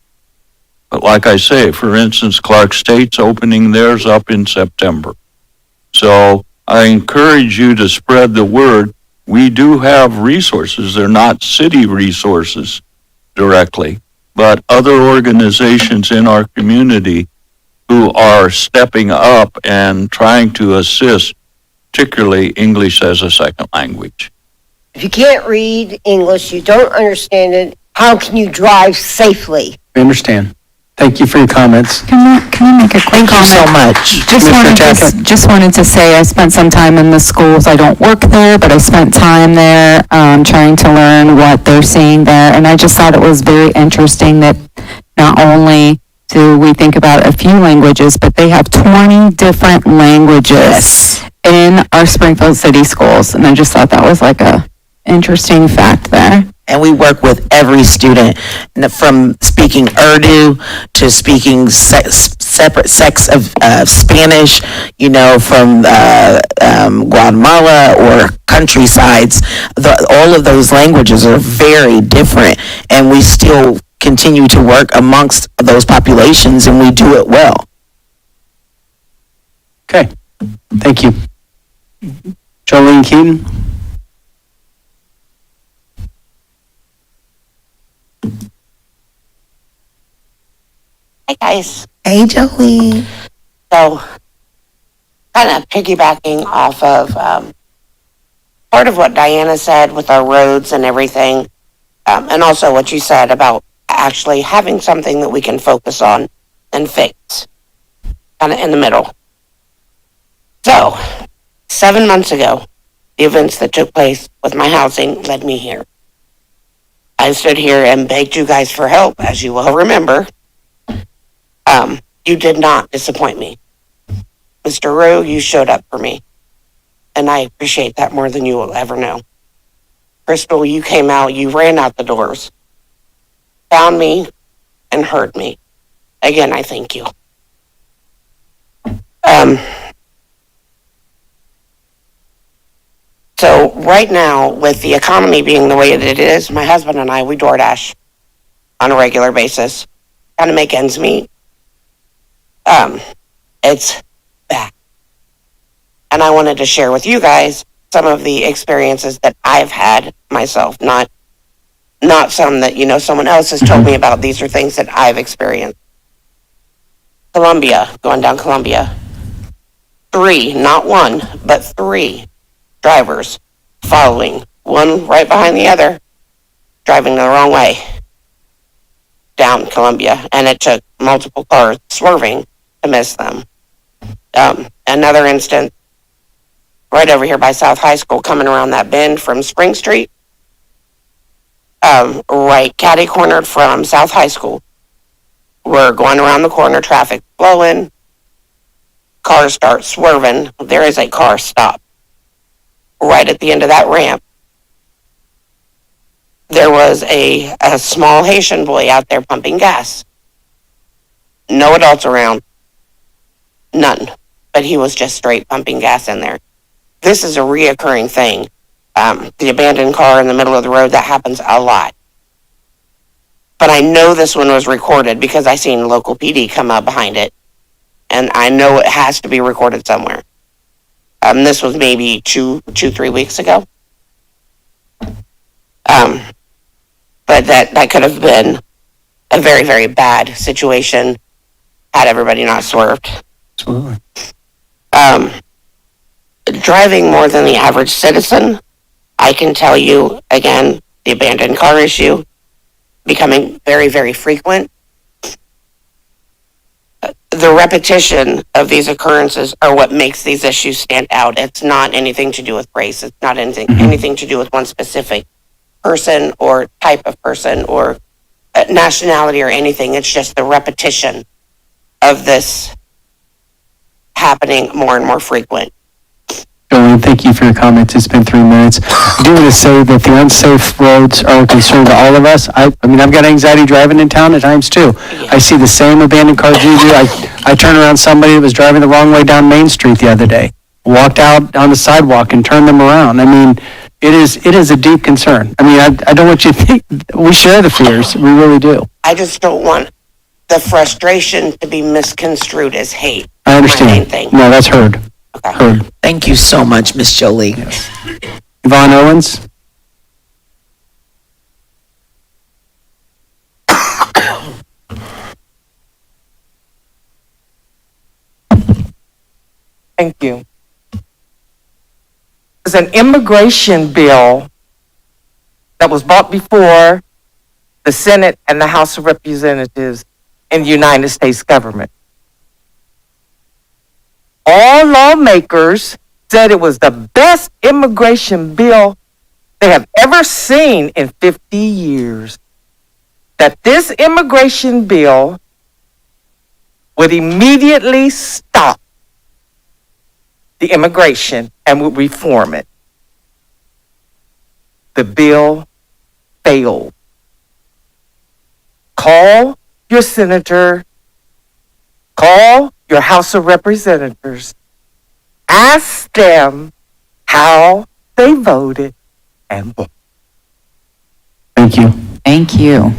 [SPEAKER 2] but like I say, for instance, Clark State's opening theirs up in September. So I encourage you to spread the word. We do have resources. They're not city resources directly, but other organizations in our community who are stepping up and trying to assist, particularly English as a second language.
[SPEAKER 22] If you can't read English, you don't understand it, how can you drive safely?
[SPEAKER 4] I understand. Thank you for your comments.
[SPEAKER 5] Can I make a quick comment?
[SPEAKER 9] Thank you so much.
[SPEAKER 5] Just wanted to say I spent some time in the schools. I don't work there, but I spent time there trying to learn what they're seeing there. And I just thought it was very interesting that not only do we think about a few languages, but they have 20 different languages in our Springfield City Schools. And I just thought that was like a interesting fact there.
[SPEAKER 9] And we work with every student, from speaking Urdu to speaking separate sects of Spanish, from Guatemala or countrysides. All of those languages are very different, and we still continue to work amongst those populations, and we do it well.
[SPEAKER 4] Okay, thank you. Jolene Keaton?
[SPEAKER 7] Hey guys.
[SPEAKER 9] Hey, Jolie.
[SPEAKER 7] So, kind of piggybacking off of part of what Diana said with our roads and everything, and also what you said about actually having something that we can focus on and fix, kind of in the middle. So, 7 months ago, the events that took place with my housing led me here. I stood here and begged you guys for help, as you well remember. You did not disappoint me. Mr. Rowe, you showed up for me. And I appreciate that more than you will ever know. Crystal, you came out, you ran out the doors, found me, and heard me. Again, I thank you. So right now, with the economy being the way that it is, my husband and I, we DoorDash on a regular basis, kind of make ends meet. It's bad. And I wanted to share with you guys some of the experiences that I've had myself, not some that, someone else has told me about. These are things that I've experienced. Columbia, going down Columbia. 3, not 1, but 3 drivers following, one right behind the other, driving the wrong way down Columbia, and it took multiple cars swerving to miss them. Another instance, right over here by South High School, coming around that bend from Spring Street, right catty-cornered from South High School. We're going around the corner, traffic flowing, cars start swerving. There is a car stop right at the end of that ramp. There was a small Haitian boy out there pumping gas. No adults around. None. But he was just straight pumping gas in there. This is a reoccurring thing. The abandoned car in the middle of the road, that happens a lot. But I know this one was recorded because I seen local PD come up behind it. And I know it has to be recorded somewhere. This was maybe 3 weeks ago. But that could have been a very, very bad situation had everybody not swerved.
[SPEAKER 4] Absolutely.
[SPEAKER 7] Driving more than the average citizen, I can tell you, again, the abandoned car issue becoming very, very frequent. The repetition of these occurrences are what makes these issues stand out. It's not anything to do with race. It's not anything to do with one specific person or type of person or nationality or anything. It's just the repetition of this happening more and more frequent.
[SPEAKER 4] Jolene, thank you for your comments. It's been 3 minutes. I do want to say that the unsafe roads are a concern to all of us. I mean, I've got anxiety driving in town at times too. Yeah. I see the same abandoned cars you do. I turned around somebody that was driving the wrong way down Main Street the other day. Walked out on the sidewalk and turned them around. I mean, it is a deep concern. I mean, I don't want you to think, we share the fears. We really do.
[SPEAKER 7] I just don't want the frustration to be misconstrued as hate.
[SPEAKER 4] I understand. No, that's heard.
[SPEAKER 7] Okay.
[SPEAKER 4] Heard.
[SPEAKER 9] Thank you so much, Miss Jolie.
[SPEAKER 4] Yes. Yvonne Owens?
[SPEAKER 13] Thank you. There's an immigration bill that was brought before the Senate and the House of Representatives in the United States government. All lawmakers said it was the best immigration bill they have ever seen in 50 years. That this immigration bill would immediately stop the immigration and would reform it. The bill failed. Call your senator, call your House of Representatives, ask them how they voted and voted.
[SPEAKER 4] Thank you.
[SPEAKER 5] Thank you.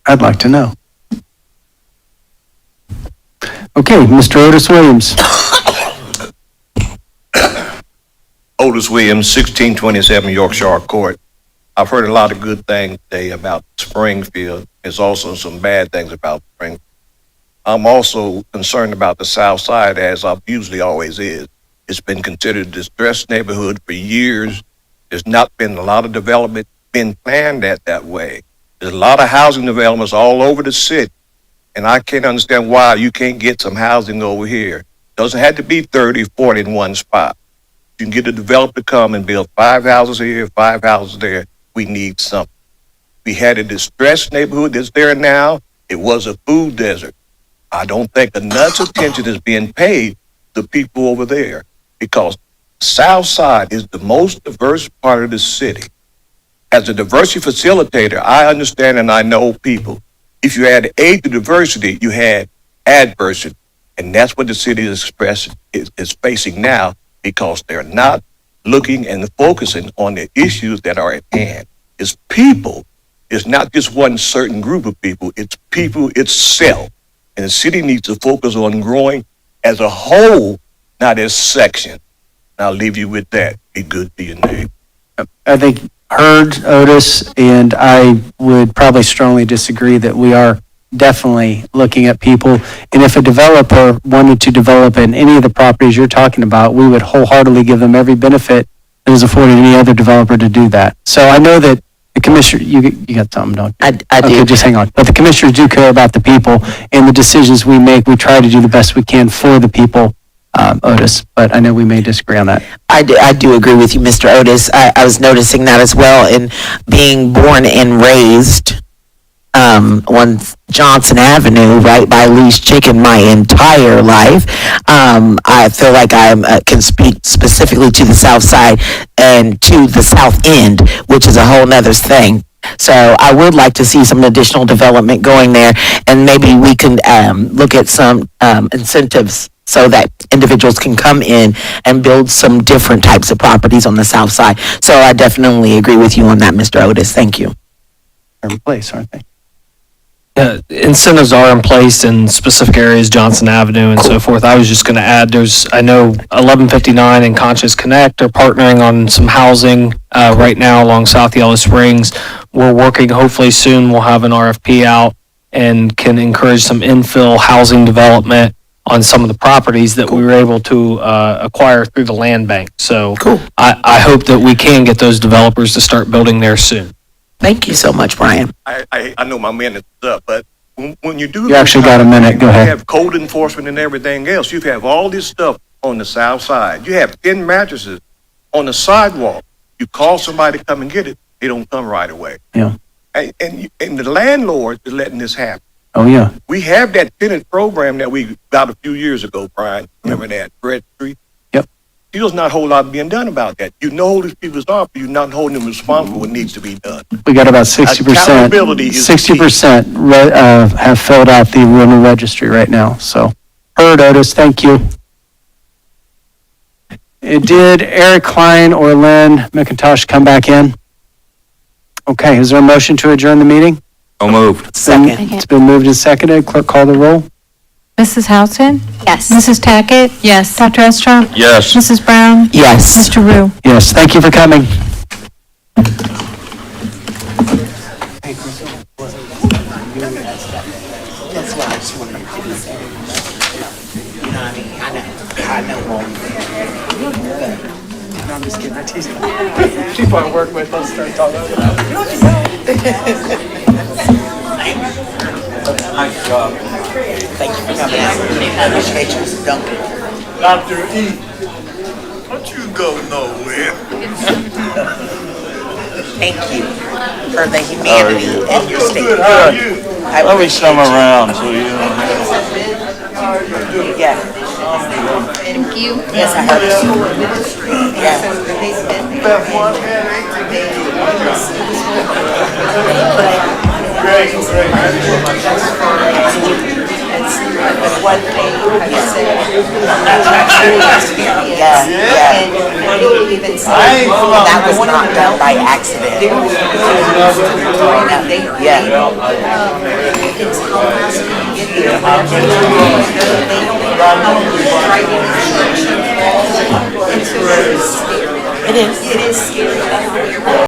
[SPEAKER 4] I'd like to know. Okay, Mr. Otis Williams.
[SPEAKER 11] Otis Williams, 1627 Yorkshire Court. I've heard a lot of good things today about Springfield. There's also some bad things about Springfield. I'm also concerned about the South Side, as I usually always is. It's been considered a distressed neighborhood for years. There's not been a lot of development been planned that way. There's a lot of housing developments all over the city, and I can't understand why you can't get some housing over here. Doesn't have to be 30, 40 in one spot. You can get a developer to come and build 5 houses here, 5 houses there. We need something. We had a distressed neighborhood that's there now. It was a food desert. I don't think enough attention is being paid to people over there, because South Side is the most diverse part of the city. As a diversity facilitator, I understand and I know people. If you add A to diversity, you had adversity. And that's what the city is facing now, because they're not looking and focusing on the issues that are at hand. It's people. It's not just one certain group of people. It's people itself. And the city needs to focus on growing as a whole, not as section. And I'll leave you with that. Be good to your neighbor.
[SPEAKER 4] I think heard Otis, and I would probably strongly disagree that we are definitely looking at people. And if a developer wanted to develop in any of the properties you're talking about, we would wholeheartedly give them every benefit that is afforded any other developer to do that. So I know that the commissioner, you got something, don't you?
[SPEAKER 9] I do.
[SPEAKER 4] Okay, just hang on. But the commissioners do care about the people, and the decisions we make, we try to do the best we can for the people, Otis. But I know we may disagree on that.
[SPEAKER 9] I do agree with you, Mr. Otis. I was noticing that as well, in being born and raised on Johnson Avenue, right by Lee's Chicken, my entire life. I feel like I can speak specifically to the South Side and to the South End, which is a whole nother thing. So I would like to see some additional development going there, and maybe we can look at some incentives so that individuals can come in and build some different types of properties on the South Side. So I definitely agree with you on that, Mr. Otis. Thank you.
[SPEAKER 4] They're in place, aren't they?
[SPEAKER 10] Incentives are in place in specific areas, Johnson Avenue and so forth. I was just going to add, I know 1159 and Conscious Connect are partnering on some housing right now along South Yellow Springs. We're working, hopefully soon we'll have an RFP out and can encourage some infill housing development on some of the properties that we were able to acquire through the land bank. So I hope that we can get those developers to start building there soon.
[SPEAKER 9] Thank you so much, Brian.
[SPEAKER 11] I know my minute is up, but when you do...
[SPEAKER 4] You actually got a minute. Go ahead.
[SPEAKER 11] You have code enforcement and everything else. You have all this stuff on the South Side. You have 10 mattresses on the sidewalk. You call somebody to come and get it, they don't come right away.
[SPEAKER 4] Yeah.
[SPEAKER 11] And the landlord is letting this happen.
[SPEAKER 4] Oh, yeah.
[SPEAKER 11] We have that tenant program that we got a few years ago, Brian. Remember that? Bread Street?
[SPEAKER 4] Yep.
[SPEAKER 11] There's not a whole lot being done about that. You know who these people are, but you're not holding them responsible for what needs to be done.
[SPEAKER 4] We got about 60%.
[SPEAKER 11] Accountability is
[SPEAKER 4] 60% have filled out the rental registry right now. So, heard, Otis. Thank you. Did Eric Klein or Lynn McIntosh come back in? Okay. Is there a motion to adjourn the meeting?
[SPEAKER 2] So moved.
[SPEAKER 9] Second.
[SPEAKER 4] It's been moved and seconded. Clerk, call the roll.
[SPEAKER 1] Mrs. Houston?
[SPEAKER 22] Yes.
[SPEAKER 1] Mrs. Tackett? Yes. Dr. Estrop?
[SPEAKER 2] Yes.
[SPEAKER 1] Mrs. Brown?
[SPEAKER 9] Yes.
[SPEAKER 1] Mr. Rue?
[SPEAKER 4] Yes. Thank you for coming. I'm just kidding. I tease you. People I work with, they'll start talking about
[SPEAKER 9] Nice job. Thank you for coming out. Appreciate you.
[SPEAKER 11] Dr. E, don't you go nowhere.
[SPEAKER 9] Thank you for the humanity in your statement.
[SPEAKER 2] Let me come around so you
[SPEAKER 9] Yeah.
[SPEAKER 8] Thank you.
[SPEAKER 9] Yes, I heard it. Yeah. Yeah, yeah. That was not done by accident. Yeah. It is.